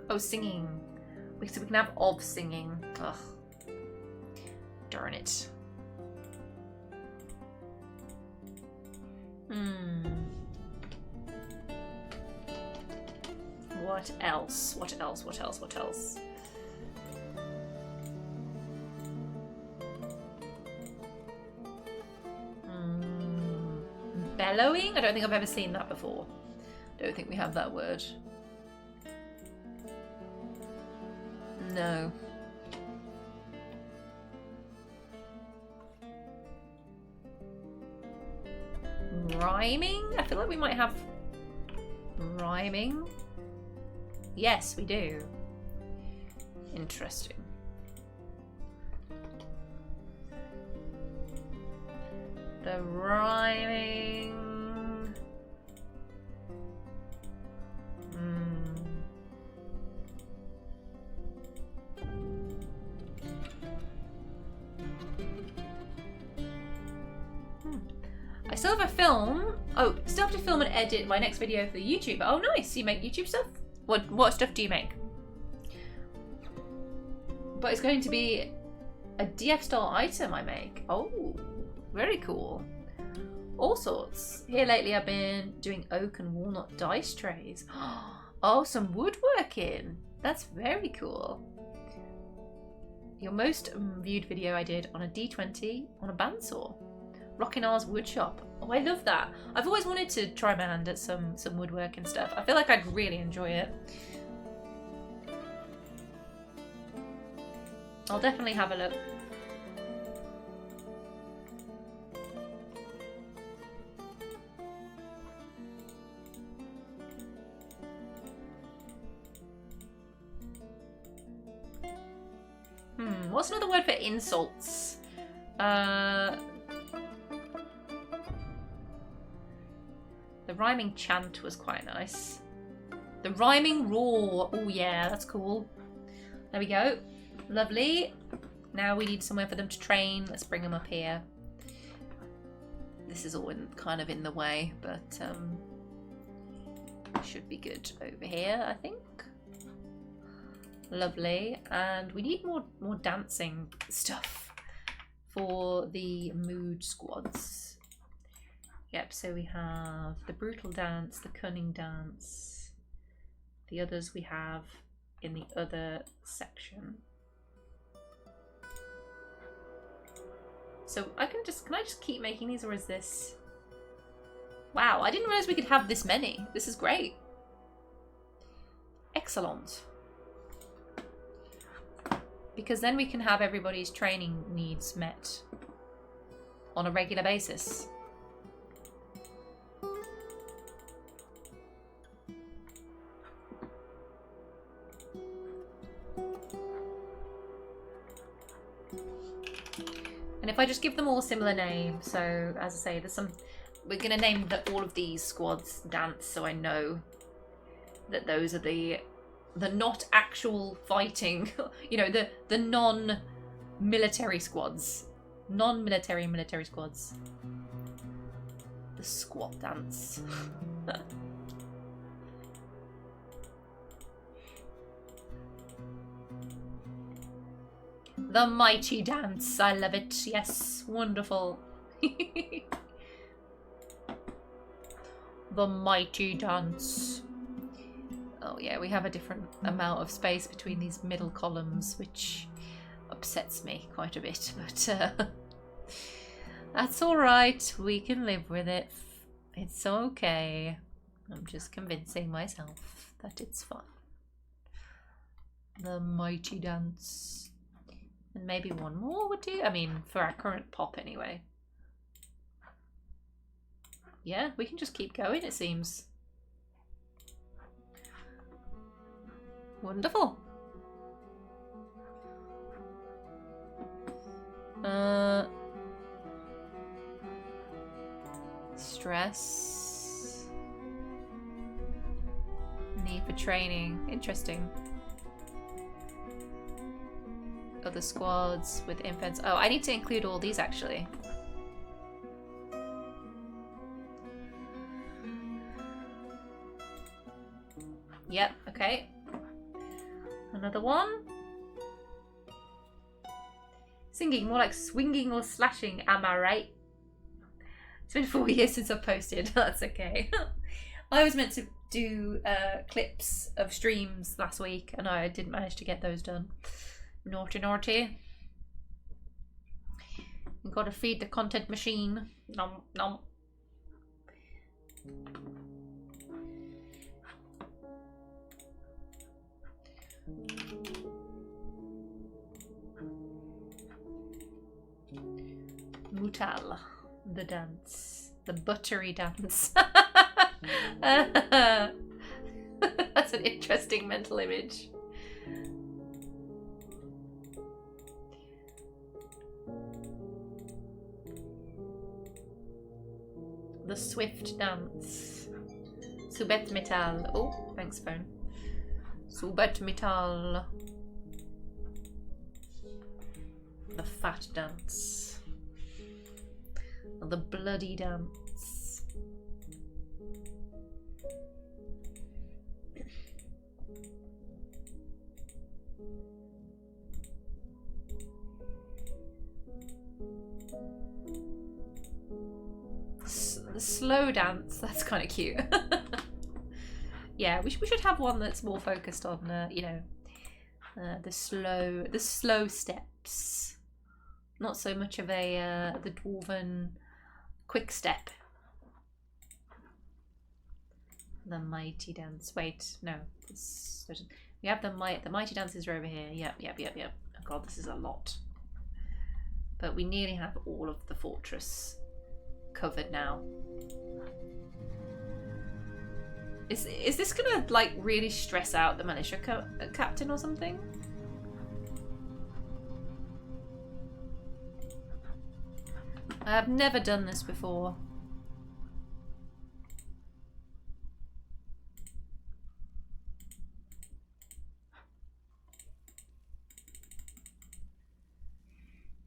Oh, singing. So we can have of singing. Ugh. Darn it. What else? What else? What else? What else? Bellowing? I don't think I've ever seen that before. Don't think we have that word. No. Rhyming? I feel like we might have rhyming. Yes, we do. Interesting. The rhyming. I still have a film. Oh, still have to film and edit my next video for YouTube. Oh, nice. You make YouTube stuff? What stuff do you make? But it's going to be a DF style item I make. Oh, very cool. All sorts. Here lately I've been doing oak and walnut dice trays. Oh, some woodworking. That's very cool. Your most viewed video I did on a D20 on a bandsaw. Rocking R's woodshop. Oh, I love that. I've always wanted to try my hand at some woodworking stuff. I feel like I'd really enjoy it. I'll definitely have a look. What's another word for insults? The rhyming chant was quite nice. The rhyming roar. Oh yeah, that's cool. There we go. Lovely. Now we need somewhere for them to train. Let's bring them up here. This is all kind of in the way, but should be good over here, I think. Lovely. And we need more dancing stuff for the mood squads. Yep, so we have the brutal dance, the cunning dance. The others we have in the other section. So can I just keep making these, or is this... Wow, I didn't realize we could have this many. This is great. Excellent. Because then we can have everybody's training needs met on a regular basis. And if I just give them all a similar name, so as I say, there's some... We're going to name all of these squads dance, so I know that those are the not actual fighting, you know, the non military squads. Non-military military squads. The squat dance. The mighty dance. I love it. Yes. Wonderful. The mighty dance. Oh yeah, we have a different amount of space between these middle columns, which upsets me quite a bit, but that's alright. We can live with it. It's okay. I'm just convincing myself that it's fun. The mighty dance. And maybe one more would do? I mean, for our current pop anyway. Yeah, we can just keep going, it seems. Wonderful. Stress. Need for training. Interesting. Other squads with infants. Oh, I need to include all these actually. Yep, okay. Another one. Singing, more like swinging or slashing, am I right? It's been 4 years since I've posted. That's okay. I was meant to do clips of streams last week and I didn't manage to get those done. Naughty, naughty. You've got to feed the content machine. Nom, nom. Mutal, the dance, the buttery dance. That's an interesting mental image. The swift dance. Subet metal. Oh, thanks, phone. Subet metal. The fat dance. The bloody dance. The slow dance. That's kind of cute. Yeah, we should have one that's more focused on, you know, the slow steps. Not so much of a the dwarven quick step. The mighty dance. Wait, no. We have the mighty dances are over here. Yep. Oh god, this is a lot. But we nearly have all of the fortress covered now. Is this gonna like really stress out the militia captain or something? I have never done this before.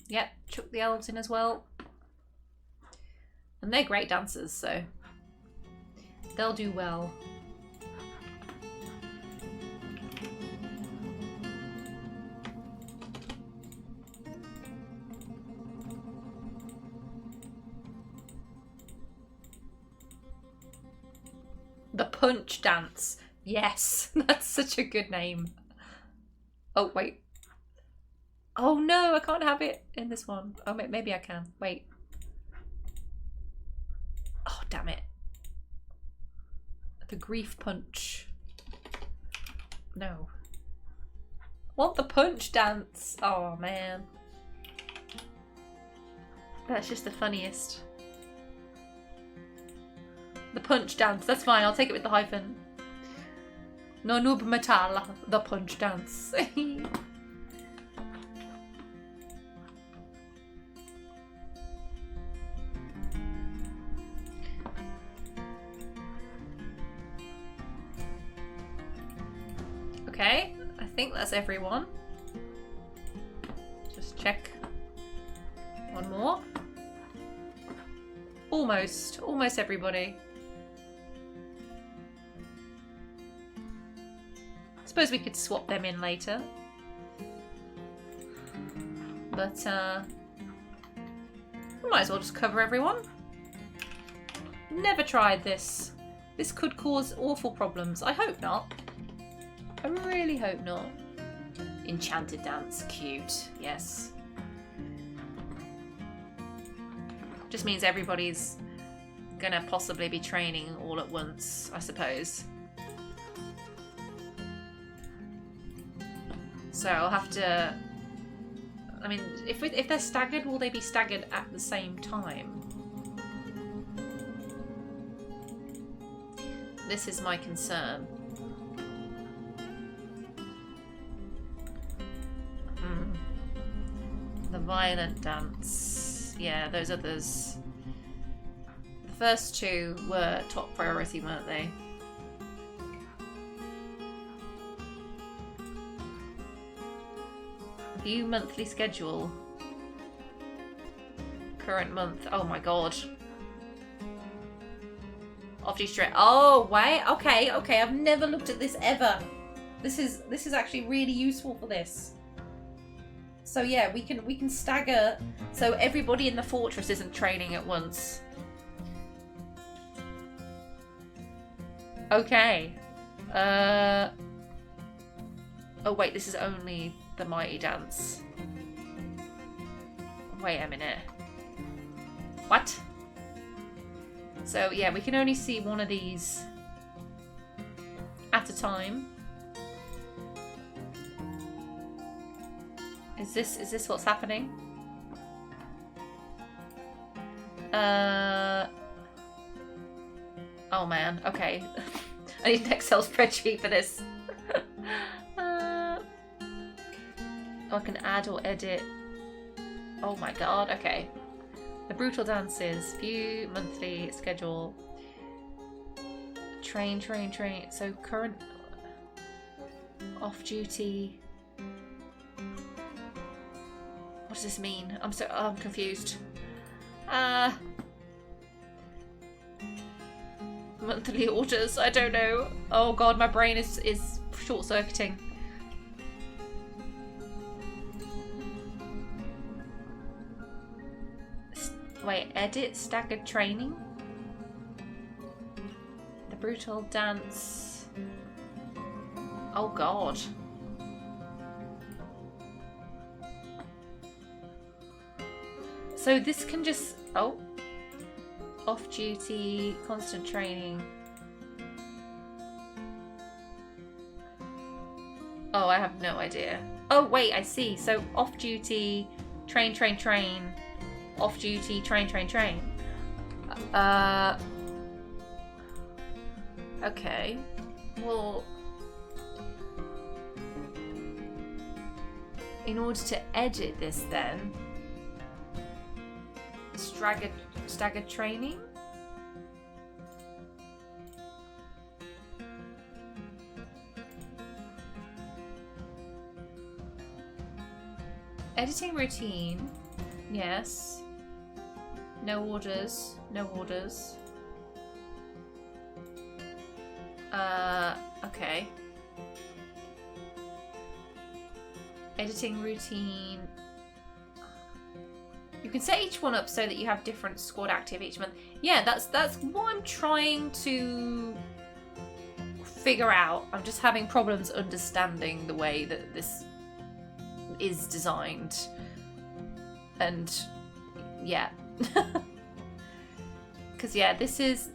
Yep, chuck the elves in as well. And they're great dancers, so they'll do well. The punch dance. Yes, that's such a good name. Oh, wait. Oh no, I can't have it in this one. Oh, maybe I can. Wait. Oh, damn it. The grief punch. No. I want the punch dance. Oh, man. That's just the funniest. The punch dance. That's fine. I'll take it with the hyphen. No noob metal. The punch dance. Okay, I think that's everyone. Just Check. One more. Almost everybody. Suppose we could swap them in later. But, we might as well just cover everyone. Never tried this. This could cause awful problems. I hope not. I really hope not. Enchanted dance. Cute. Yes. Just means everybody's gonna possibly be training all at once, I suppose. So I'll have to... I mean, if they're staggered, will they be staggered at the same time? This is my concern. The violent dance. Yeah, those others. The first two were top priority, weren't they? View monthly schedule. Current month. Oh my god. Off you straight. Oh wait. Okay. Okay. I've never looked at this ever. This is actually really useful for this. So yeah, we can stagger. So everybody in the fortress isn't training at once. Okay. Oh wait. This is only the mighty dance. Wait a minute. What? So yeah, we can only see one of these at a time. Is this what's happening? Oh man, okay. I need an Excel spreadsheet for this. I can add or edit. Oh my god, okay. The brutal dances, view, monthly, schedule. Train. So current off duty. What does this mean? I'm confused. Monthly orders, I don't know. Oh god, my brain is short-circuiting. Wait, edit staggered training? The brutal dance. Oh god. So this can just... Oh. Off duty, constant training. Oh, I have no idea. Oh wait, I see. So off duty, train. Off duty, train. Okay. Well, in order to edit this then, staggered training? Editing routine. Yes. No orders. Okay. Editing routine. You can set each one up so that you have different squad active each month. Yeah, that's what I'm trying to figure out. I'm just having problems understanding the way that this is designed. And yeah. Because yeah, this is...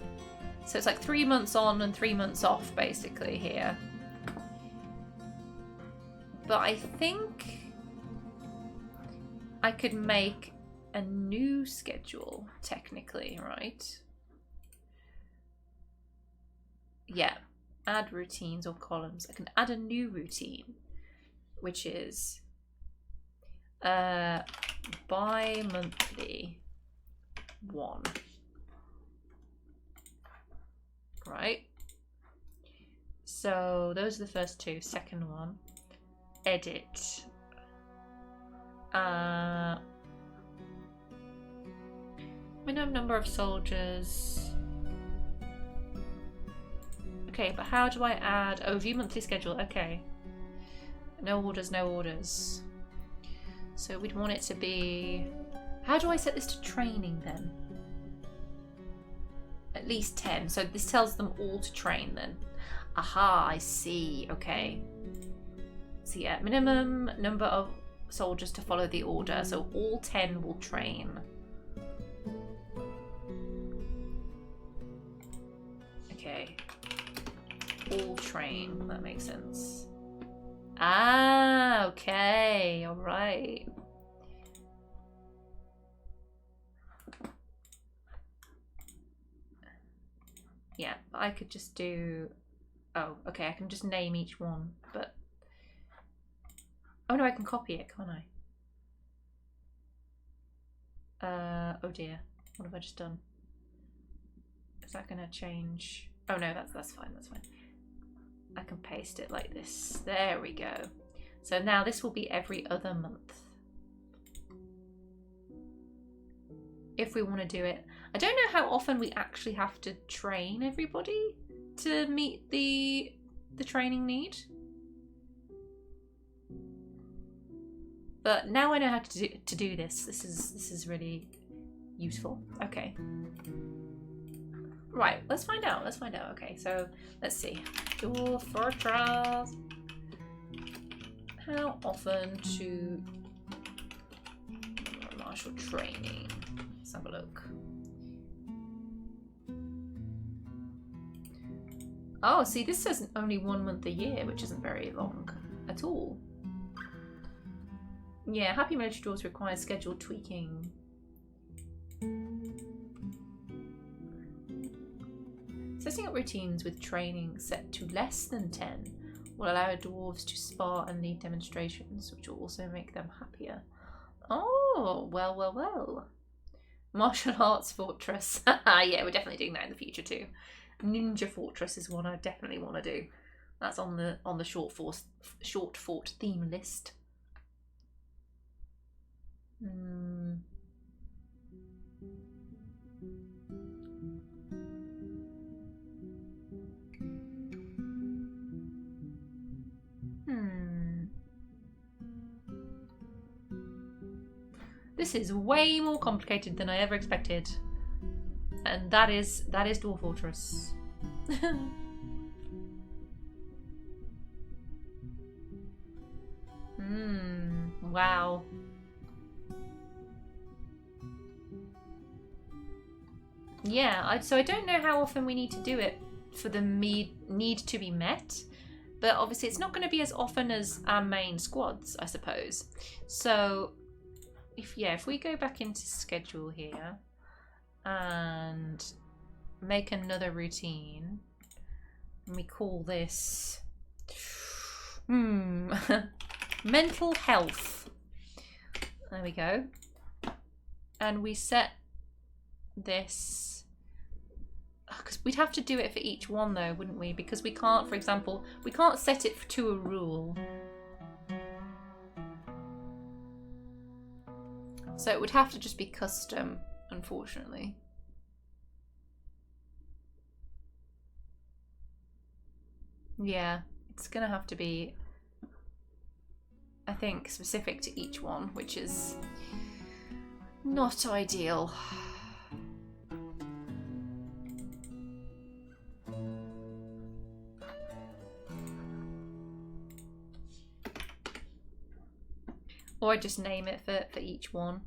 So it's like 3 months on and 3 months off basically here. But I think I could make a new schedule, technically, right? Yeah. Add routines or columns. I can add a new routine, which is bi-monthly 1. Right. So those are the first two. Second one. Edit. Minimum number of soldiers. Okay, but how do I add... Oh, view monthly schedule. Okay. No orders, no orders. So we'd want it to be... How do I set this to training then? At least 10. So this tells them all to train then. Aha, I see. Okay. So yeah, minimum number of soldiers to follow the order. So all 10 will train. Okay. All train. That makes sense. Ah, okay. All right. Yeah, I could just do... Oh, okay, I can just name each one, but... Oh no, I can copy it, can't I? Oh dear. What have I just done? Is that gonna change? Oh no, that's fine, that's fine. I can paste it like this. There we go. So now this will be every other month. If we want to do it. I don't know how often we actually have to train everybody to meet the training need. But now I know how to do this. This is really useful. Okay. Right, let's find out. Let's find out. Okay, so let's see. Dwarf Fortress. How often to martial training? Let's have a look. Oh, see, this says only 1 month a year, which isn't very long at all. Yeah, happy military dwarves require scheduled tweaking. Setting up routines with training set to less than 10 will allow dwarves to spar and lead demonstrations, which will also make them happier. Oh, well, well, well. Martial arts fortress. Yeah, we're definitely doing that in the future too. Ninja fortress is one I definitely want to do. That's on the short fort theme list. This is way more complicated than I ever expected. And that is Dwarf Fortress. Wow. Yeah, so I don't know how often we need to do it for the need to be met. But obviously it's not going to be as often as our main squads, I suppose. So if we go back into schedule here and make another routine, and we call this mental health. There we go. And we set this, because we'd have to do it for each one though, wouldn't we? Because we can't, for example, we can't set it to a rule. So it would have to just be custom, unfortunately. Yeah, it's gonna have to be, I think, specific to each one, which is not ideal. Or just name it for each one.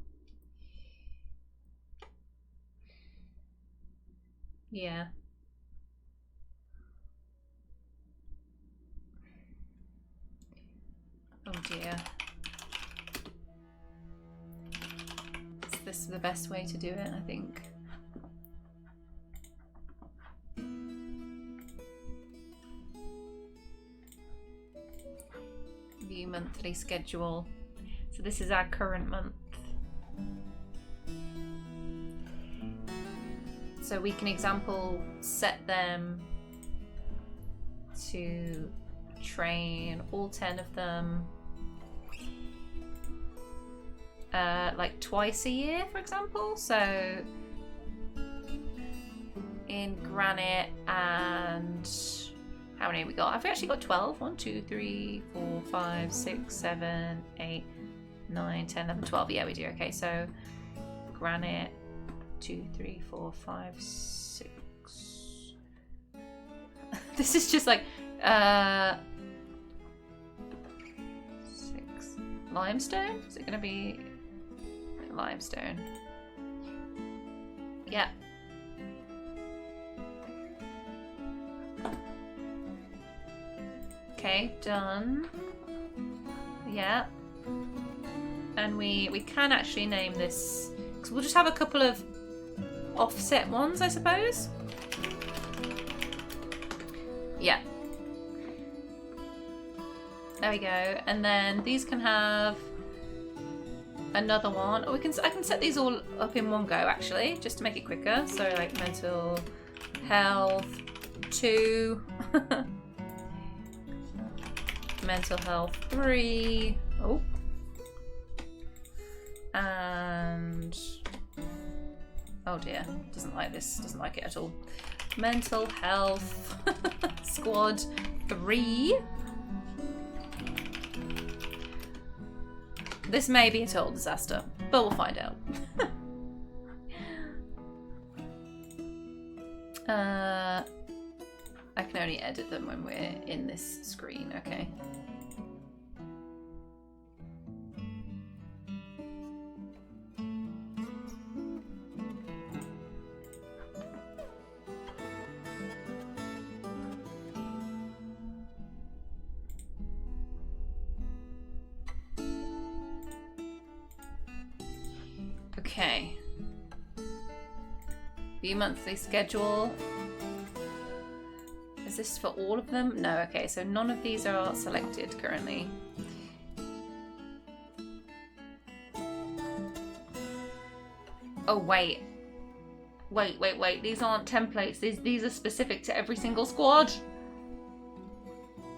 Yeah. Oh dear. Is this the best way to do it, I think? View monthly schedule. So this is our current month. So we can, example, set them to train all 10 of them like twice a year, for example. So in granite and how many have we got? Have we actually got 12? 1, 2, 3, 4, 5, 6, 7, 8, 9, 10, 11, 12. Yeah, we do. Okay, so granite 2, 3, 4, 5, 6. This is just like 6 limestone. Is it going to be limestone? Yeah. Okay, done. Yeah. And we can actually name this, because we'll just have a couple of offset ones, I suppose. Yeah. There we go. And then these can have another one. Or I can set these all up in one go actually, just to make it quicker. So like mental health 2. Mental health 3. Oh. And oh dear, doesn't like this, doesn't like it at all. Mental health squad 3. This may be a total disaster, but we'll find out. I can only edit them when we're in this screen, okay. Okay. View monthly schedule. Is this for all of them? No, okay, so none of these are selected currently. Oh, wait. Wait. These aren't templates. These are specific to every single squad.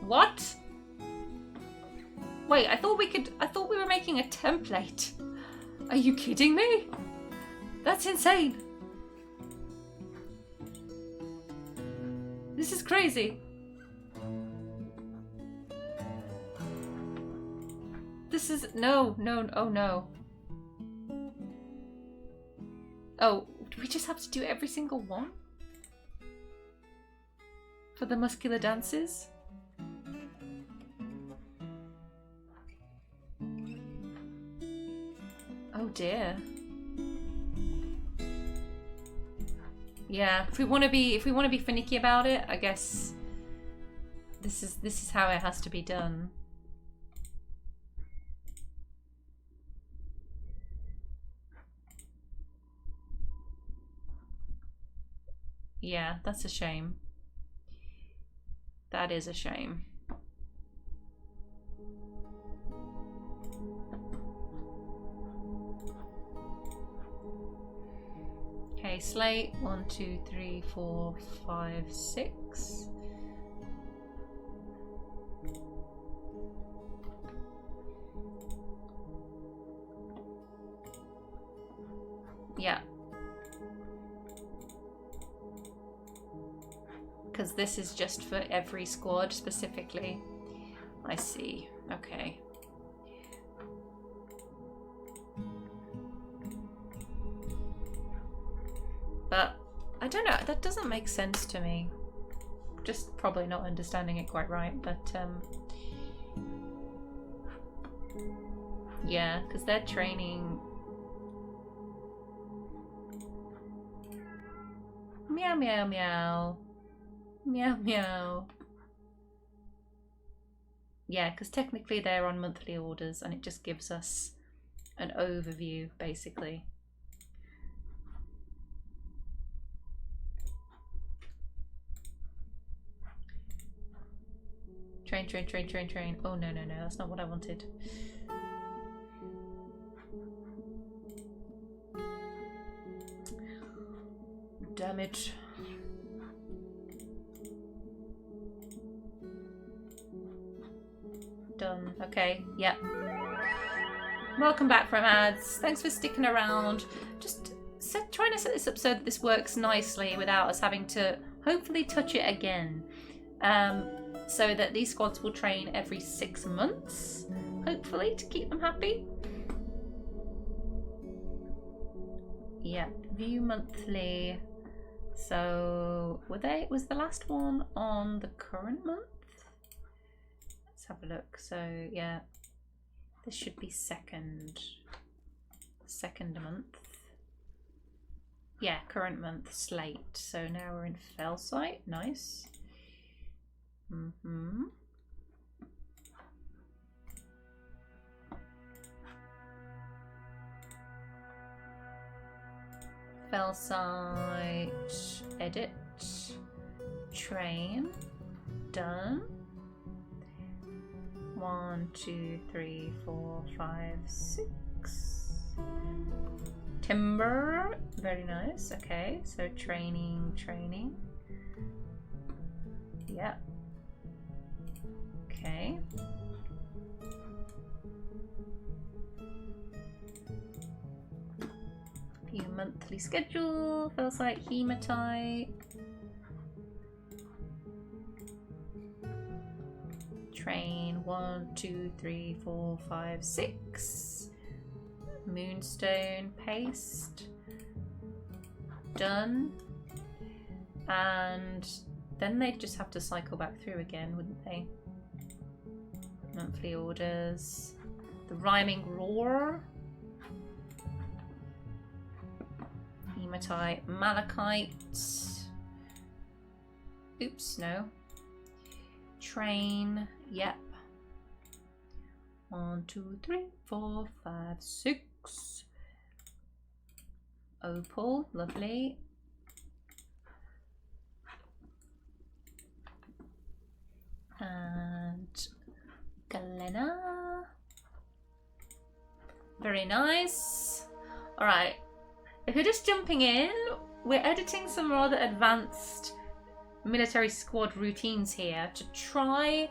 What? Wait, I thought we were making a template. Are you kidding me? That's insane. This is crazy. This is no, oh no. Oh, do we just have to do every single one? For the muscular dances? Oh dear. Yeah, if we want to be finicky about it, I guess this is how it has to be done. Yeah, that's a shame. That is a shame. Okay, slate 1, 2, 3, 4, 5, 6. Yeah. Because this is just for every squad specifically. I see. Okay. But I don't know, that doesn't make sense to me. Just probably not understanding it quite right, but yeah, because they're training. Meow meow meow. Meow meow. Yeah, because technically they're on monthly orders and it just gives us an overview basically. Train. Oh, no, that's not what I wanted. Damn it. Done. Okay, yep. Welcome back from ads. Thanks for sticking around. Just trying to set this up so that this works nicely without us having to hopefully touch it again. So that these squads will train every 6 months, hopefully, to keep them happy. Yeah, view monthly. So was the last one on the current month? Let's have a look. So yeah, this should be second month. Yeah, current month slate. So now we're in Fellsight. Nice. Fellsight, edit, train, done. 1, 2, 3, 4, 5, 6. Timber, very nice. Okay, so training. Yep. Okay. View monthly schedule, Fellsight, hematite. Train 1, 2, 3, 4, 5, 6. Moonstone, paste. Done. And then they'd just have to cycle back through again, wouldn't they? Monthly orders. The rhyming roar. Hematite, malachite. Oops, no. Train, yep. 1, 2, 3, 4, 5, 6. Opal, lovely. And Galena. Very nice. Alright. If you're just jumping in, we're editing some rather advanced military squad routines here to try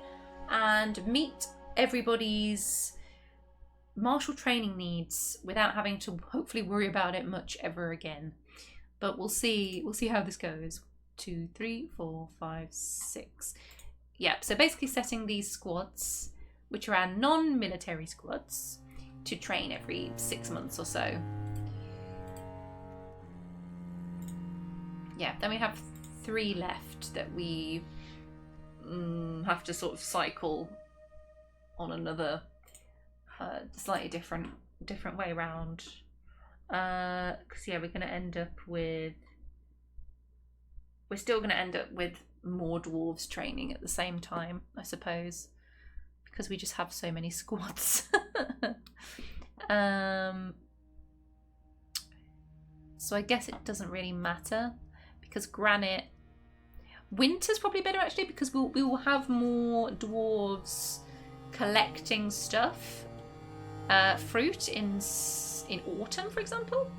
and meet everybody's martial training needs without having to hopefully worry about it much ever again. But we'll see how this goes. 2, 3, 4, 5, 6. Yep, so basically setting these squads, which are our non-military squads, to train every 6 months or so. Yeah, then we have 3 left that we have to sort of cycle on another slightly different way around. Because yeah, we're still going to end up with more dwarves training at the same time, I suppose, because we just have so many squads. So I guess it doesn't really matter, because granite, winter's probably better actually, because we will have more dwarves collecting stuff, fruit in autumn, for example.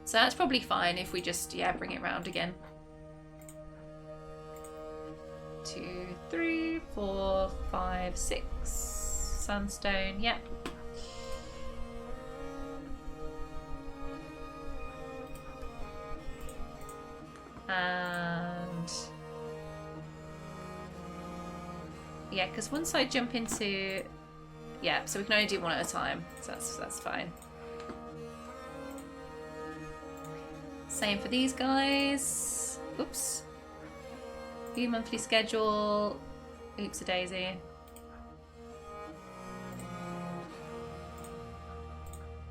So that's probably fine if we just bring it round again. 2, 3, 4, 5, 6. Sandstone, yep. And yeah, because once I jump into, so we can only do one at a time, so that's fine. Same for these guys. Oops. View monthly schedule. Oops a daisy.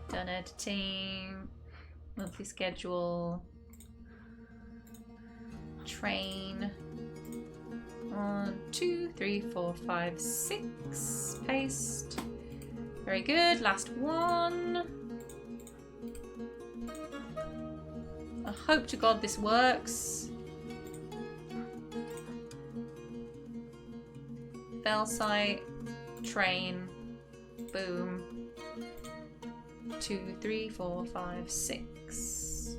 Done editing. Monthly schedule. Train. 1, 2, 3, 4, 5, 6. Paste. Very good. Last one. I hope to God this works. Fellsight. Train. Boom. 2, 3, 4, 5, 6.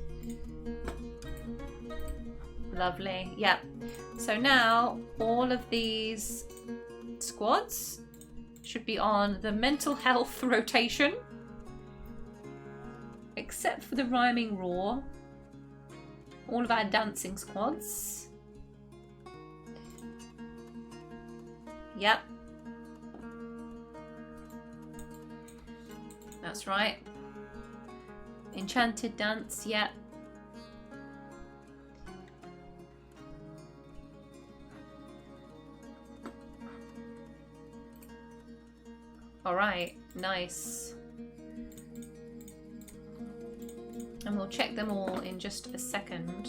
Lovely. Yep. So now all of these squads should be on the mental health rotation. except for the rhyming roar. All of our dancing squads. Yep. That's right. Enchanted dance, yep. Alright, nice. And we'll check them all in just a second.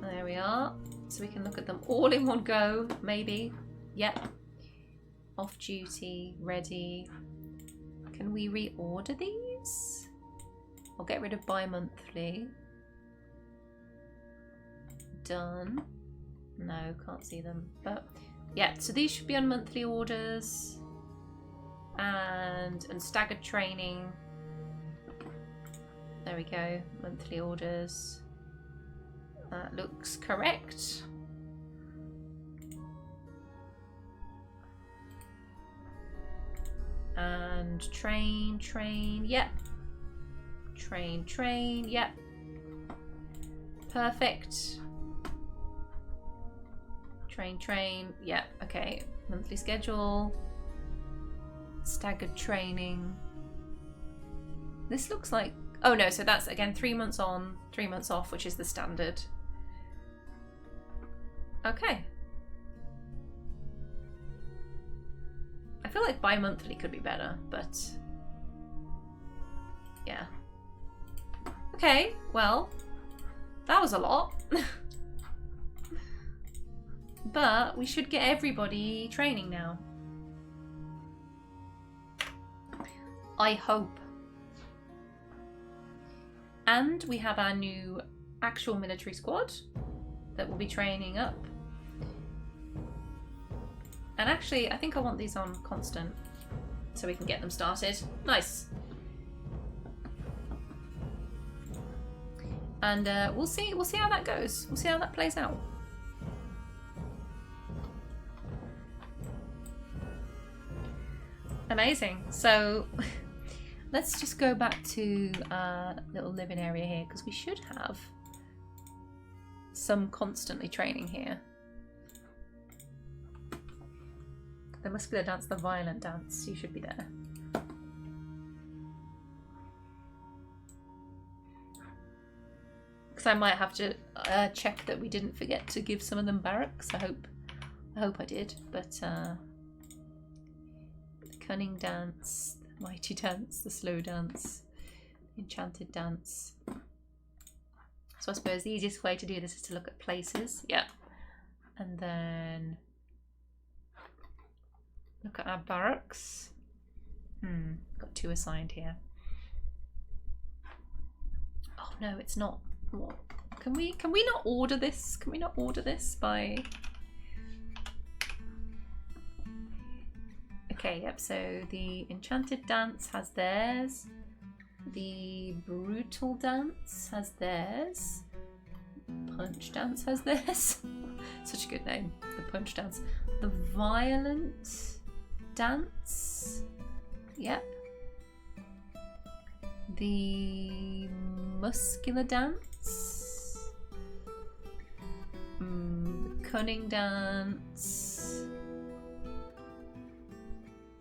There we are. So we can look at them all in one go, maybe. Yep. Off duty, ready. Can we reorder these? I'll get rid of bi-monthly. Done. No, can't see them. But yeah, so these should be on monthly orders. And staggered training. There we go. Monthly orders. That looks correct. And train, yep. Train, yep. Perfect. Train, yep. Okay. Monthly schedule. Staggered training. This looks like... Oh no, so that's again 3 months on, 3 months off, which is the standard. Okay. I feel like bi-monthly could be better, but yeah. Okay, well, that was a lot. But we should get everybody training now. I hope. And we have our new actual military squad that will be training up. And actually, I think I want these on constant so we can get them started. Nice. And we'll see how that goes. We'll see how that plays out. Amazing. So let's just go back to our little living area here, because we should have some constantly training here. The muscular dance, the violent dance. You should be there. Because I might have to check that we didn't forget to give some of them barracks. I hope I did. But the cunning dance, the mighty dance, the slow dance, enchanted dance. So I suppose the easiest way to do this is to look at places. Yeah. And then look at our barracks. Got 2 assigned here. Oh no, it's not. What? Can we not order this? Can we not order this by? Okay, yep. So the enchanted dance has theirs. The brutal dance has theirs. Punch dance has theirs. Such a good name. The punch dance. The violent dance. Yep. The muscular dance. The cunning dance.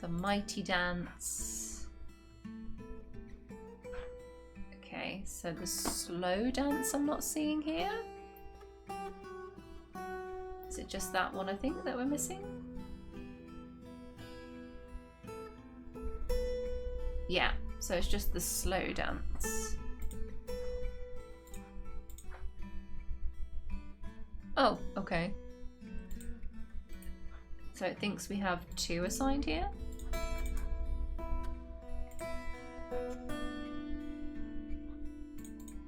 The mighty dance. Okay, so the slow dance I'm not seeing here. Is it just that one I think that we're missing? Yeah, so it's just the slow dance. Oh, okay. So it thinks we have 2 assigned here.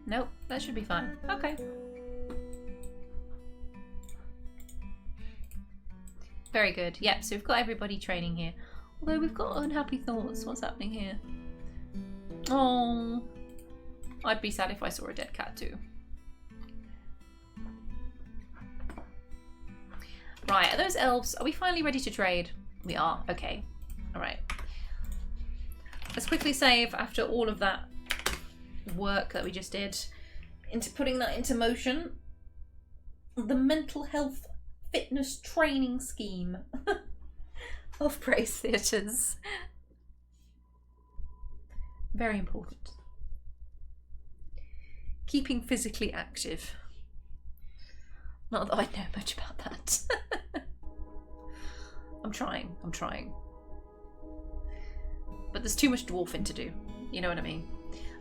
Nope, that should be fine. Okay. Very good. Yep, so we've got everybody training here. Although we've got unhappy thoughts. What's happening here? Oh, I'd be sad if I saw a dead cat too. Right, are those elves? Are we finally ready to trade? We are. Okay. All right. Let's quickly save after all of that work that we just did into putting that into motion. The mental health fitness training scheme of Praisetheaters. Very important. Keeping physically active. Not that I know much about that. I'm trying. But there's too much dwarfing to do. You know what I mean?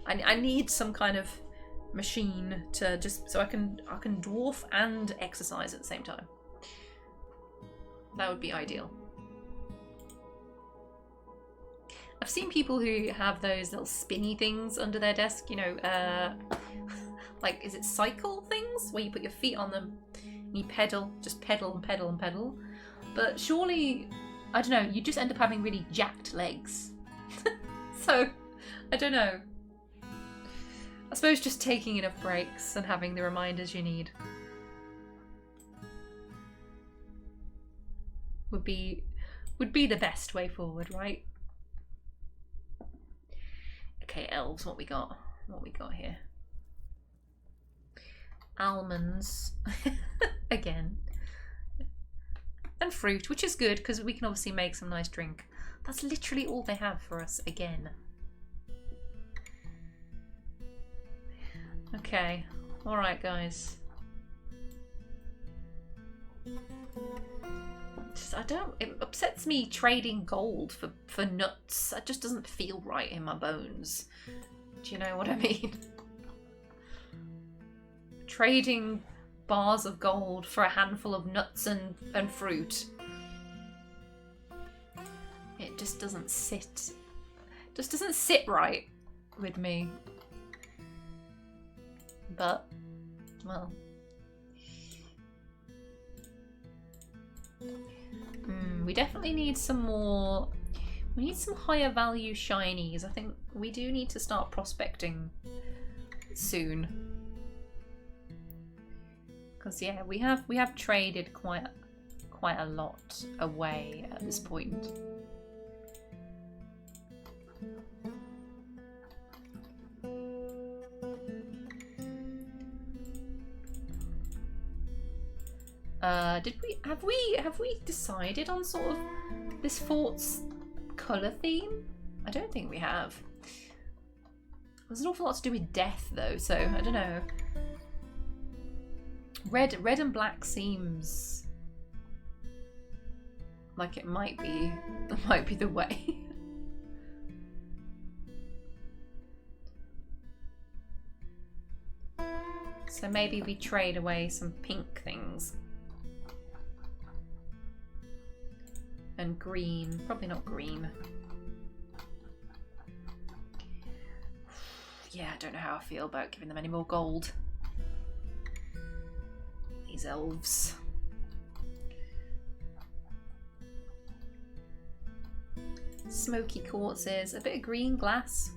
I need some kind of machine to just so I can dwarf and exercise at the same time. That would be ideal. I've seen people who have those little spinny things under their desk, you know, like, is it cycle things? Where you put your feet on them and you pedal, just pedal and pedal and pedal. But surely, I don't know, you just end up having really jacked legs. So, I don't know. I suppose just taking enough breaks and having the reminders you need would be the best way forward, right? Okay, elves, what we got? What we got here? Almonds. Again. And fruit, which is good because we can obviously make some nice drink. That's literally all they have for us again. Okay, alright guys. It upsets me trading gold for nuts. That just doesn't feel right in my bones. Do you know what I mean? Trading bars of gold for a handful of nuts and fruit. It just doesn't sit. Just doesn't sit right with me. But, well. We definitely need some more. We need some higher value shinies. I think we do need to start prospecting soon. Because yeah, we have traded quite a lot away at this point. Have we decided on sort of this fort's colour theme? I don't think we have. There's an awful lot to do with death though, so I don't know. Red and black seems like it might be the way. So maybe we trade away some pink things. And green. Probably not green. Yeah, I don't know how I feel about giving them any more gold. These elves. Smoky quartzes. A bit of green glass.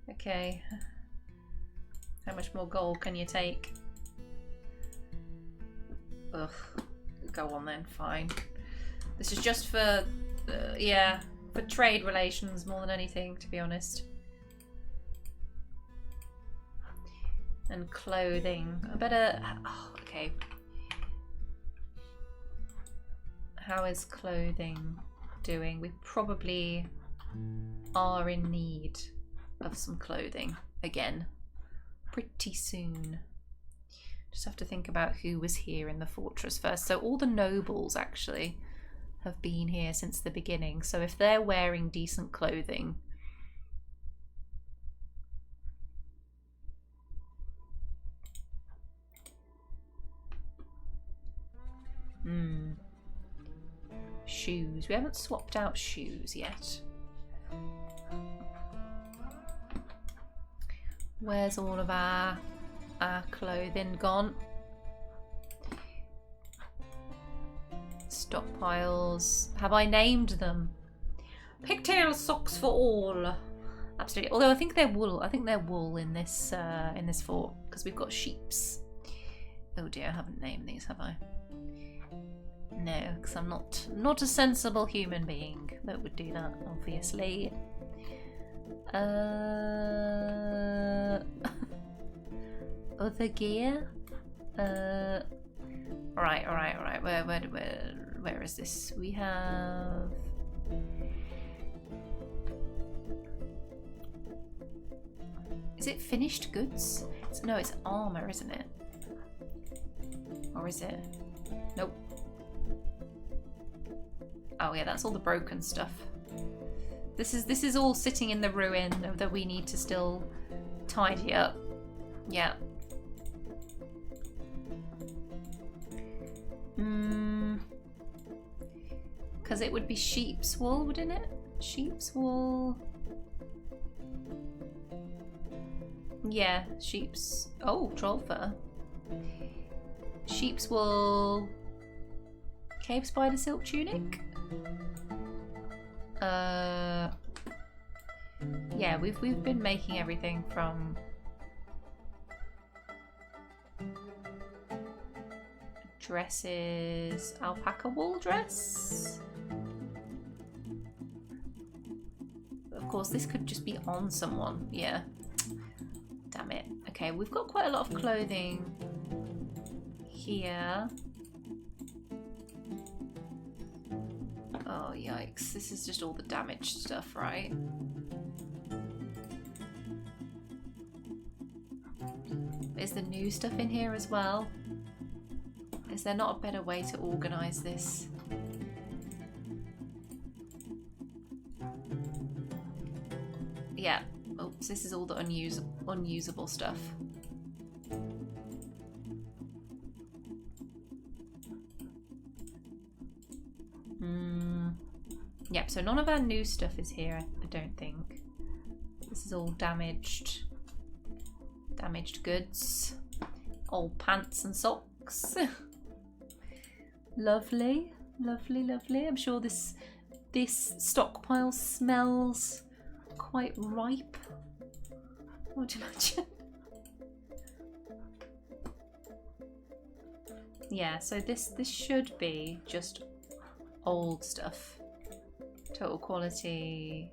Okay. How much more gold can you take? Ugh. Go on then, fine. This is just for, yeah, for trade relations more than anything, to be honest. And clothing. I better, oh, okay. How is clothing doing? We probably are in need of some clothing again pretty soon. Just have to think about who was here in the fortress first. So all the nobles actually have been here since the beginning. So if they're wearing decent clothing, shoes. We haven't swapped out shoes yet. Where's all of our clothing gone? Stockpiles. Have I named them? Pigtail socks for all. Absolutely. Although I think they're wool. I think they're wool in this fort because we've got sheeps. Oh dear, I haven't named these, have I? No, because I'm not a sensible human being that would do that, obviously. Other gear? Alright. Where is this? We have... Is it finished goods? No, it's armor, isn't it? Or is it? Nope. Oh yeah, that's all the broken stuff. This is all sitting in the ruin that we need to still tidy up. Yeah. Because it would be sheep's wool, wouldn't it? Sheep's wool. Yeah, sheep's... Oh, troll fur. Sheep's wool. Cave spider silk tunic. Yeah, we've been making everything from dresses. Alpaca wool dress. Of course, this could just be on someone. Yeah. Damn it. Okay, we've got quite a lot of clothing here. Oh, yikes. This is just all the damaged stuff, right? Is the new stuff in here as well? Is there not a better way to organise this? Yeah. Oops, this is all the unusable stuff. Yep, so none of our new stuff is here, I don't think. This is all damaged. Damaged goods. Old pants and socks. Lovely, lovely, lovely. I'm sure this stockpile smells quite ripe. What would you imagine? Yeah, so this should be just old stuff. Total quality.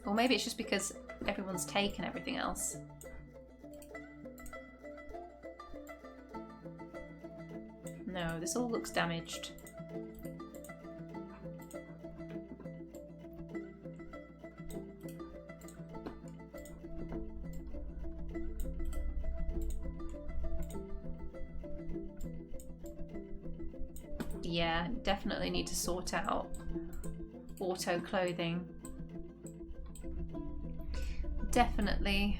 Or maybe it's just because everyone's taken everything else. No, this all looks damaged. Yeah, definitely need to sort out auto clothing. Definitely.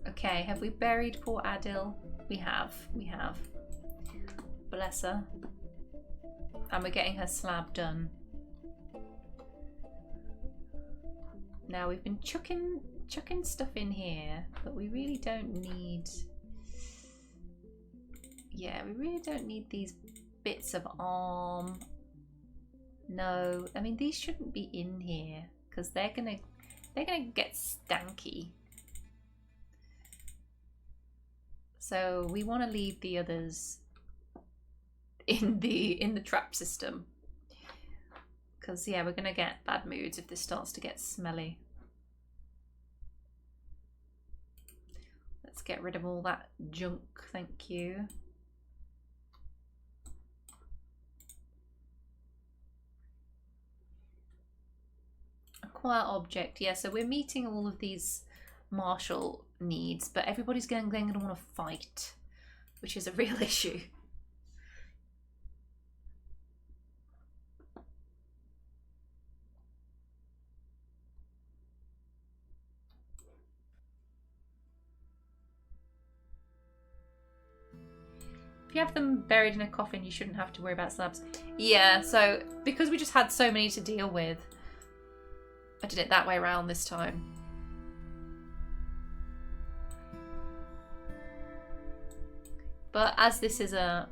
Okay, have we buried poor Adil? We have. Bless her. And we're getting her slab done. Now we've been chucking stuff in here, but we really don't need... Yeah, we really don't need these bits of arm. No, I mean these shouldn't be in here because they're gonna get stanky. So we want to leave the others in the trap system because yeah, we're gonna get bad moods if this starts to get smelly. Let's get rid of all that junk, thank you. Acquire object, yeah, so we're meeting all of these martial needs, but everybody's going to want to fight, which is a real issue. If you have them buried in a coffin, you shouldn't have to worry about slabs. Yeah, so because we just had so many to deal with, I did it that way around this time. But as this is a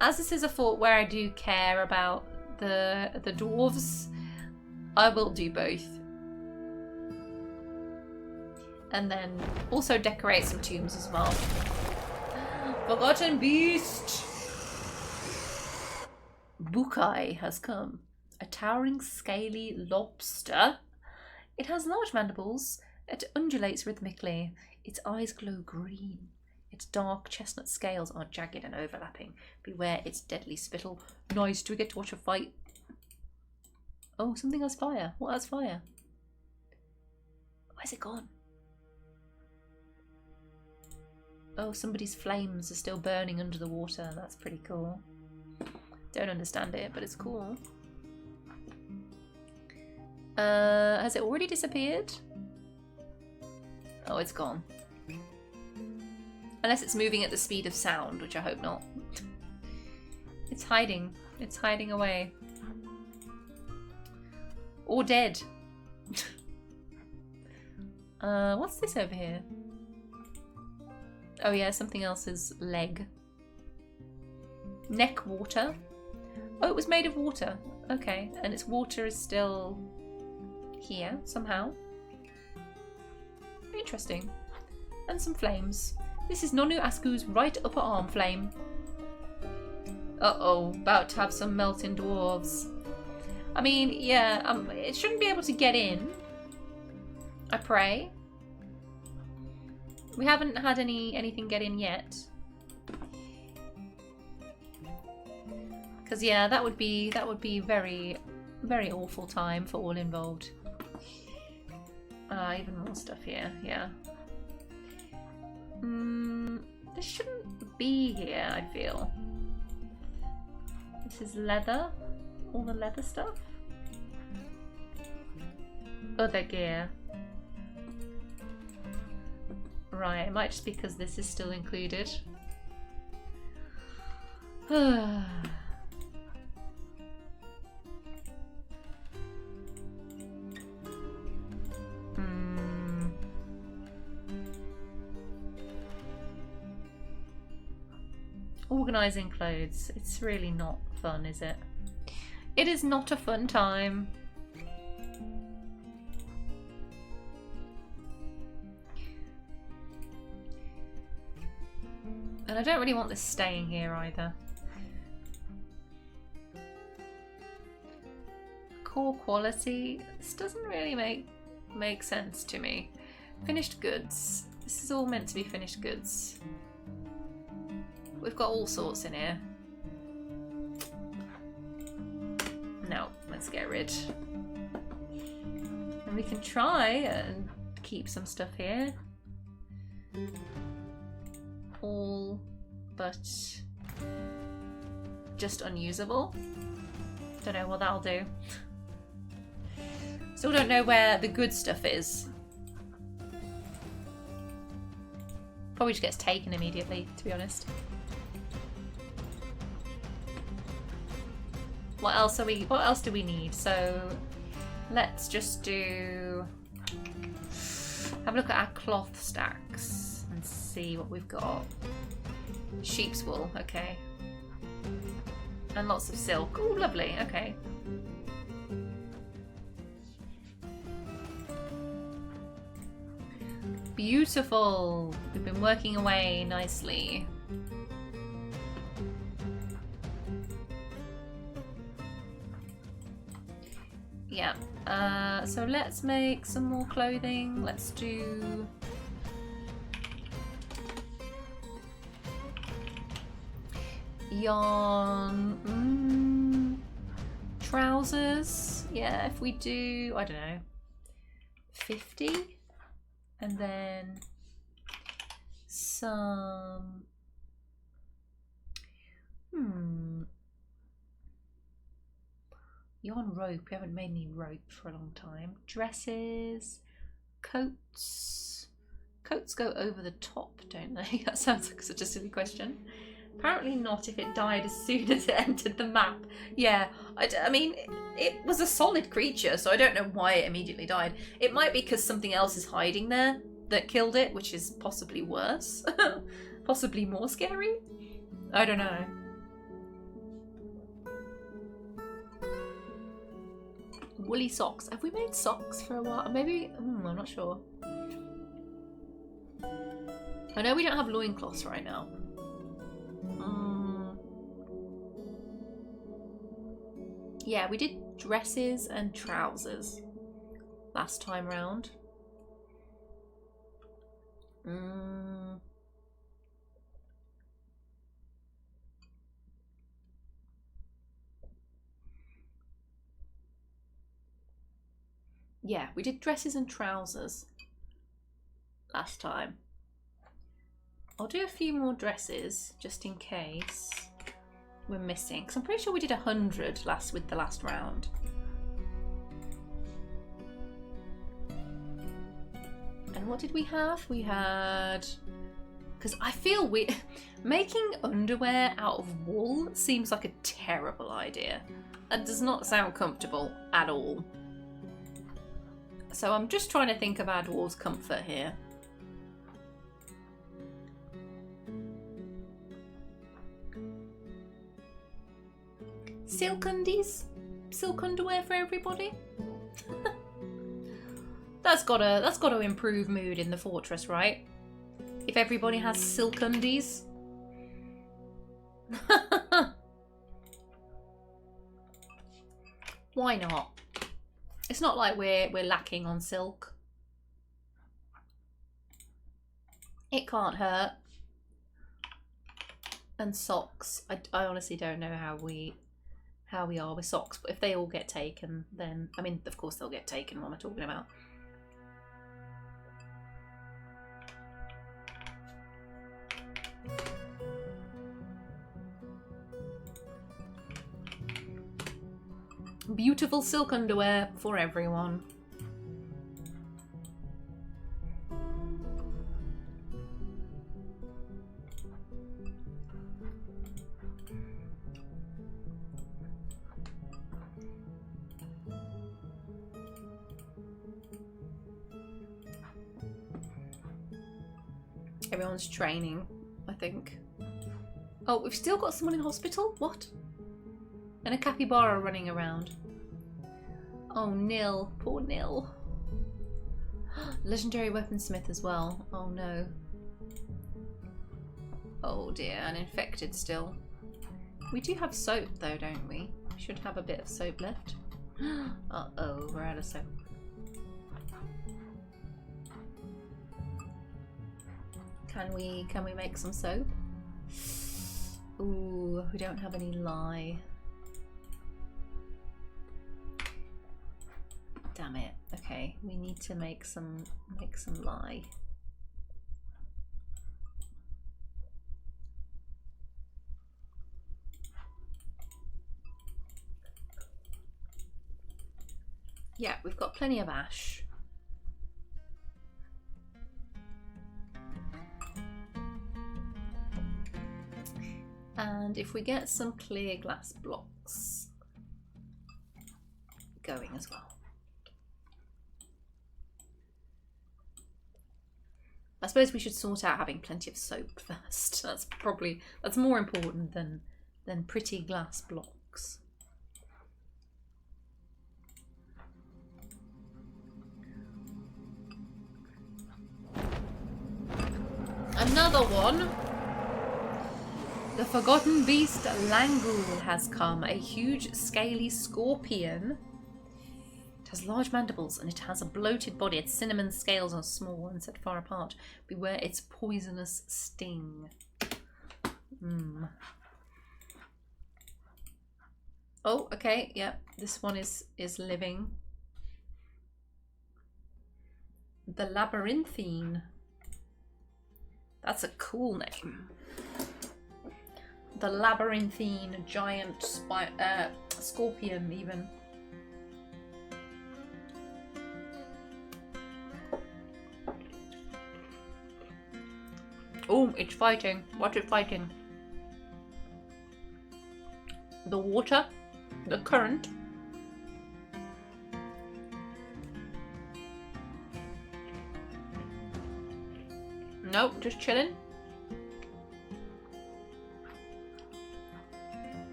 as this is a fort where I do care about the dwarves, I will do both. And then also decorate some tombs as well. Forgotten Beast! Bukai has come. A towering, scaly lobster. It has large mandibles. It undulates rhythmically. Its eyes glow green. Its dark chestnut scales are jagged and overlapping. Beware its deadly spittle. Nice, do we get to watch a fight? Oh, something has fire. What has fire? Where's it gone? Oh, somebody's flames are still burning under the water. That's pretty cool. Don't understand it, but it's cool. Has it already disappeared? Oh, it's gone. Unless it's moving at the speed of sound, which I hope not. It's hiding. It's hiding away. Or dead. What's this over here? Oh yeah, something else's leg. Neck water. Oh, it was made of water. Okay, and its water is still here somehow. Interesting. And some flames. This is Nonu Asku's right upper arm flame. Uh-oh, about to have some melting dwarves. I mean, yeah, it shouldn't be able to get in. I pray. We haven't had anything get in yet. Because yeah, that would be very, very awful time for all involved. Even more stuff here, yeah. This shouldn't be here, I feel. This is leather. All the leather stuff. Other gear. Right, it might just be because this is still included. Organising clothes. It's really not fun, is it? It is not a fun time. And I don't really want this staying here either. Core quality. This doesn't really make sense to me. Finished goods. This is all meant to be finished goods. We've got all sorts in here. No, let's get rid. And we can try and keep some stuff here. All but just unusable. Don't know what that'll do. Still don't know where the good stuff is. Probably just gets taken immediately, to be honest. What else do we need? So let's just have a look at our cloth stacks and see what we've got. Sheep's wool, okay. And lots of silk. Oh, lovely, okay. Beautiful. We've been working away nicely. Yeah, so let's make some more clothing. Let's do... yarn, trousers. Yeah, if we do, I don't know, 50, and then some, yarn rope. We haven't made any rope for a long time. Dresses, coats. Coats go over the top, don't they? That sounds like such a silly question. Apparently not if it died as soon as it entered the map. Yeah, I mean, it was a solid creature, so I don't know why it immediately died. It might be because something else is hiding there that killed it, which is possibly worse. Possibly more scary? I don't know. woolly socks. Have we made socks for a while? Maybe, I'm not sure. I know we don't have loincloths right now. Yeah, we did dresses and trousers last time round. Yeah, we did dresses and trousers last time. I'll do a few more dresses just in case we're missing, because I'm pretty sure we did 100 with the last round. And what did we have? We had, because I feel making underwear out of wool seems like a terrible idea. That does not sound comfortable at all. So I'm just trying to think of our dwarves' comfort here. Silk undies? Silk underwear for everybody? That's gotta improve mood in the fortress, right? If everybody has silk undies. Why not? It's not like we're lacking on silk. It can't hurt. And socks. I honestly don't know how we are with socks, but if they all get taken, then I mean, of course they'll get taken. What am I talking about? Beautiful silk underwear for everyone. Everyone's training, I think. Oh, we've still got someone in hospital? What? And a capybara running around. Oh, Nil. Poor Nil. Legendary weaponsmith as well. Oh no. Oh dear, and infected still. We do have soap though, don't we? We should have a bit of soap left. Uh-oh, we're out of soap. Can we make some soap? Ooh, we don't have any lye. Damn it. Okay, we need to make some lye. Yeah, we've got plenty of ash. And if we get some clear glass blocks going as well. I suppose we should sort out having plenty of soap first. That's more important than pretty glass blocks. Another one. The forgotten beast Langul has come, a huge scaly scorpion. It has large mandibles and it has a bloated body. Its cinnamon scales are small and set far apart. Beware its poisonous sting. Oh, okay, yep, this one is living. The Labyrinthine. That's a cool name. The Labyrinthine giant scorpion even. Oh, it's fighting. What's it fighting? The water? The current? Nope, just chilling.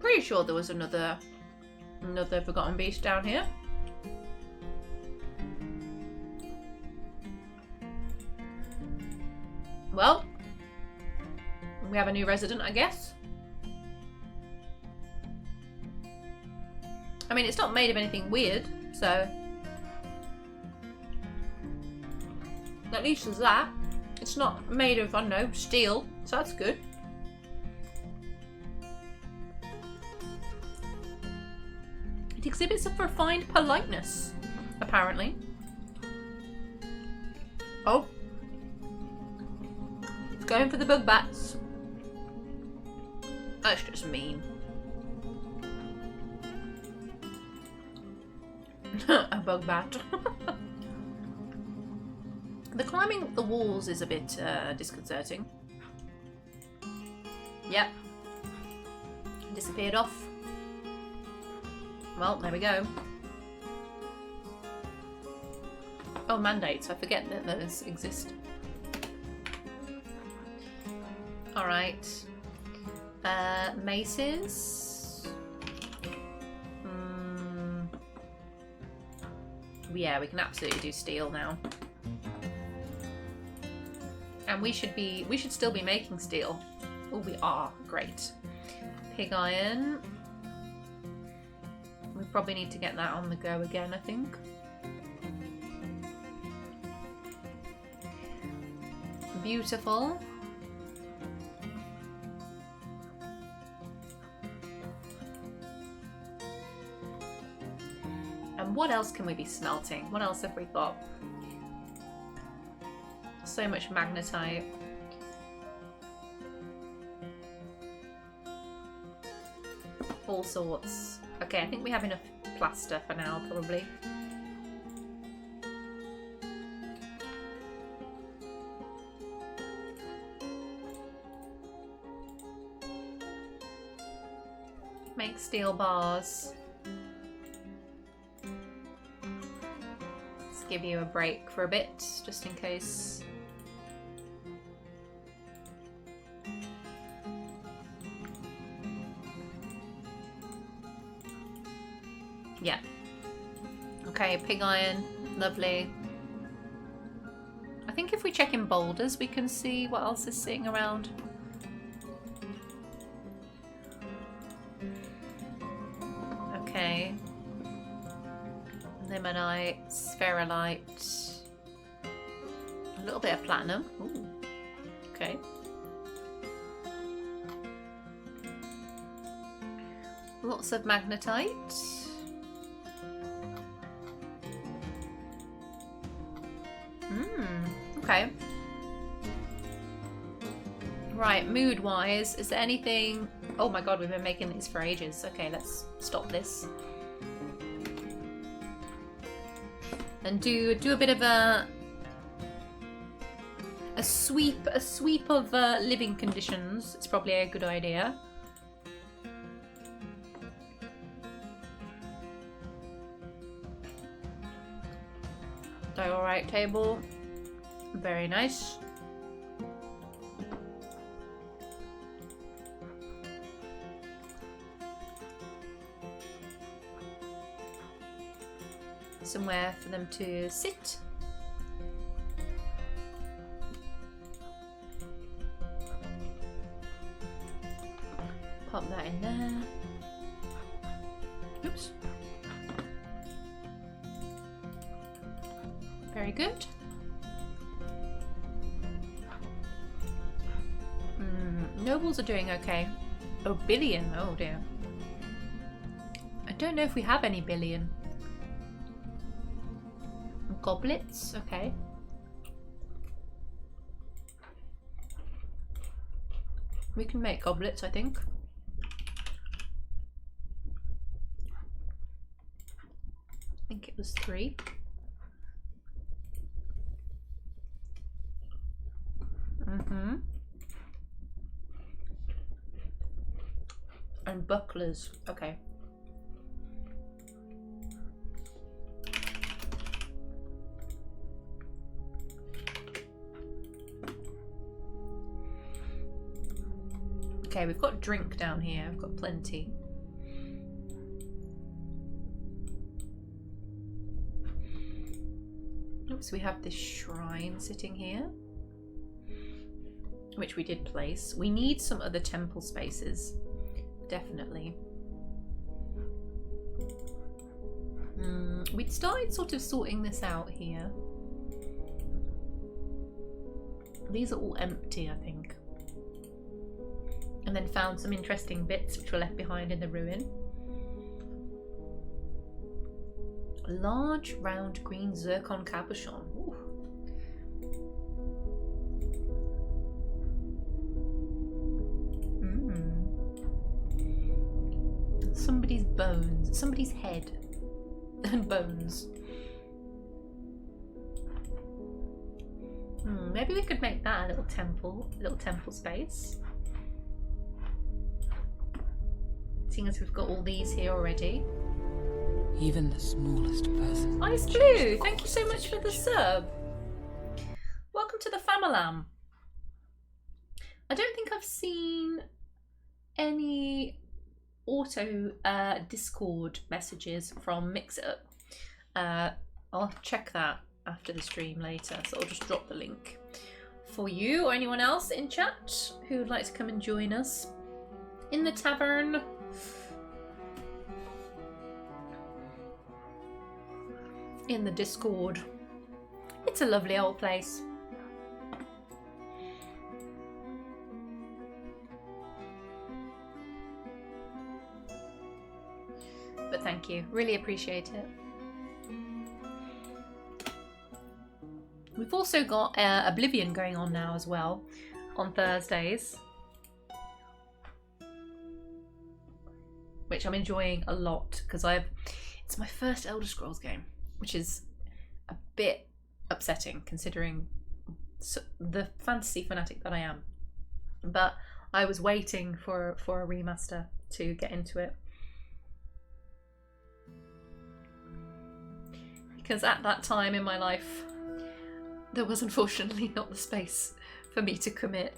pretty sure there was another forgotten beast down here. Well, we have a new resident, I guess. I mean, it's not made of anything weird, so at least there's that. It's not made of, I don't know, steel, so that's good. It exhibits a refined politeness, apparently. Oh. It's going for the bug bats. That's just mean. A bug bat. The climbing up the walls is a bit disconcerting. Yep. Disappeared off. Well, there we go. Oh, mandates. I forget that those exist. Alright. Maces. Yeah, we can absolutely do steel now. And we should still be making steel. Oh, we are. Great. Pig iron. We probably need to get that on the go again, I think. Beautiful. And what else can we be smelting? What else have we got? So much magnetite. All sorts. Okay, I think we have enough plaster for now, probably. Make steel bars. Let's give you a break for a bit, just in case. Yeah. Okay, pig iron. Lovely. I think if we check in boulders, we can see what else is sitting around. Okay. Limonite, spherolite. A little bit of platinum. Ooh. Okay. Lots of magnetite. Okay. Right, mood-wise, is there anything... Oh my god, we've been making these for ages. Okay, let's stop this. And do a bit of a sweep of living conditions. It's probably a good idea. Diorite table. Very nice. Somewhere for them to sit. Pop that in there. Oops. Very good. Nobles are doing okay. Oh, billion. Oh dear. I don't know if we have any billion. Goblets. Okay. We can make goblets, I think. I think it was 3. Mm-hmm. And bucklers. Okay. Okay, we've got drink down here. I've got plenty. So we have this shrine sitting here, which we did place. We need some other temple spaces, definitely. We'd started sort of sorting this out here. These are all empty, I think. And then found some interesting bits which were left behind in the ruin. A large, round, green zircon cabochon. Ooh. Somebody's bones. Somebody's head. And bones. Maybe we could make that a little temple space. Seeing as we've got all these here already. Even the smallest person. Ice Blue, thank you so much for the sub. Welcome to the Famalam. I don't think I've seen any auto Discord messages from Mixup. I'll check that after the stream later, so I'll just drop the link for you or anyone else in chat who would like to come and join us in the tavern. In the Discord. It's a lovely old place. But thank you, really appreciate it. We've also got Oblivion going on now as well on Thursdays, which I'm enjoying a lot because it's my first Elder Scrolls game, which is a bit upsetting considering the fantasy fanatic that I am. But I was waiting for a remaster to get into it. Because at that time in my life, there was unfortunately not the space for me to commit.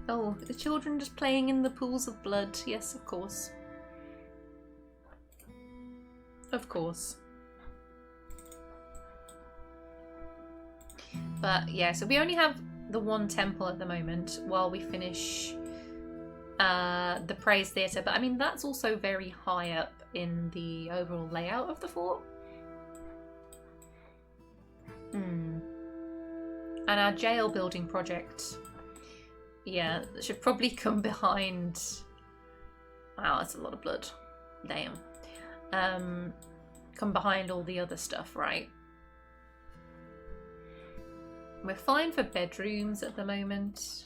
Oh, the children just playing in the pools of blood. Yes, of course. Of course. But yeah, so we only have the one temple at the moment while we finish the Praisetheater. But I mean, that's also very high up in the overall layout of the fort. And our jail building project, yeah, should probably come behind. Wow, that's a lot of blood. Damn. Come behind all the other stuff, right? We're fine for bedrooms at the moment.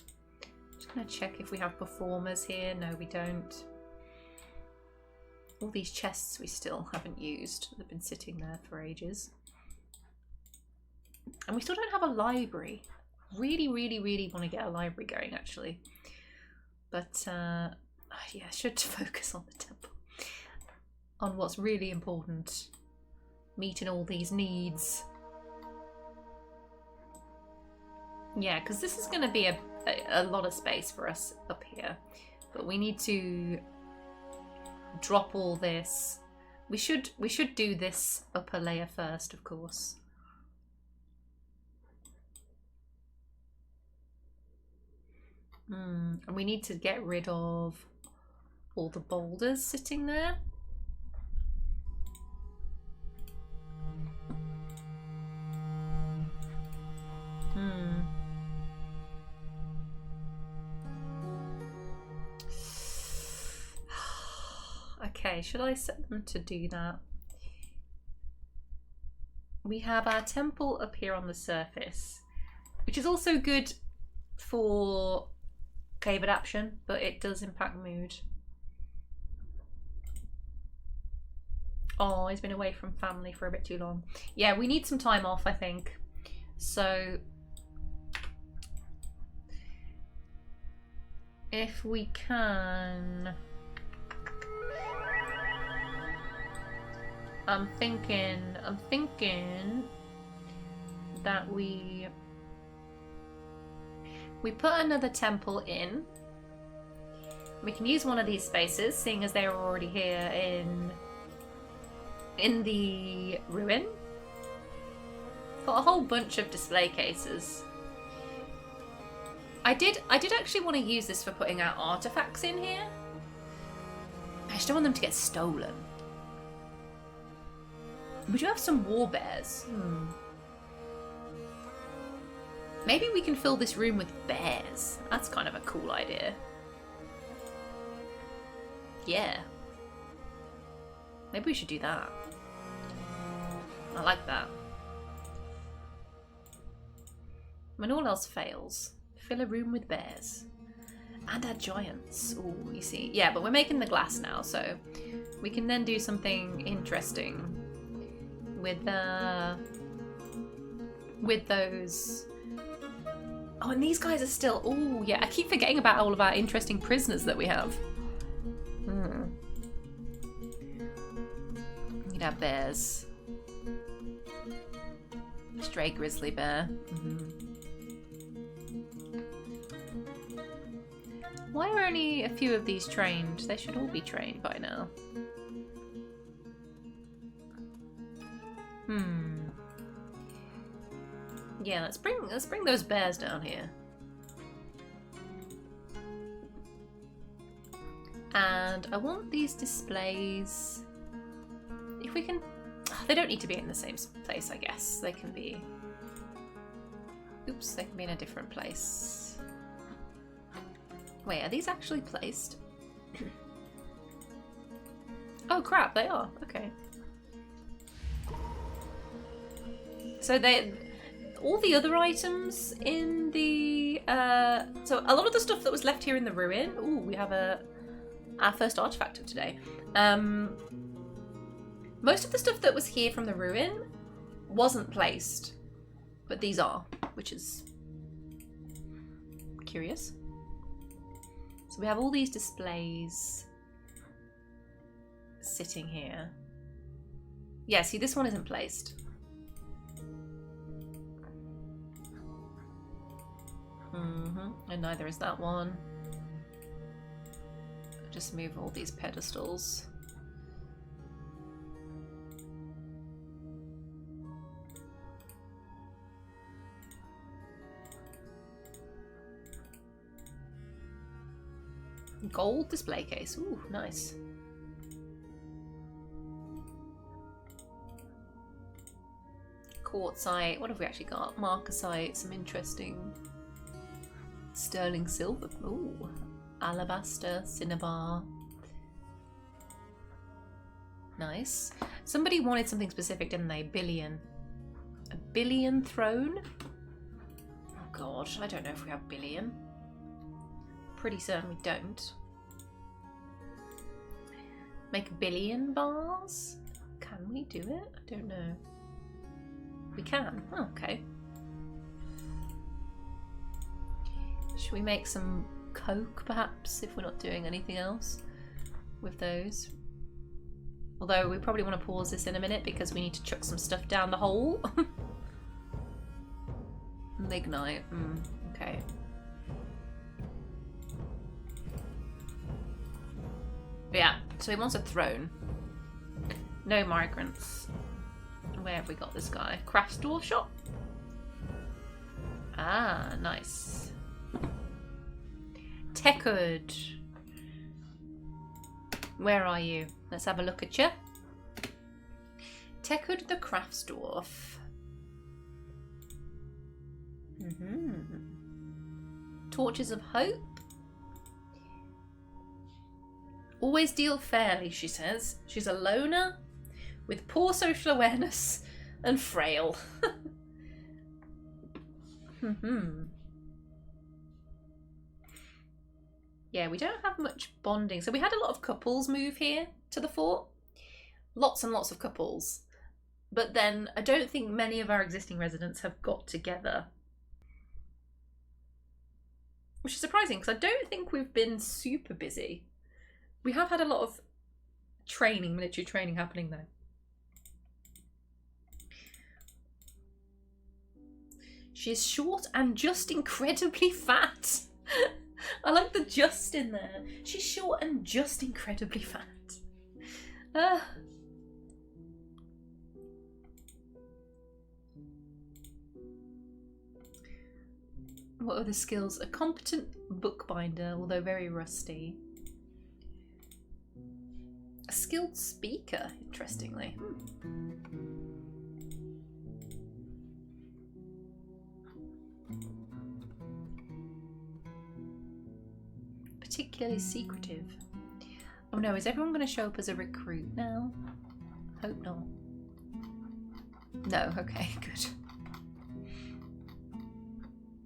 Just gonna check if we have performers here. No, we don't. All these chests we still haven't used. They've been sitting there for ages. And we still don't have a library. Really, really, really want to get a library going, actually. But, yeah, I should focus on the temple. On what's really important. Meeting all these needs. Yeah, because this is going to be a lot of space for us up here. But we need to drop all this. We should do this upper layer first, of course. And we need to get rid of all the boulders sitting there. Okay, should I set them to do that? We have our temple up here on the surface, which is also good for cave adaptation, but it does impact mood. Oh, he's been away from family for a bit too long. Yeah, we need some time off, I think. So if we can, I'm thinking that we put another temple in. We can use one of these spaces, seeing as they are already here in the ruin. Got a whole bunch of display cases. I did actually want to use this for putting out artifacts in here. I just don't want them to get stolen. We do have some war bears. Maybe we can fill this room with bears. That's kind of a cool idea. Yeah. Maybe we should do that. I like that. When all else fails, fill a room with bears. And add giants. Ooh, you see. Yeah, but we're making the glass now, so we can then do something interesting with those. Oh, and these guys are still... Oh, yeah. I keep forgetting about all of our interesting prisoners that we have. You'd have bears. Stray grizzly bear. Why are only a few of these trained? They should all be trained by now. Yeah, let's bring those bears down here. And I want these displays. If we can, they don't need to be in the same place, I guess. They can be. Oops, they can be in a different place. Wait, are these actually placed? Oh crap, they are. Okay. So all the other items in the so a lot of the stuff that was left here in the ruin. Ooh, we have our first artifact of today. Most of the stuff that was here from the ruin wasn't placed, but these are, which is curious. So we have all these displays sitting here. Yeah, see, this one isn't placed. And neither is that one. Just move all these pedestals. Gold display case. Ooh, nice. Quartzite. What have we actually got? Marcasite. Some interesting sterling silver. Ooh. Alabaster. Cinnabar. Nice. Somebody wanted something specific, didn't they? Billion. A billion throne? Oh god, I don't know if we have billion. Pretty certain we don't. Make a billion bars? Can we do it? I don't know. We can. Oh, okay. Should we make some coke, perhaps, if we're not doing anything else with those? Although we probably want to pause this in a minute because we need to chuck some stuff down the hole. Lignite. Okay. Yeah, so he wants a throne. No migrants. Where have we got this guy? Craft dwarf shop? Ah, nice. Techud. Where are you? Let's have a look at you. Techud the crafts dwarf. Torches of hope. Always deal fairly, she says. She's a loner with poor social awareness and frail. Yeah, we don't have much bonding. So we had a lot of couples move here to the fort. Lots and lots of couples. But then I don't think many of our existing residents have got together. Which is surprising because I don't think we've been super busy. We have had a lot of training, military training happening though. She's short and just incredibly fat. I like the just in there. She's short and just incredibly fat. What are the skills? A competent bookbinder, although very rusty. A skilled speaker, interestingly. Particularly secretive. Oh no, is everyone going to show up as a recruit now? Hope not. No, okay, good.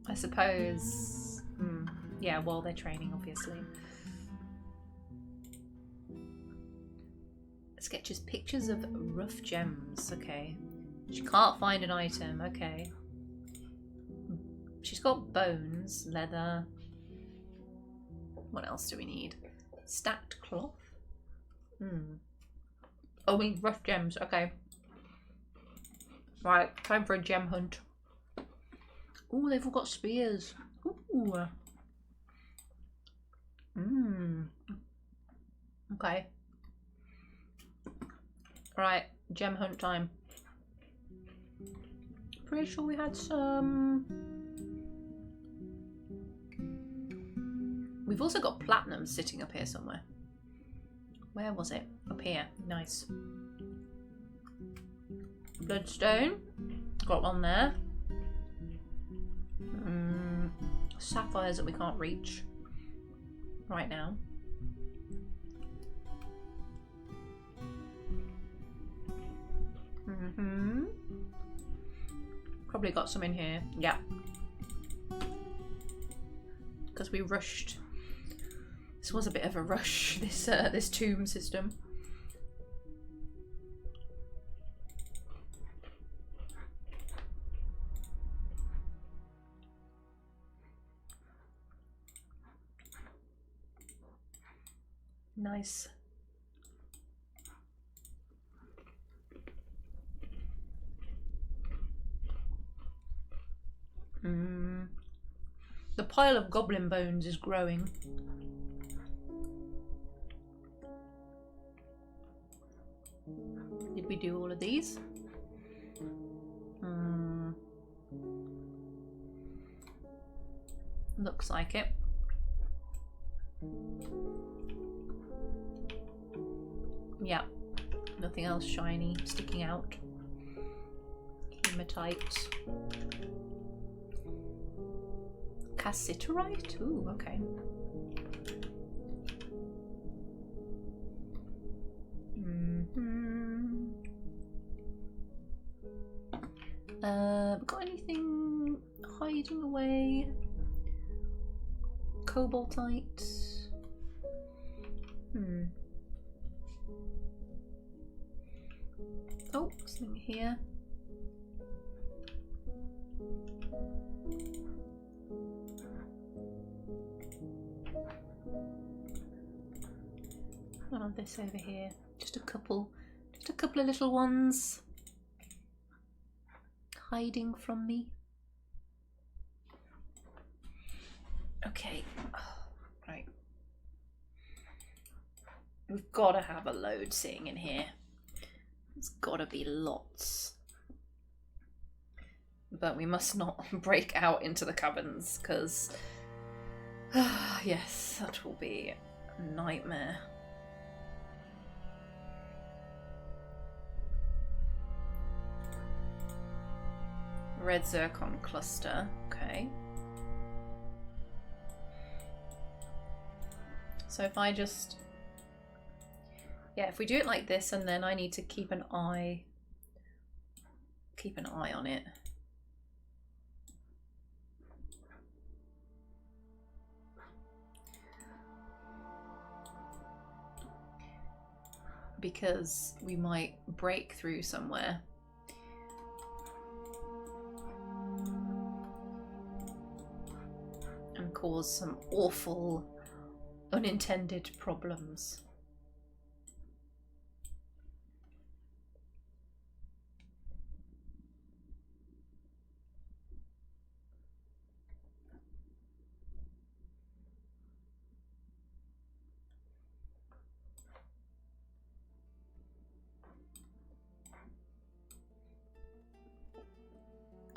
I suppose... yeah, while they're training, obviously. Sketches pictures of rough gems, okay. She can't find an item, okay. She's got bones, leather. What else do we need? Stacked cloth? Oh, we need rough gems, okay. Right, time for a gem hunt. Ooh, they've all got spears. Ooh. Okay. Right, gem hunt time. Pretty sure we had some... We've also got platinum sitting up here somewhere. Where was it? Up here. Nice. Bloodstone. Got one there. Sapphires that we can't reach right now. Probably got some in here. Yeah. Because we rushed. This was a bit of a rush, this tomb system. Nice. The pile of goblin bones is growing. Did we do all of these? Looks like it. Yeah, nothing else shiny sticking out. Hematite. Cassiterite? Ooh, okay. Got anything hiding away? Cobaltite. Oh, something here. None of this over here. Just a couple of little ones hiding from me. Okay, right. We've got to have a load sitting in here. There's got to be lots. But we must not break out into the caverns, because yes, that will be a nightmare. Red zircon cluster, okay. So if I just... Yeah, if we do it like this, and then I need to keep an eye on it. Because we might break through somewhere. And cause some awful unintended problems.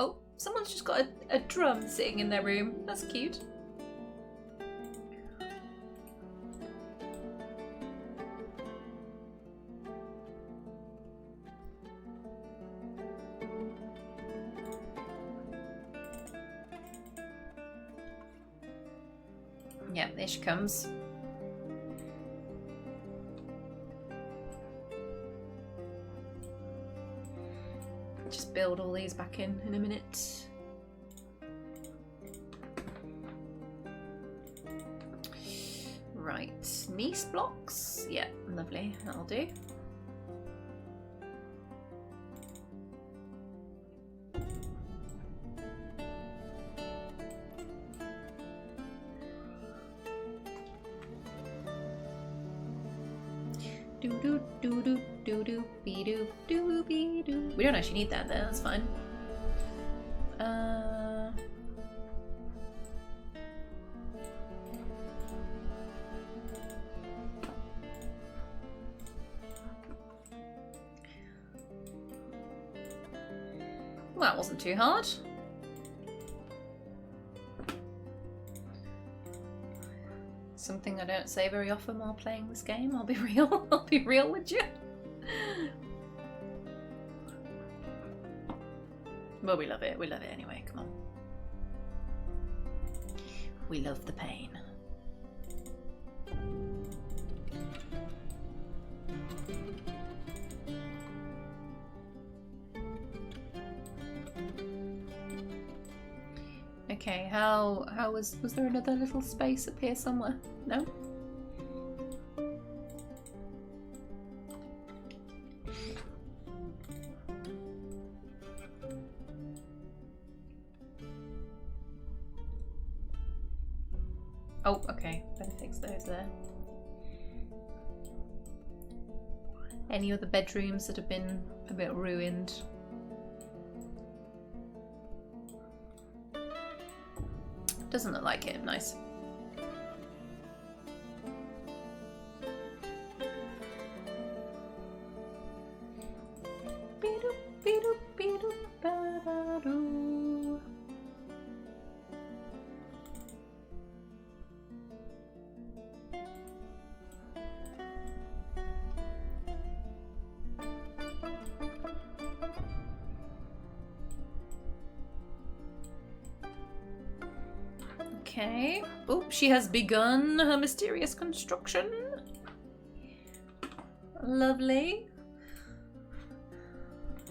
Oh, Someone's just got a drum sitting in their room. That's cute. Yeah, there she comes. Just build all these back in a minute. Right, niece blocks. Yeah, lovely. That'll do. We don't actually need that there, that's fine. Well, that wasn't too hard. Something I don't say very often while playing this game. I'll be real. I'll be real with you. Well, we love it. We love it anyway. Come on. We love the pain. Okay, how was there another little space up here somewhere? No? Oh, okay. Better fix those there. Any other bedrooms that have been a bit ruined? Doesn't look like it. Nice. Okay. Oh, she has begun her mysterious construction. Lovely.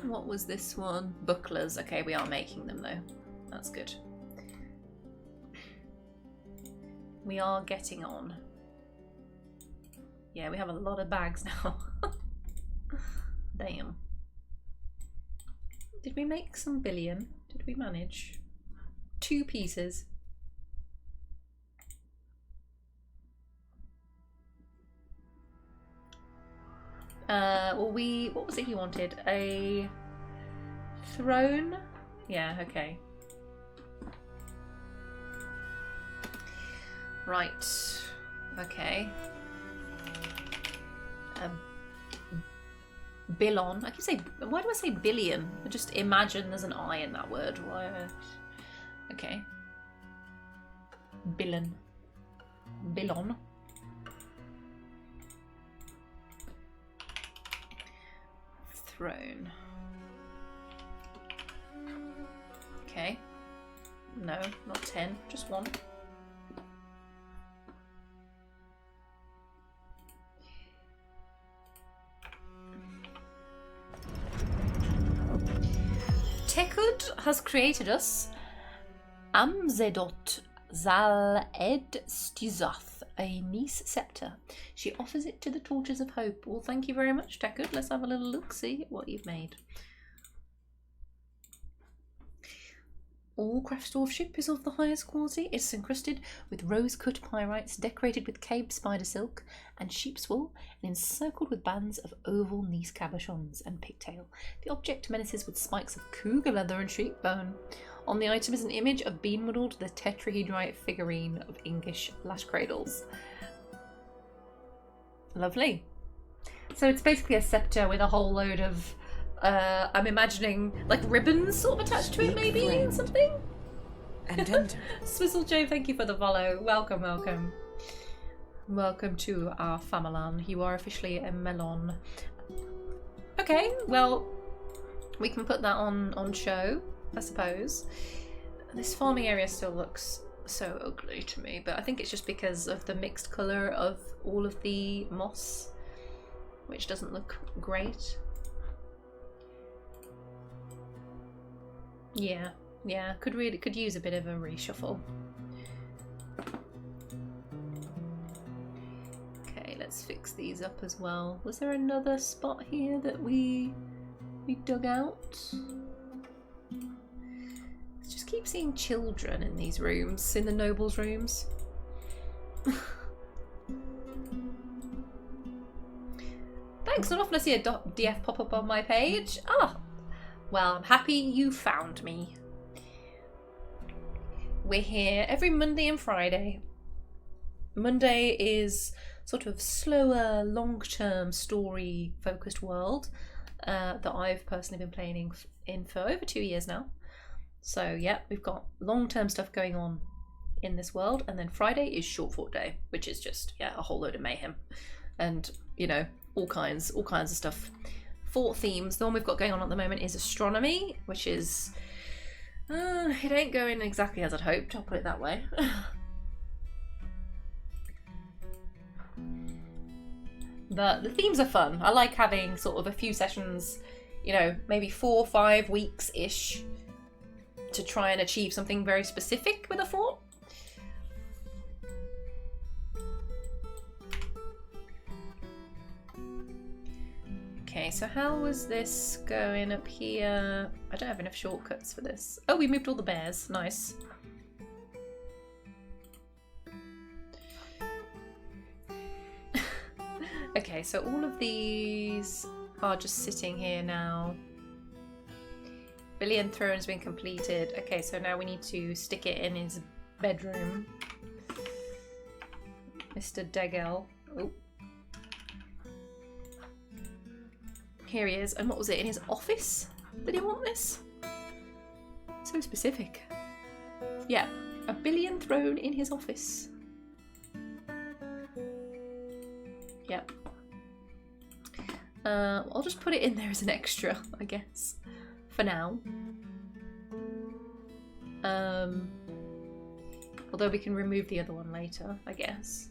What was this one? Bucklers. Okay, we are making them though. That's good. We are getting on. Yeah, we have a lot of bags now. Damn. Did we make some billion? Did we manage? 2 pieces. Well, what was it you wanted? A throne? Yeah, okay. Right. Okay. Billon. I keep saying, why do I say billion? I just imagine there's an I in that word. Why? Okay. Billon. Billon. Throne. Okay. No, not 10, just 1. Tekud has created us Amzedot Zal Ed Stizath, a niece scepter. She offers it to the Torches of Hope. Well, thank you very much, Tekud. Let's have a little look, see what you've made. All craft dwarfship is of the highest quality. It's encrusted with rose-cut pyrites, decorated with cave spider silk and sheep's wool, and encircled with bands of oval niece cabochons and pigtail. The object menaces with spikes of cougar leather and sheep bone. On the item is an image of bean-muddled the tetrahedrite figurine of English lash cradles. Lovely. So it's basically a scepter with a whole load of I'm imagining like ribbons sort of attached to it, maybe, or something. And enter. Swizzle Joe, thank you for the follow. Welcome, welcome. Welcome to our famalan. You are officially a melon. Okay, well, we can put that on show, I suppose. This farming area still looks so ugly to me, but I think it's just because of the mixed colour of all of the moss, which doesn't look great. Yeah, could use a bit of a reshuffle. Okay, let's fix these up as well. Was there another spot here that we dug out? I just keep seeing children in these rooms, in the nobles' rooms. Thanks, not often I see a DF pop up on my page. Ah, well, I'm happy you found me. We're here every Monday and Friday. Monday is sort of slower, long-term story-focused world that I've personally been playing in for over 2 years now. So yeah, we've got long-term stuff going on in this world, and then Friday is short fort day, which is just a whole load of mayhem, and all kinds of stuff. Fort themes. The one we've got going on at the moment is astronomy, which is it ain't going exactly as I'd hoped, I'll put it that way. But the themes are fun. I like having sort of a few sessions, maybe 4 or 5 weeks-ish to try and achieve something very specific with a fort. Okay, so how was this going up here? I don't have enough shortcuts for this. Oh, we moved all the bears. Nice. Okay, so all of these are just sitting here now. Billion Throne's been completed. Okay, so now we need to stick it in his bedroom. Mr. Degel. Oh. Here he is. And what was it? In his office? Did he want this? So specific. Yeah. A billion throne in his office. Yep. I'll just put it in there as an extra, I guess. For now. Although we can remove the other one later, I guess.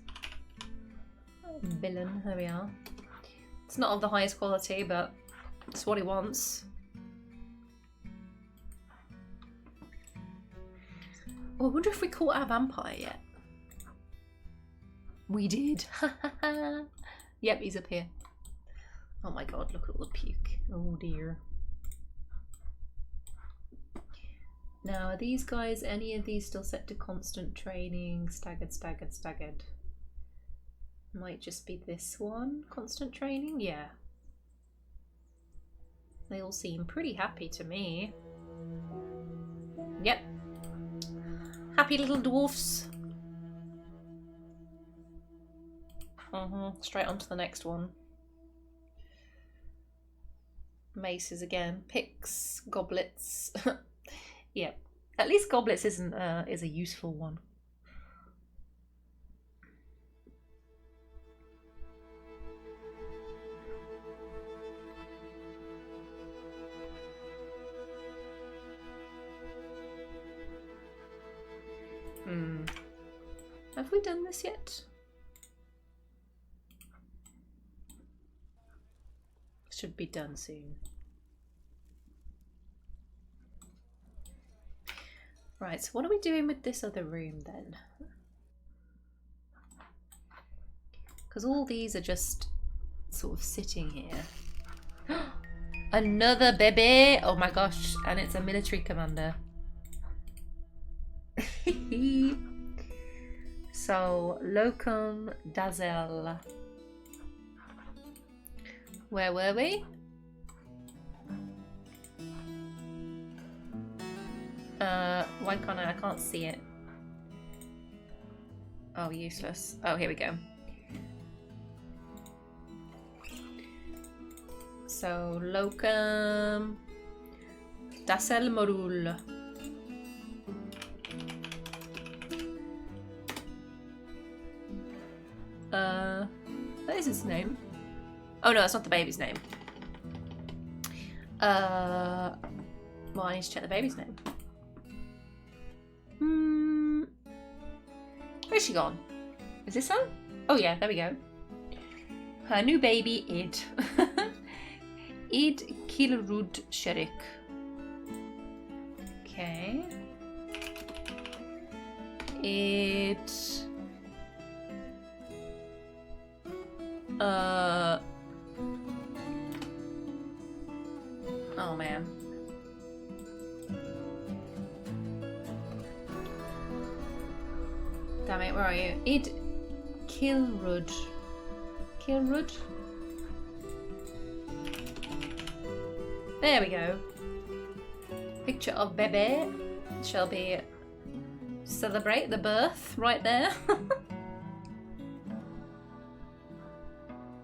Villain, there we are. It's not of the highest quality, but it's what he wants. Oh, I wonder if we caught our vampire yet. We did. Yep, he's up here. Oh my god, look at all the puke. Oh dear. Now, are these guys, any of these still set to constant training? Staggered, staggered, staggered. Might just be this one. Constant training? Yeah. They all seem pretty happy to me. Yep. Happy little dwarfs. Straight on to the next one. Maces again. Picks, goblets. Yeah. At least goblets is a useful one. Have we done this yet? Should be done soon. Right, so what are we doing with this other room then? Because all these are just sort of sitting here. Another baby! Oh my gosh, and it's a military commander. So, Locum Dazzle. Where were we? Why can't I can't see it. Oh, useless. Oh, here we go. So, locum. Dasel Morul. That is its name. Oh no, that's not the baby's name. Well, I need to check the baby's name. Where's she gone? Is this her? Oh yeah, there we go. Her new baby, Id. Id Kilrud Sherik. Okay. Oh man. Damn it, where are you? Id Kilrud. Kilrud? There we go. Picture of Bebe. Shall be celebrate the birth right there.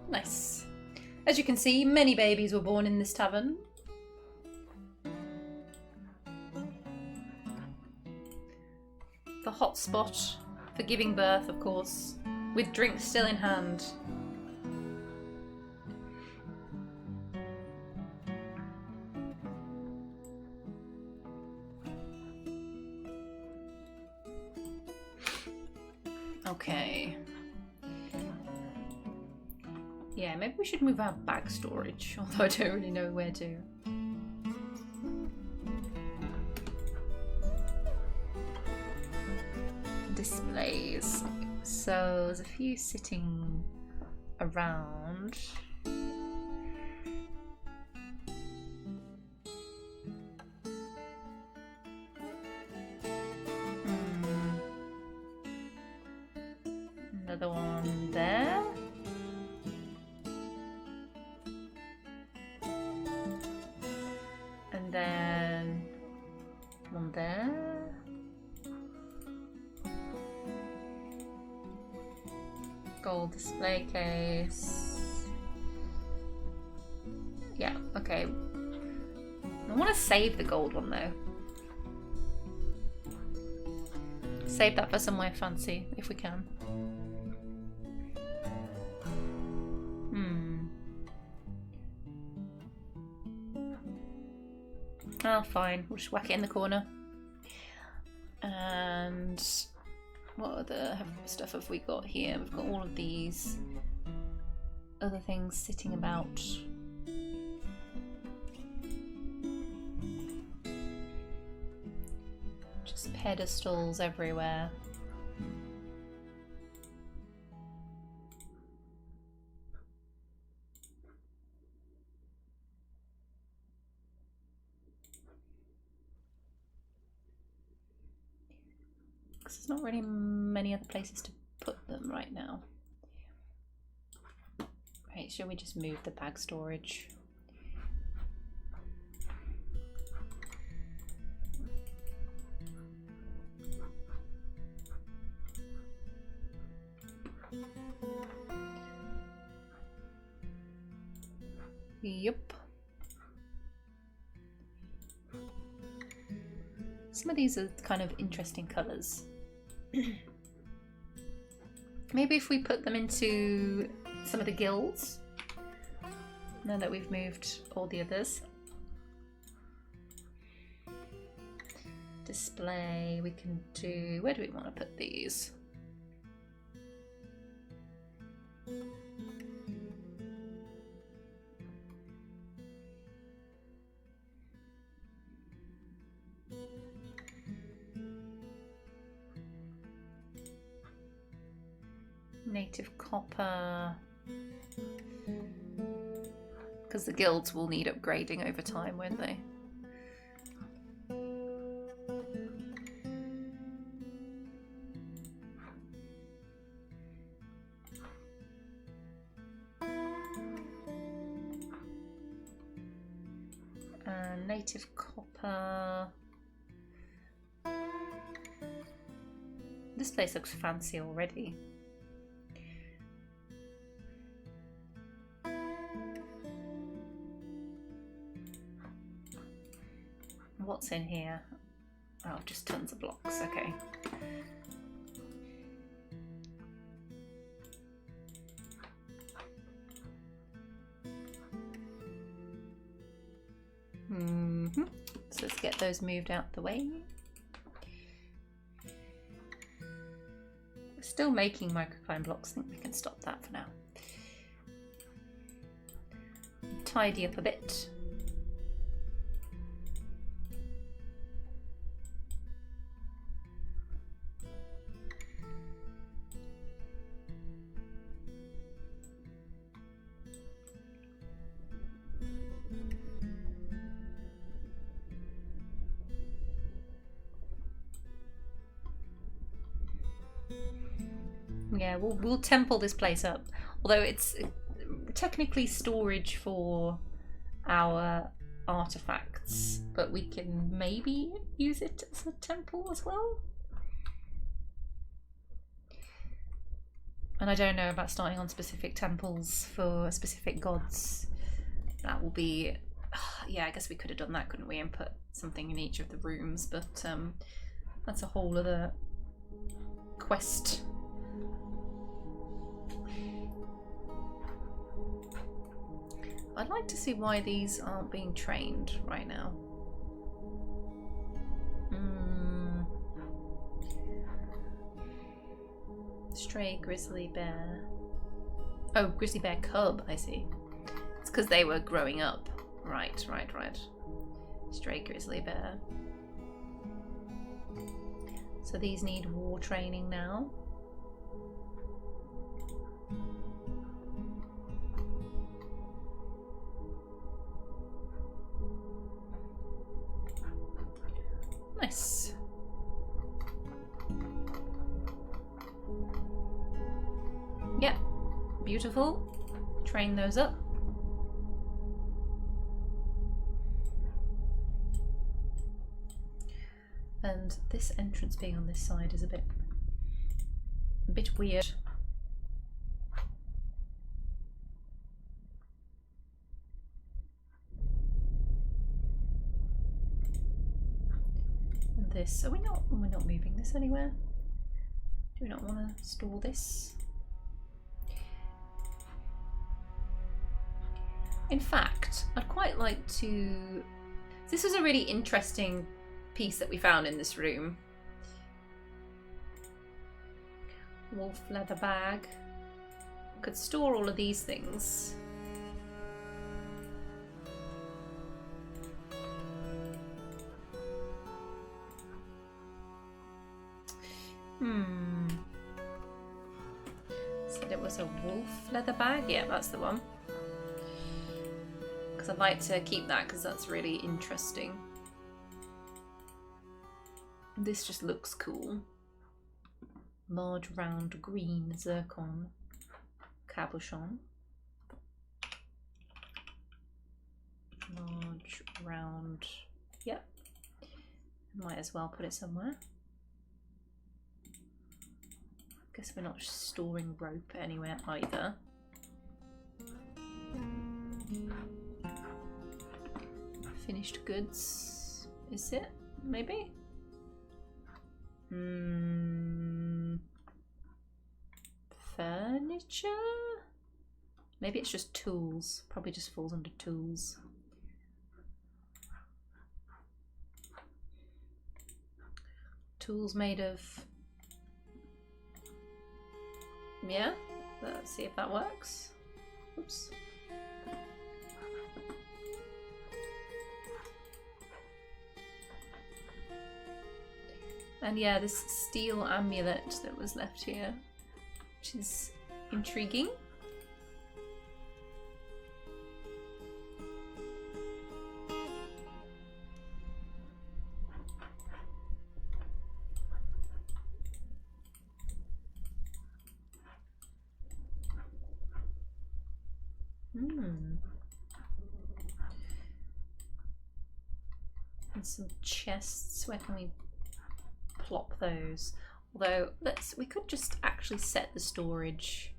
Nice. As you can see, many babies were born in this tavern. The hot spot for giving birth, of course, with drinks still in hand. Okay. Yeah, maybe we should move our bag storage, although I don't really know where to. Displays. So there's a few sitting around. Another one there. And then one there. Gold display case. Yeah, okay. I want to save the gold one though. Save that for somewhere fancy if we can. Oh, fine. We'll just whack it in the corner. And what other stuff have we got here? We've got all of these other things sitting about. Just pedestals everywhere. There's not really many other places to put them right now. Right, shall we just move the bag storage? Yep. Some of these are kind of interesting colours. Maybe if we put them into some of the guilds, now that we've moved all the others. Display, we can do, where do we want to put these? Native copper, because the guilds will need upgrading over time, won't they? Native copper. This place looks fancy already. what's in here. Oh, just tons of blocks, okay. So let's get those moved out the way. We're still making microclimb blocks. I think we can stop that for now. Tidy up a bit. Yeah, we'll temple this place up. Although it's technically storage for our artifacts, but we can maybe use it as a temple as well. And I don't know about starting on specific temples for specific gods. That will be... yeah, I guess we could have done that, couldn't we? And put something in each of the rooms, but that's a whole other quest. I'd like to see why these aren't being trained right now. Stray grizzly bear. Oh, grizzly bear cub, I see. It's because they were growing up. Right. Stray grizzly bear. So these need war training now. Nice. Yep, beautiful. Train those up. And this entrance being on this side is a bit weird. This. We're not moving this anywhere. Do we not want to store this? In fact, I'd quite like to... This is a really interesting piece that we found in this room. Wolf leather bag. Could store all of these things. Said it was a wolf leather bag? Yeah, that's the one. Because I'd like to keep that because that's really interesting. This just looks cool. Large round green zircon cabochon. Large round, yep. Might as well put it somewhere. Guess we're not storing rope anywhere either. Finished goods, is it? Maybe? Furniture? Maybe it's just tools. Probably just falls under tools. Tools made of... Yeah, let's see if that works. Oops. And yeah, this steel amulet that was left here, which is intriguing. And some chests. Where can we plop those? Although we could just actually set the storage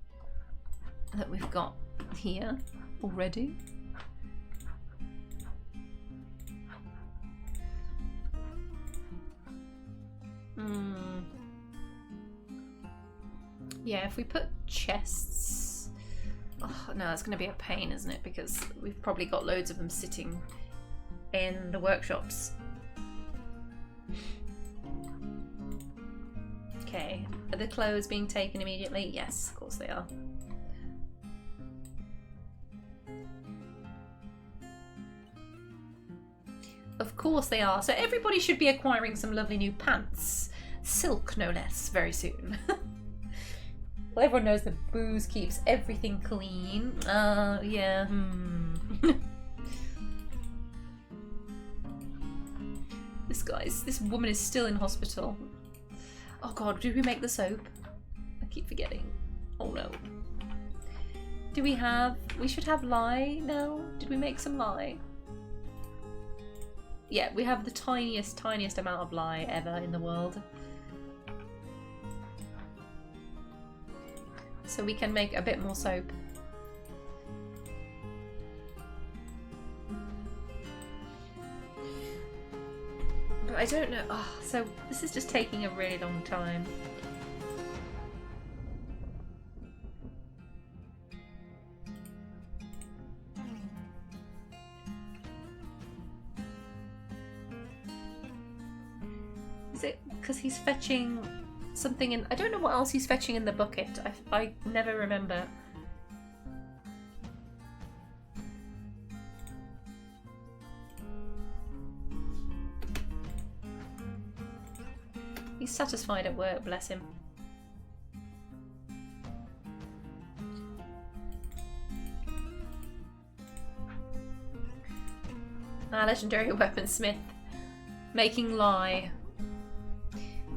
that we've got here already. Yeah, if we put chests... Oh, no, it's going to be a pain, isn't it? Because we've probably got loads of them sitting in the workshops. Okay, are the clothes being taken immediately? Yes, of course they are. Of course they are. So everybody should be acquiring some lovely new pants. Silk, no less, very soon. Well, everyone knows that booze keeps everything clean. Yeah. This woman is still in hospital. Oh god, did we make the soap? I keep forgetting. Oh no. Do we have... We should have lye now? Did we make some lye? Yeah, we have the tiniest amount of lye ever in the world. So we can make a bit more soap. But I don't know. Oh, so this is just taking a really long time. Is it because he's fetching something in... I don't know what else he's fetching in the bucket. I never remember. He's satisfied at work, bless him. Legendary weaponsmith. Making lye.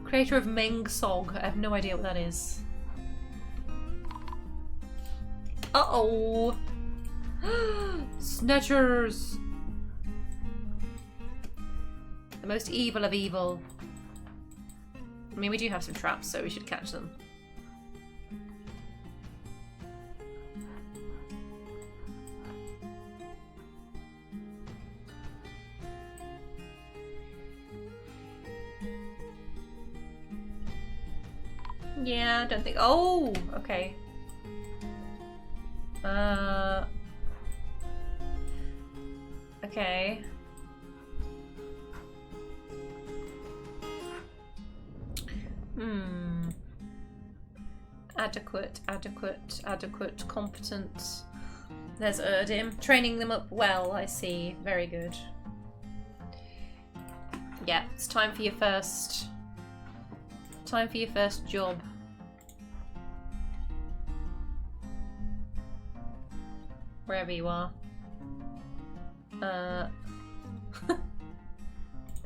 Creator of Meng Sog. I have no idea what that is. Uh-oh! Snatchers! The most evil of evil. I mean, we do have some traps, so we should catch them. Yeah, I don't think... Oh! Okay. Okay. Adequate, competent. There's Erdim. Training them up well, I see. Very good. Yeah, it's time for your first... Time for your first job. Wherever you are. There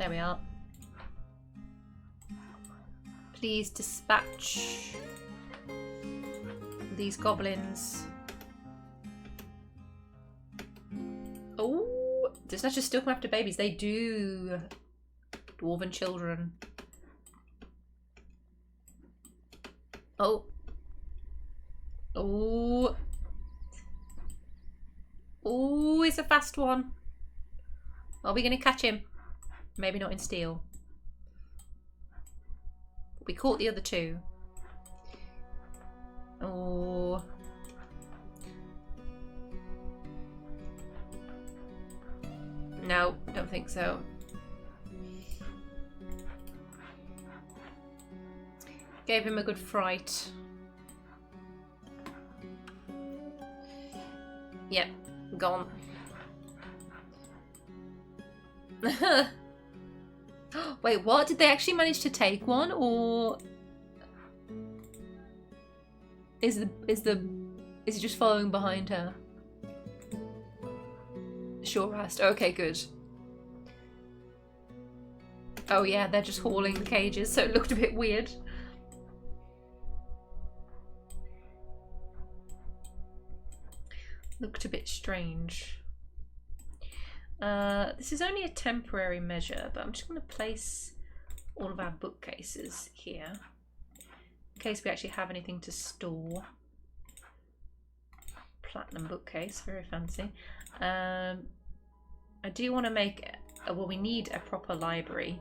we are. Please dispatch these goblins. Oh, the Snatchers still come after babies. They do. Dwarven children. Oh. Oh. Oh, it's a fast one. Are we going to catch him? Maybe not in steel. We caught the other two. Oh. No, don't think so. Gave him a good fright. Yep, gone. Wait, what? Did they actually manage to take one, or is he just following behind her? Sure rest. Okay, good. Oh yeah, they're just hauling the cages, so it looked a bit weird. Looked a bit strange. This is only a temporary measure, but I'm just going to place all of our bookcases here in case we actually have anything to store. Platinum bookcase, very fancy. I do want to make, well, we need a proper library.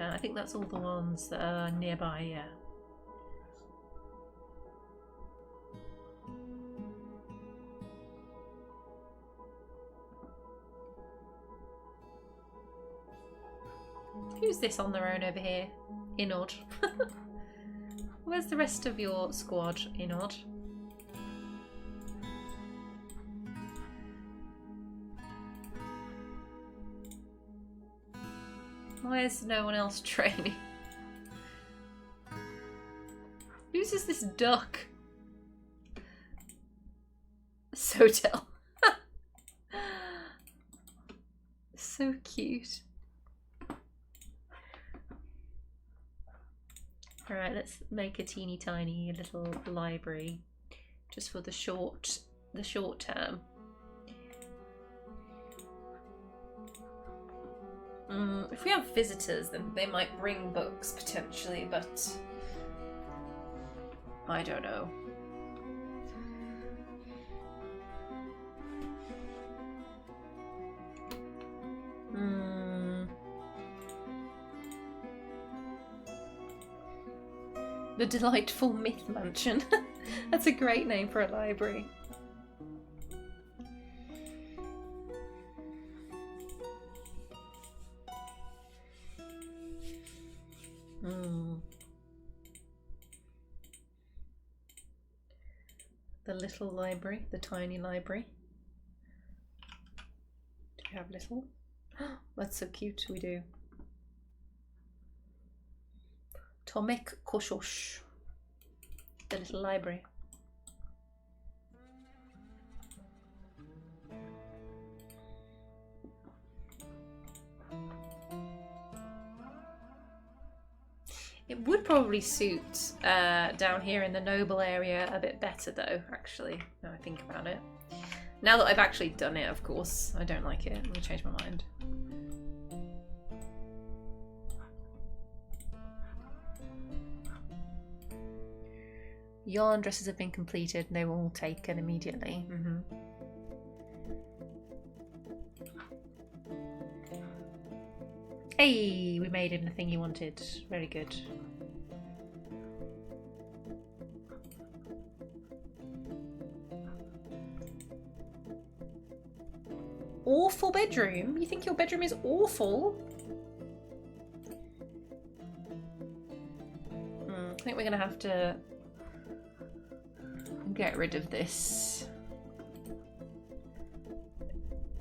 I think that's all the ones that are nearby, yeah. Who's this on their own over here? Inod. Where's the rest of your squad, Inod? Why is no one else training? Whose is this duck? Sotel. So cute. Alright, let's make a teeny tiny little library just for the short term. If we have visitors, then they might bring books potentially, but I don't know. The Delightful Myth Mansion. That's a great name for a library. The little library, the tiny library. Do we have little? That's so cute, we do. Tomek Koshosh. The little library. It would probably suit down here in the noble area a bit better though, actually, now I think about it. Now that I've actually done it, of course, I don't like it. I'm gonna change my mind. Yarn dresses have been completed and they were all taken immediately. Hey, we made him the thing he wanted. Very good. Awful bedroom? You think your bedroom is awful? I think we're gonna have to get rid of this.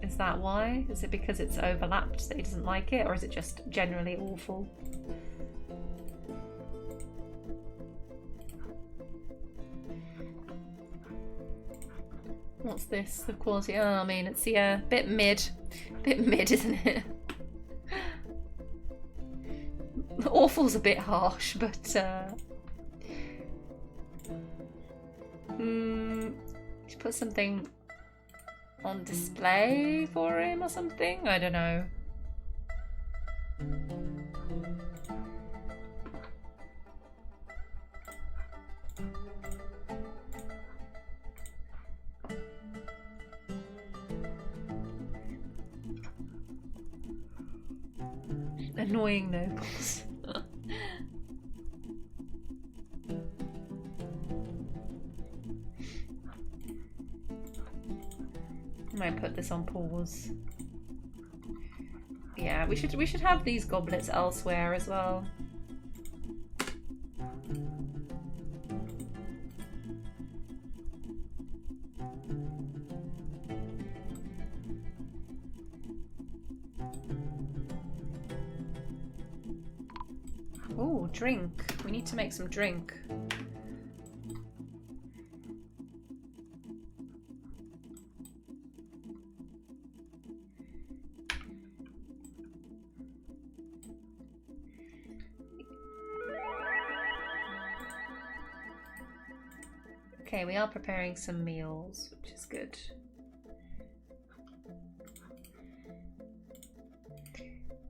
Is that why? Is it because it's overlapped that he doesn't like it, or is it just generally awful? What's this? The quality? Oh, I mean, it's a bit mid. Bit mid, isn't it? Awful's a bit harsh, but just put something on display for him or something? I don't know. Annoying nobles. I might put this on pause. Yeah, we should have these goblets elsewhere as well. Oh, drink. We need to make some drink. Okay, we are preparing some meals, which is good.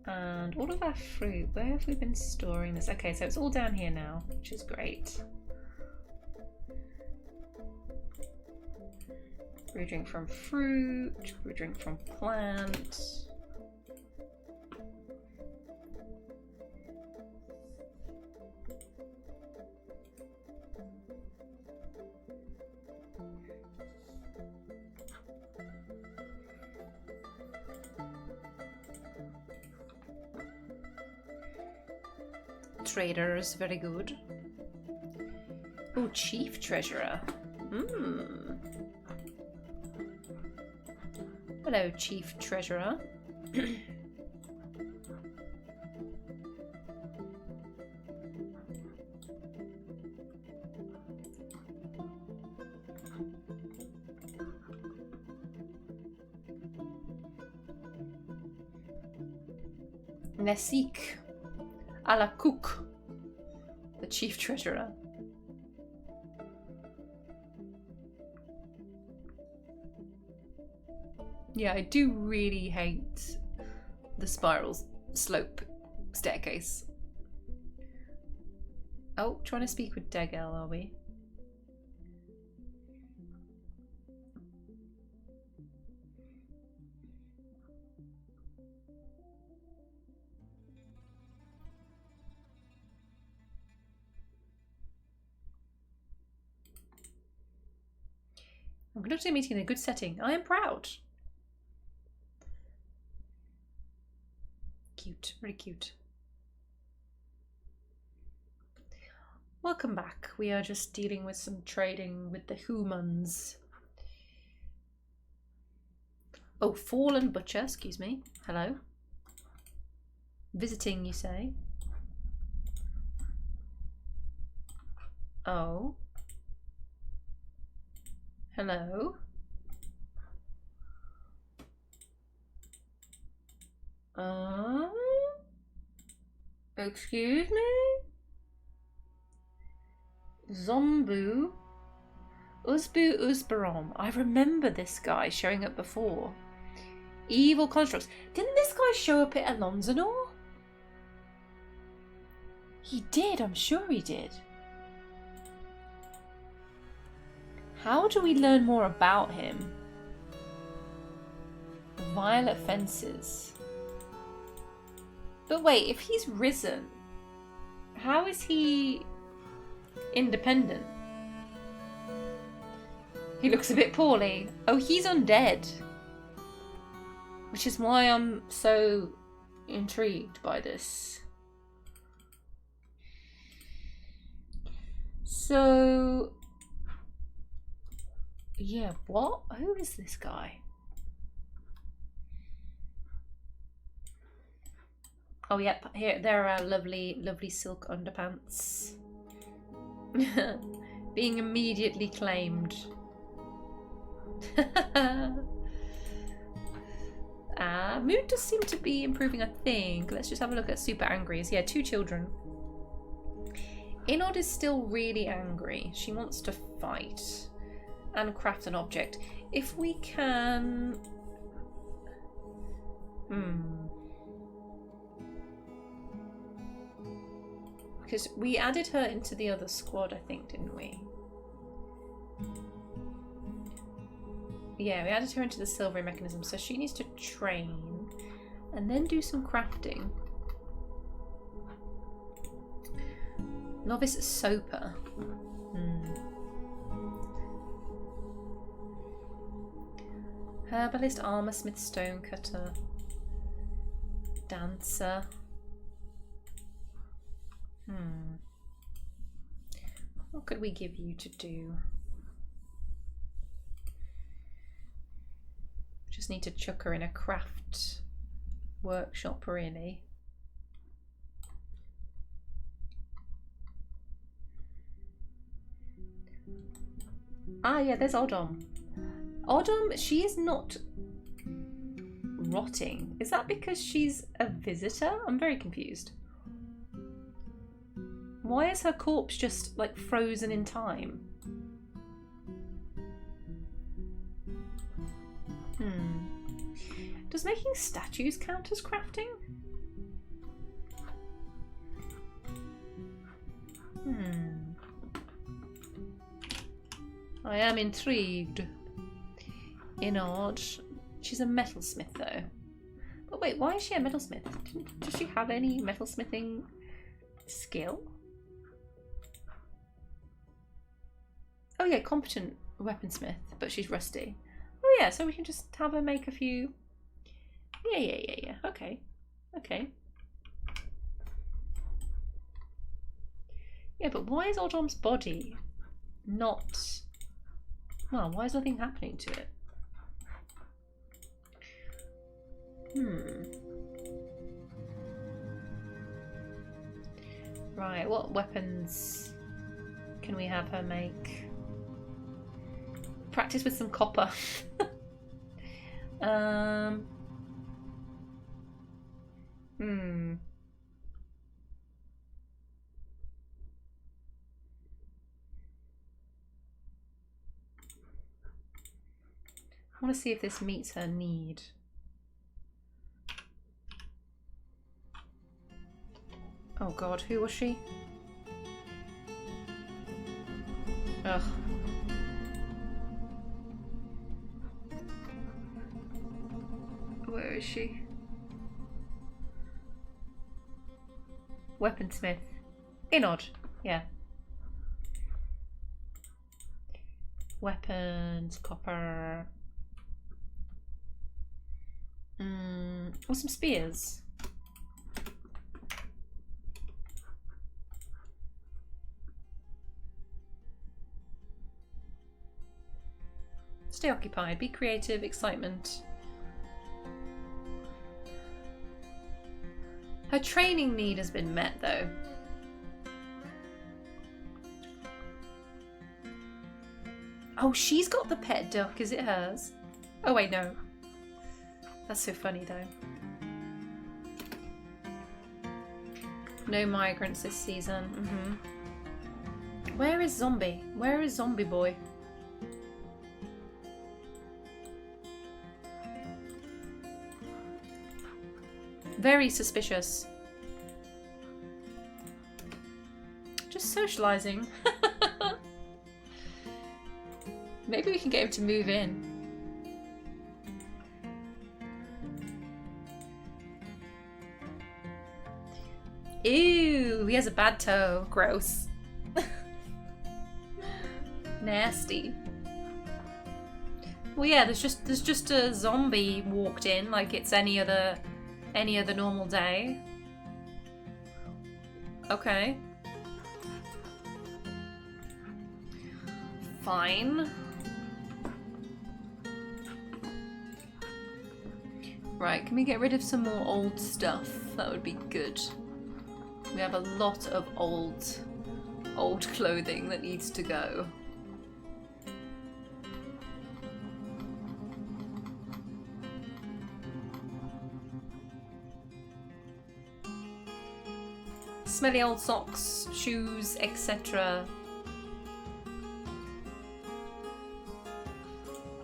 And all of our fruit, where have we been storing this? Okay, so it's all down here now, which is great. Brew drink from fruit, brew drink from plant. traders, very good. Oh, chief treasurer. Hmm. Hello, chief treasurer. Nesik a la Cook, the chief treasurer. Yeah, I do really hate the spiral slope staircase. Oh, trying to speak with Degel, are we? I'm conducting a meeting in a good setting. I am proud. Cute, very cute. Welcome back. We are just dealing with some trading with the humans. Oh, fallen butcher, excuse me. Hello. Visiting, you say? Oh. Hello. Excuse me? Zombu. Usbu Usbarom. I remember this guy showing up before. Evil constructs. Didn't this guy show up at Ilonzanor? He did, I'm sure he did. How do we learn more about him? Violet fences. But wait, if he's risen, how is he independent? He looks a bit poorly. Oh, he's undead. Which is why I'm so intrigued by this. So... yeah, what? Who is this guy? Oh, yep. Here, there are our lovely, lovely silk underpants. Being immediately claimed. Mood does seem to be improving, I think. Let's just have a look at super angries. Yeah, 2 children. Inod is still really angry. She wants to fight and craft an object. If we can... Because we added her into the other squad, I think, didn't we? Yeah, we added her into the silvery mechanism, so she needs to train and then do some crafting. Novice Soper. Herbalist, armorsmith, stonecutter, dancer. What could we give you to do? Just need to chuck her in a craft workshop, really. Ah, yeah, there's Odom. Odom, she is not rotting. Is that because she's a visitor? I'm very confused. Why is her corpse just, like, frozen in time? Does making statues count as crafting? I am intrigued. Inod. She's a metalsmith, though. But wait, why is she a metalsmith? Does she have any metalsmithing skill? Oh yeah, competent weaponsmith, but she's rusty. Oh yeah, so we can just have her make a few... Yeah. Okay. Yeah, but why is Odom's body not... Well, why is nothing happening to it? Right, what weapons can we have her make? Practice with some copper. I want to see if this meets her need. Oh god, who was she? Ugh. Where is she? Weaponsmith. Inod. Yeah. Weapons, copper. Or some spears. Stay occupied, be creative, excitement. Her training need has been met though. Oh, she's got the pet duck, is it hers? Oh wait, no. That's so funny though. No migrants this season. Where is Zombie? Where is Zombie Boy? Very suspicious. Just socializing. Maybe we can get him to move in. Ew, he has a bad toe. Gross. Nasty. Well, yeah, there's just a zombie walked in like it's any other normal day. Okay. Fine. Right, can we get rid of some more old stuff? That would be good. We have a lot of old clothing that needs to go. Smelly old socks, shoes, etc.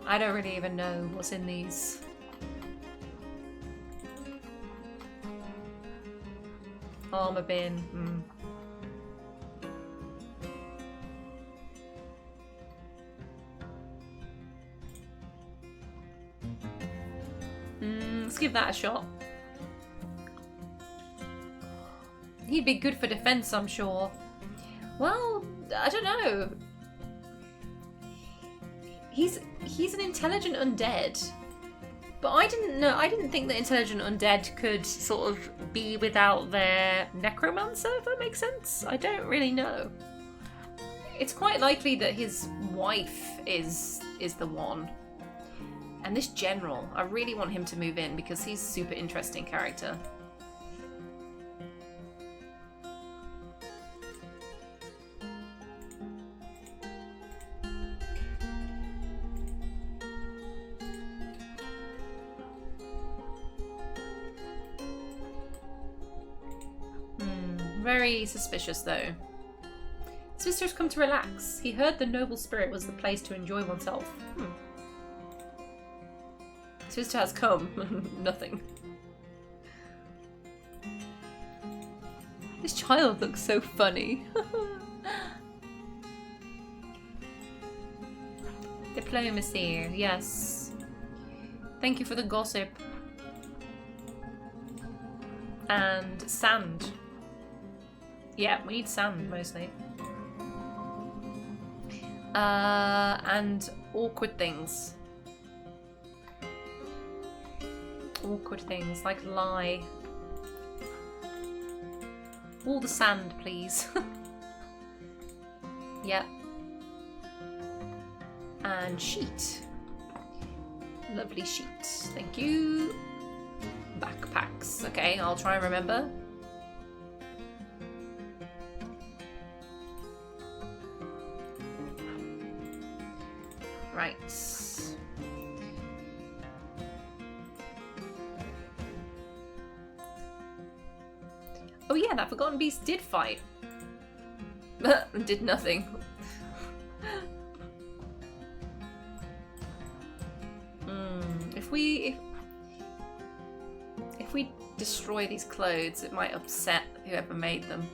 I don't really even know what's in these. Armor bin. Let's give that a shot. He'd be good for defense, I'm sure. Well, I don't know. He's an intelligent undead. But I didn't think that intelligent undead could sort of be without their necromancer, if that makes sense. I don't really know. It's quite likely that his wife is the one. And this general, I really want him to move in because he's a super interesting character. Very suspicious though. His visitor's come to relax. He heard the noble spirit was the place to enjoy oneself. His visitor has come. Nothing. This child looks so funny. Diplomacy, yes. Thank you for the gossip. And sand. Yeah, we need sand mostly. And awkward things. Awkward things like lie. All the sand, please. Yep. And sheet. Lovely sheet. Thank you. Backpacks. Okay, I'll try and remember. Right. Oh yeah, that Forgotten Beast did fight. Did nothing. If we destroy these clothes, it might upset whoever made them.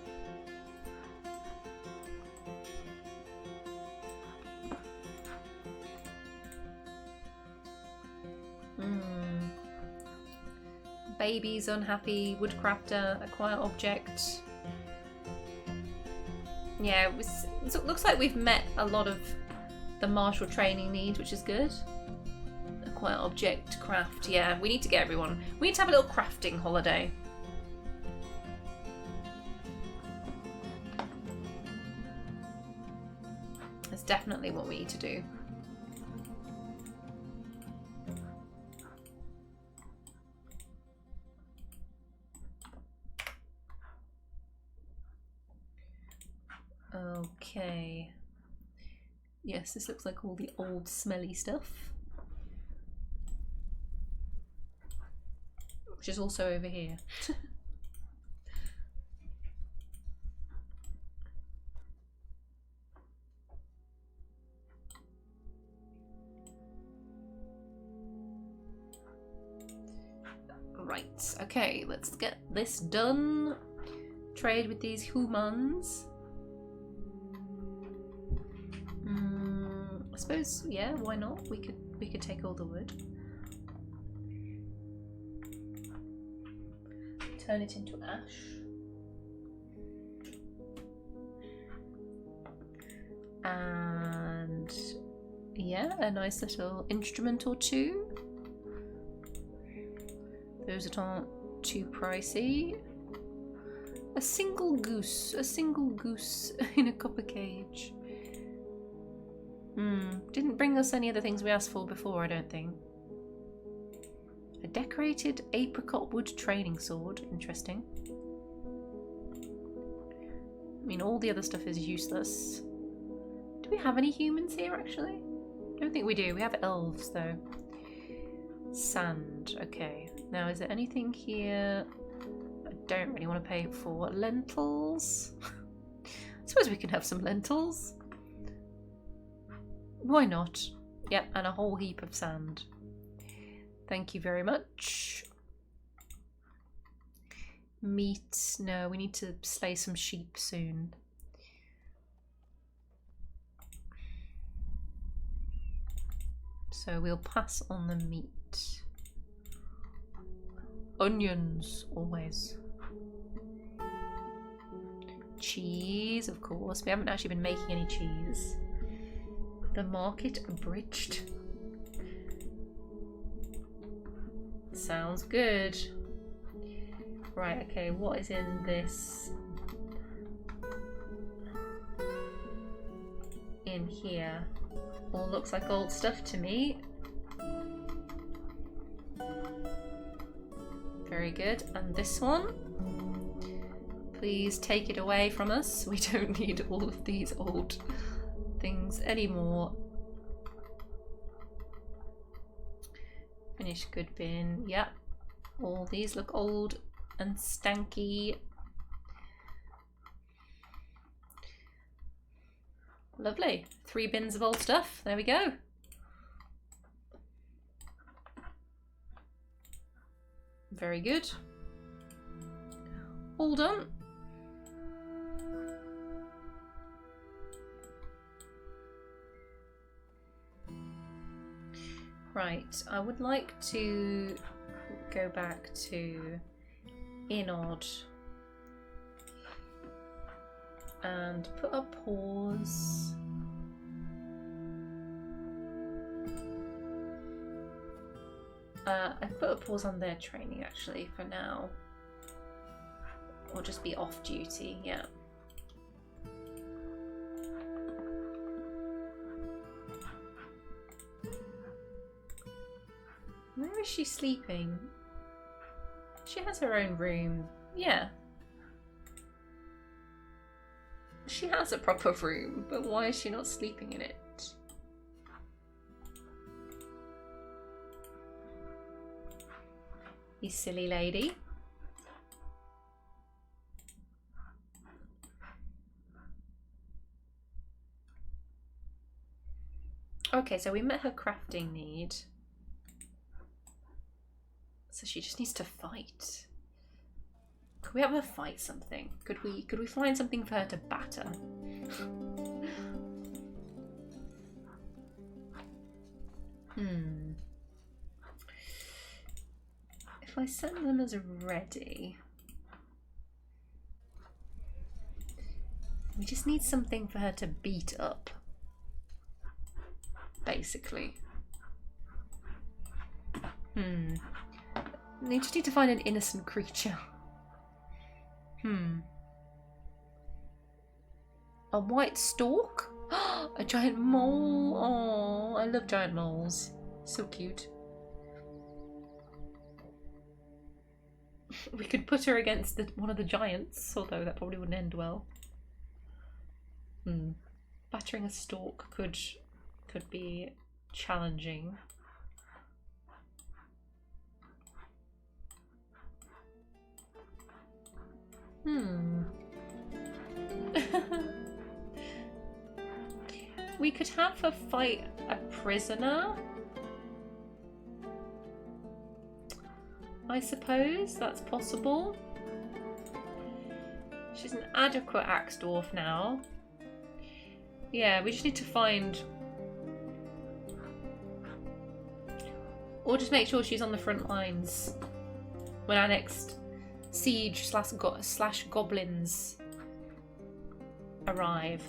Baby's unhappy, woodcrafter, acquire object. Yeah, it looks like we've met a lot of the martial training needs, which is good. Acquire object, craft. Yeah, we need to get everyone. We need to have a little crafting holiday. That's definitely what we need to do. Okay. Yes, this looks like all the old smelly stuff. Which is also over here. Right, okay, let's get this done. Trade with these humans. I suppose, yeah, why not? We could take all the wood. Turn it into ash. And yeah, a nice little instrument or two. Those that aren't too pricey. A single goose in a copper cage. Didn't bring us any of the things we asked for before, I don't think. A decorated apricot wood training sword. Interesting. I mean, all the other stuff is useless. Do we have any humans here, actually? I don't think we do. We have elves, though. Sand. Okay. Now, is there anything here I don't really want to pay for? Lentils? I suppose we can have some lentils. Why not? Yep, and a whole heap of sand. Thank you very much. Meat. No, we need to slay some sheep soon. So we'll pass on the meat. Onions, always. Cheese, of course. We haven't actually been making any cheese. The market abridged. Sounds good. Right, okay, what is in this? In here. All looks like old stuff to me. Very good. And this one? Please take it away from us. We don't need all of these old things anymore. Finished good bin. Yep. All these look old and stanky. Lovely. 3 bins of old stuff. There we go. Very good. All done. Right, I would like to go back to Inod and put a pause. I put a pause on their training actually for now. Or just be off duty, yeah. Where is she sleeping? She has her own room. Yeah. She has a proper room, but why is she not sleeping in it? You silly lady. Okay, so we met her crafting need. So she just needs to fight. Could we have her fight something? Could we find something for her to batter? If I send them as ready, we just need something for her to beat up, basically. We just need to find an innocent creature. A white stork? A giant mole? Oh, I love giant moles. So cute. We could put her against one of the giants, although that probably wouldn't end well. Battering a stork could be challenging. We could have her fight a prisoner. I suppose that's possible. She's an adequate axe dwarf now. Yeah, we just need to find... Or just make sure she's on the front lines when our next siege slash goblins arrive.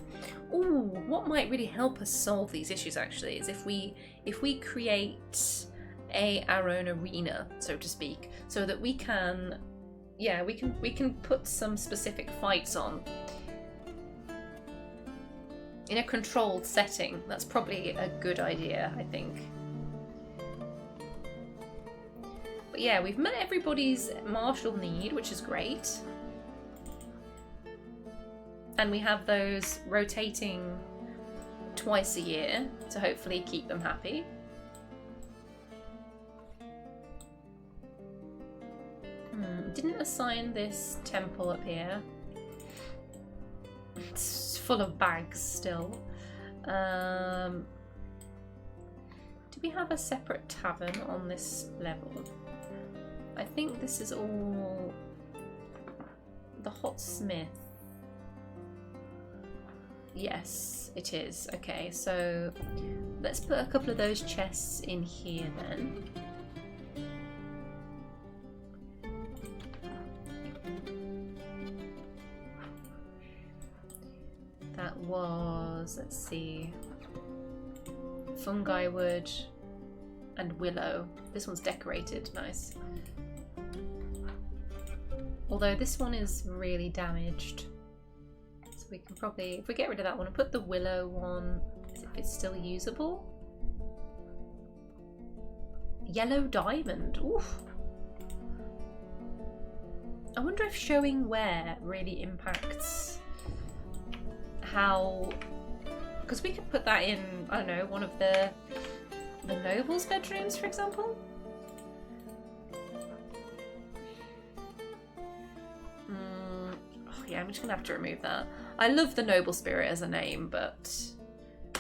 Ooh, what might really help us solve these issues actually is if we create our own arena, so to speak, so that we can put some specific fights on in a controlled setting. That's probably a good idea, I think. But yeah, we've met everybody's martial need, which is great. And we have those rotating twice a year to hopefully keep them happy. Didn't assign this temple up here. It's full of bags still. Do we have a separate tavern on this level? I think this is all the hot smith. Yes, it is. Okay, so let's put a couple of those chests in here then. That was, let's see, fungi wood and willow. This one's decorated, nice. Although this one is really damaged. So we can probably, if we get rid of that one and put the willow one, if it's still usable. Yellow diamond, oof. I wonder if showing where really impacts how, because we could put that in, I don't know, one of the nobles' bedrooms, for example. Oh, yeah, I'm just gonna have to remove that. I love the noble spirit as a name, but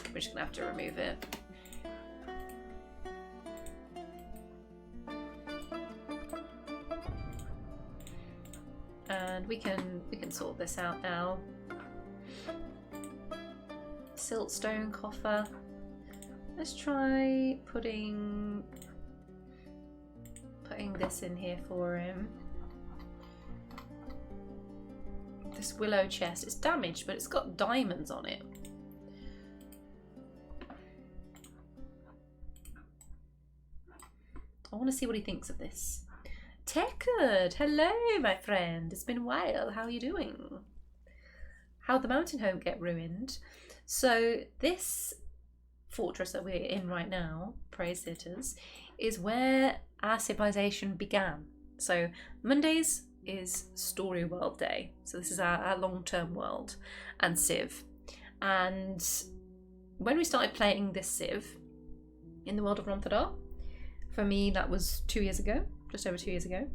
we're just gonna have to remove it. And we can sort this out now. Siltstone coffer. Let's try putting this in here for him. This willow chest, it's damaged, but it's got diamonds on it. I want to see what he thinks of this. Tekard, hello, my friend. It's been a while. How are you doing? How'd the mountain home get ruined? So this fortress that we're in right now, Praisetheaters, is where our civilization began. So Mondays is Story World Day. So this is our long-term world and Civ. And when we started playing this Civ in the world of Ronthadar, for me that was 2 years ago, just over 2 years ago,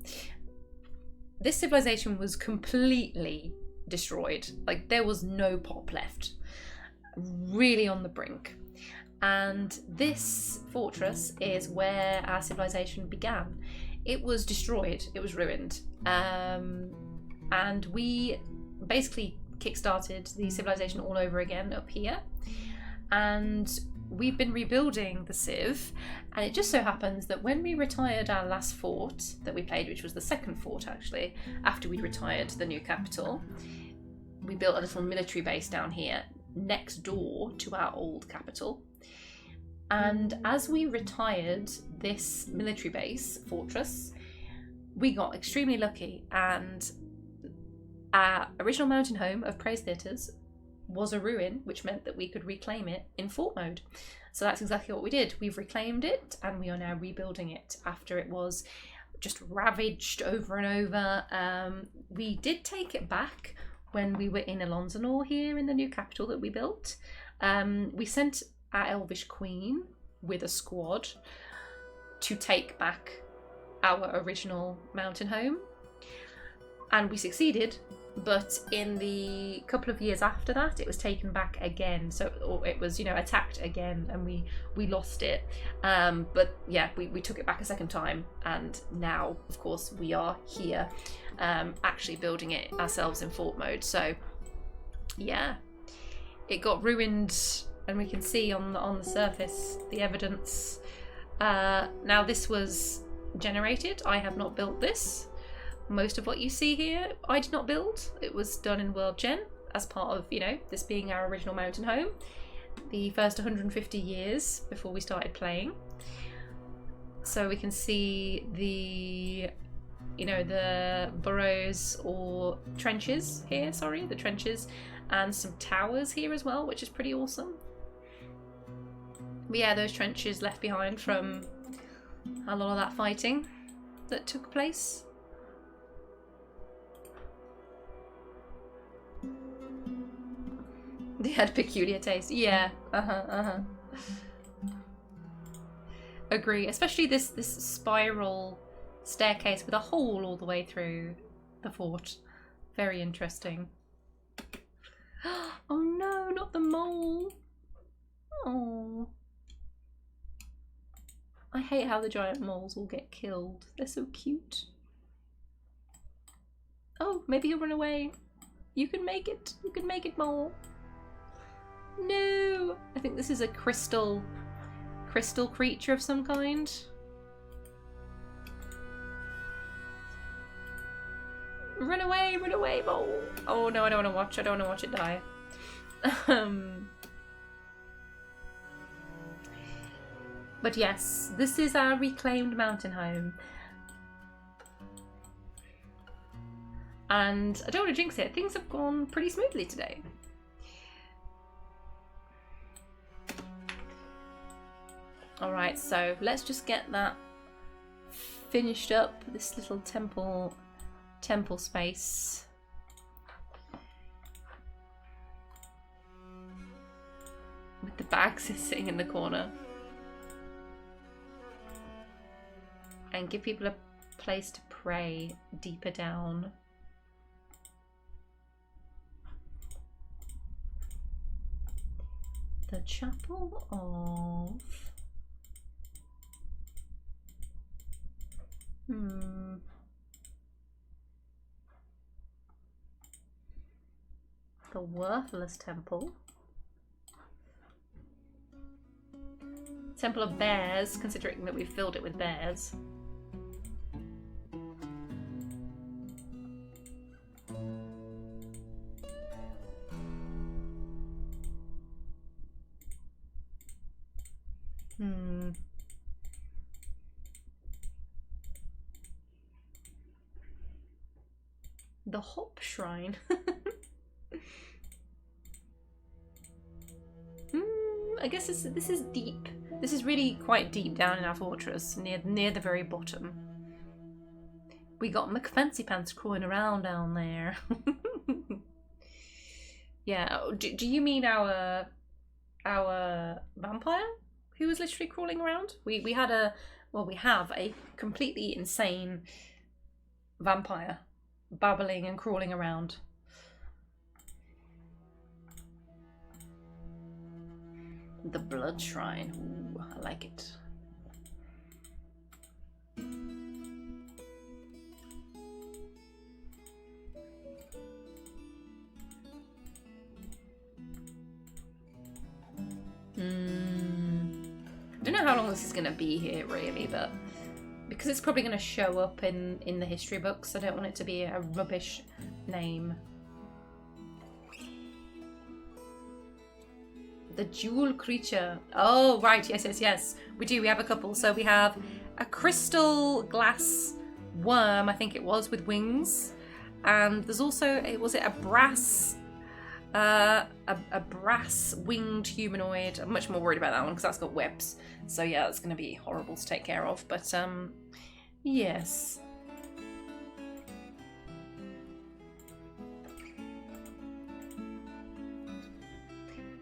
this civilization was completely destroyed. Like, there was no pop left. Really on the brink. And this fortress is where our civilization began. It was destroyed, it was ruined. And we basically kickstarted the civilization all over again up here. And we've been rebuilding the Civ, and it just so happens that when we retired our last fort that we played, which was the second fort actually, after we'd retired the new capital, we built a little military base down here next door to our old capital. And as we retired this military base, fortress, we got extremely lucky, and our original mountain home of Praisetheaters was a ruin, which meant that we could reclaim it in fort mode. So that's exactly what we did. We've reclaimed it, and we are now rebuilding it after it was just ravaged over and over. We did take it back when we were in Ilonzanor here in the new capital that we built. We sent our elvish queen with a squad to take back our original mountain home, and we succeeded. But in the couple of years after that, it was taken back again. So, or it was, attacked again, and we lost it. But yeah, we took it back a second time, and now, of course, we are here, actually building it ourselves in fort mode. So yeah, it got ruined, and we can see on the surface the evidence. Now this was generated. I have not built this. Most of what you see here, I did not build. It was done in World Gen as part of, this being our original mountain home. The first 150 years before we started playing. So we can see the, the burrows or trenches here, the trenches, and some towers here as well, which is pretty awesome. But yeah, those trenches left behind from a lot of that fighting that took place. They had peculiar taste. Yeah. Agree. Especially this spiral staircase with a hole all the way through the fort. Very interesting. Oh no, not the mole. Oh. I hate how the giant moles all get killed. They're so cute. Oh, maybe he'll run away. You can make it. You can make it, mole. No! I think this is a crystal creature of some kind. Run away, mole! Oh no, I don't want to watch. I don't want to watch it die. But yes, this is our reclaimed mountain home. And I don't want to jinx it. Things have gone pretty smoothly today. Alright, so let's just get that finished up, this little temple space. With the bags sitting in the corner. And give people a place to pray deeper down. The Chapel of... The Worthless Temple. Temple of Bears, considering that we've filled it with bears. The Hop Shrine. I guess this is deep. This is really quite deep down in our fortress, near the very bottom. We got McFancy Pants crawling around down there. Yeah. Do you mean our vampire who was literally crawling around? We have a completely insane vampire babbling and crawling around. The blood shrine. Ooh, I like it. I don't know how long this is going to be here really, but because it's probably going to show up in the history books, I don't want it to be a rubbish name. The jewel creature. Oh, right. Yes. We do. We have a couple. So we have a crystal glass worm, I think it was, with wings. And there's also, was it a brass winged humanoid? I'm much more worried about that one because that's got webs. So yeah, that's going to be horrible to take care of. But yes.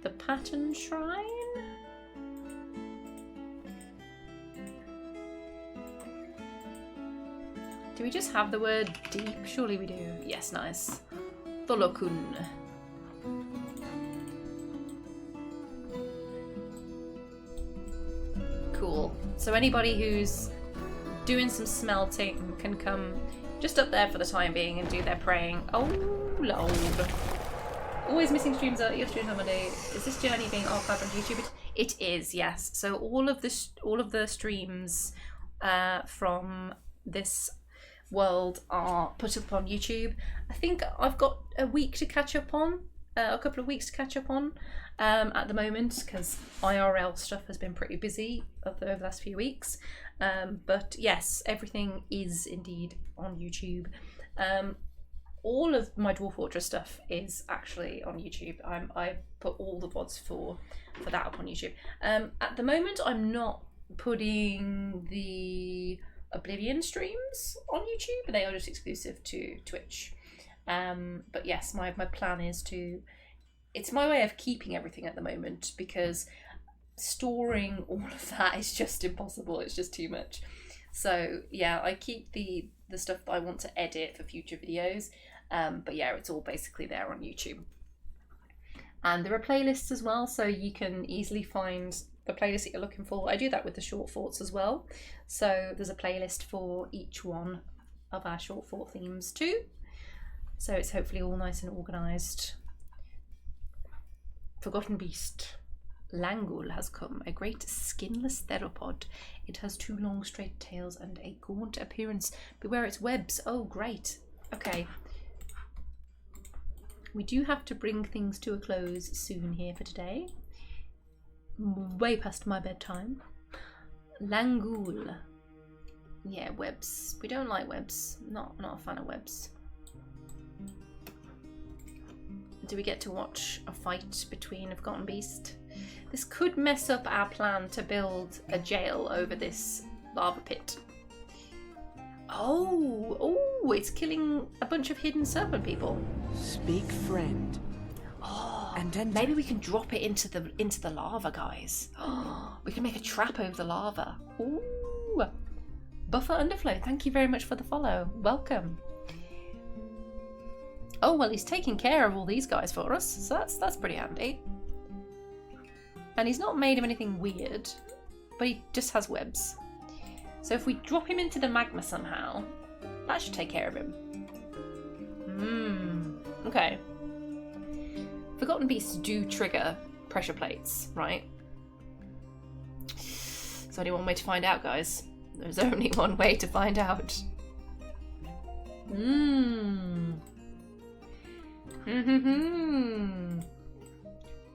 The pattern shrine? Do we just have the word deep? Surely we do. Yes, nice. Tholokun. Cool. So anybody who's doing some smelting can come just up there for the time being and do their praying. Oh, Lord. Always missing streams are your streams on Monday. Is this journey being archived on YouTube? It is, yes. So all of the streams from this world are put up on YouTube. I think I've got a week to catch up on, a couple of weeks to catch up on at the moment because IRL stuff has been pretty busy over the last few weeks. But yes, everything is indeed on YouTube. All of my Dwarf Fortress stuff is actually on YouTube. I put all the VODs for that up on YouTube. At the moment, I'm not putting the Oblivion streams on YouTube. They are just exclusive to Twitch. But yes, my plan is to... It's my way of keeping everything at the moment because storing all of that is just impossible. It's just too much. So yeah, I keep the stuff that I want to edit for future videos. But yeah, it's all basically there on YouTube. And there are playlists as well, so you can easily find the playlist that you're looking for. I do that with the short forts as well. So there's a playlist for each one of our short fort themes too. So it's hopefully all nice and organised. Forgotten Beast. Langul has come, a great skinless theropod. It has 2 long straight tails and a gaunt appearance. Beware its webs. Oh, great. Okay. We do have to bring things to a close soon here for today. Way past my bedtime. Langul. Yeah, webs. We don't like webs. Not a fan of webs. Do we get to watch a fight between a Forgotten Beast? This could mess up our plan to build a jail over this lava pit. Oh, it's killing a bunch of hidden serpent people. Speak, friend. Oh, and enter. Maybe we can drop it into the lava, guys. Oh, we can make a trap over the lava. Ooh, Buffer Underflow, thank you very much for the follow. Welcome. Oh well, he's taking care of all these guys for us, so that's pretty handy. And he's not made of anything weird, but he just has webs. So if we drop him into the magma somehow, that should take care of him. Okay. Forgotten Beasts do trigger pressure plates, right? There's only one way to find out, guys. There's only one way to find out.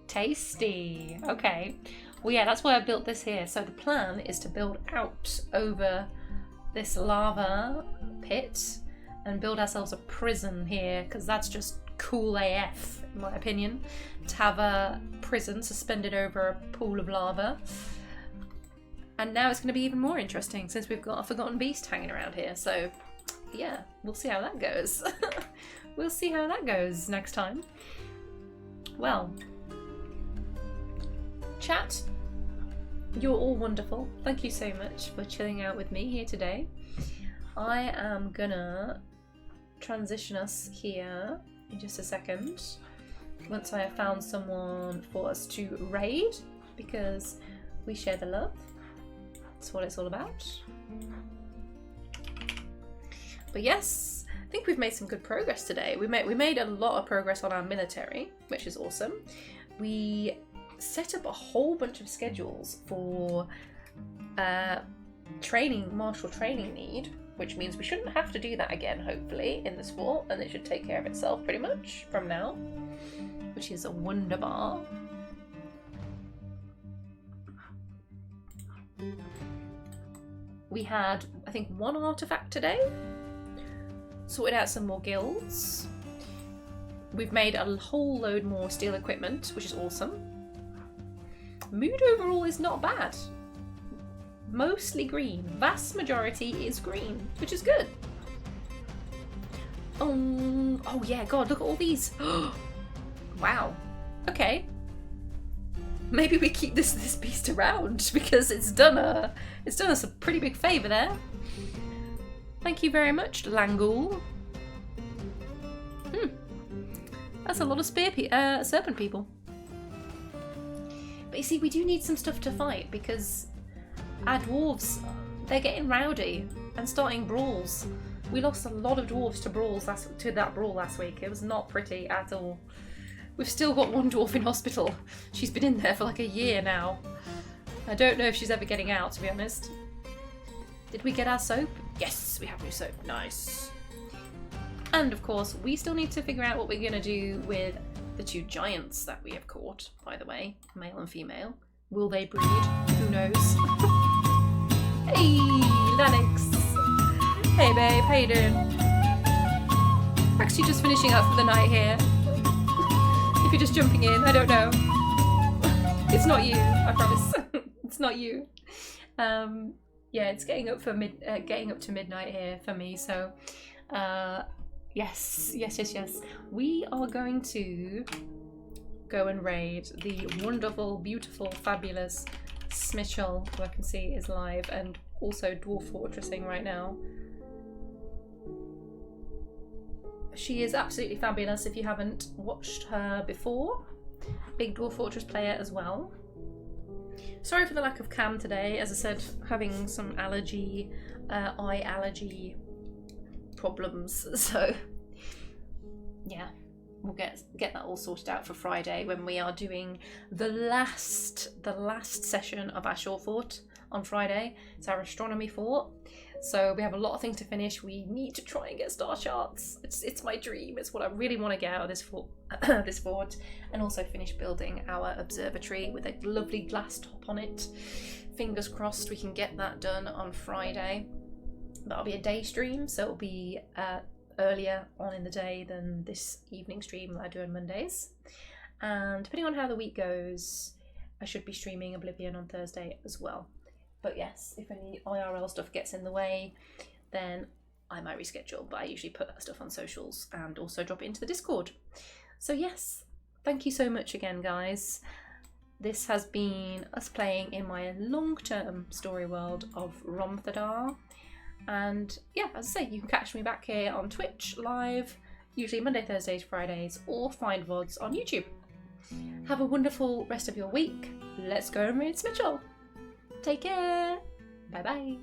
Tasty. Okay. Well, yeah, that's why I built this here. So the plan is to build out over this lava pit and build ourselves a prison here because that's just cool AF, in my opinion, to have a prison suspended over a pool of lava. And now it's going to be even more interesting since we've got a forgotten beast hanging around here. So yeah, we'll see how that goes. We'll see how that goes next time. Well, chat, you're all wonderful. Thank you so much for chilling out with me here today. I am gonna transition us here in just a second once I have found someone for us to raid, because we share the love. That's what it's all about. But yes, I think we've made some good progress today. We made a lot of progress on our military, which is awesome. We set up a whole bunch of schedules for training, martial training need, which means we shouldn't have to do that again, hopefully, in this fort, and it should take care of itself pretty much from now, which is a wonderbar. We had, I think, 1 artifact today. Sorted out some more guilds. We've made a whole load more steel equipment, which is awesome. Mood overall is not bad. Mostly green. Vast majority is green, which is good. Oh yeah, God, look at all these. Wow. Okay. Maybe we keep this beast around because it's done us a pretty big favour there. Thank you very much, Langul. That's a lot of serpent people. But you see, we do need some stuff to fight because our dwarves, they're getting rowdy and starting brawls. We lost a lot of dwarves to that brawl last week. It was not pretty at all. We've still got 1 dwarf in hospital. She's been in there for like a year now. I don't know if she's ever getting out, to be honest. Did we get our soap? Yes, we have new soap. Nice. And of course, we still need to figure out what we're going to do with the 2 giants that we have caught, by the way, male and female. Will they breed? Who knows? Hey, Lennox. Hey, babe. How you doing? Actually just finishing up for the night here. If you're just jumping in, I don't know. It's not you, I promise. It's not you. Yeah, it's getting up to midnight here for me. So, yes. We are going to go and raid the wonderful, beautiful, fabulous Smitchell, who I can see is live, and also Dwarf Fortressing right now. She is absolutely fabulous if you haven't watched her before. Big Dwarf Fortress player as well. Sorry for the lack of cam today. As I said, having some allergy, eye allergy problems. So yeah, we'll get that all sorted out for Friday when we are doing the last session of our shore fort on Friday. It's our astronomy fort. So we have a lot of things to finish. We need to try and get star charts. It's my dream. It's what I really want to get out of this fort, and also finish building our observatory with a lovely glass top on it. Fingers crossed we can get that done on Friday. That'll be a day stream, so it'll be earlier on in the day than this evening stream that I do on Mondays. And depending on how the week goes, I should be streaming Oblivion on Thursday as well. But yes, if any IRL stuff gets in the way, then I might reschedule. But I usually put that stuff on socials and also drop it into the Discord. So yes, thank you so much again, guys. This has been us playing in my long-term story world of Romthadar. And yeah, as I say, you can catch me back here on Twitch live, usually Monday, Thursdays, Fridays, or find VODs on YouTube. Have a wonderful rest of your week. Let's go and raid Smitchell. Take care. Bye bye.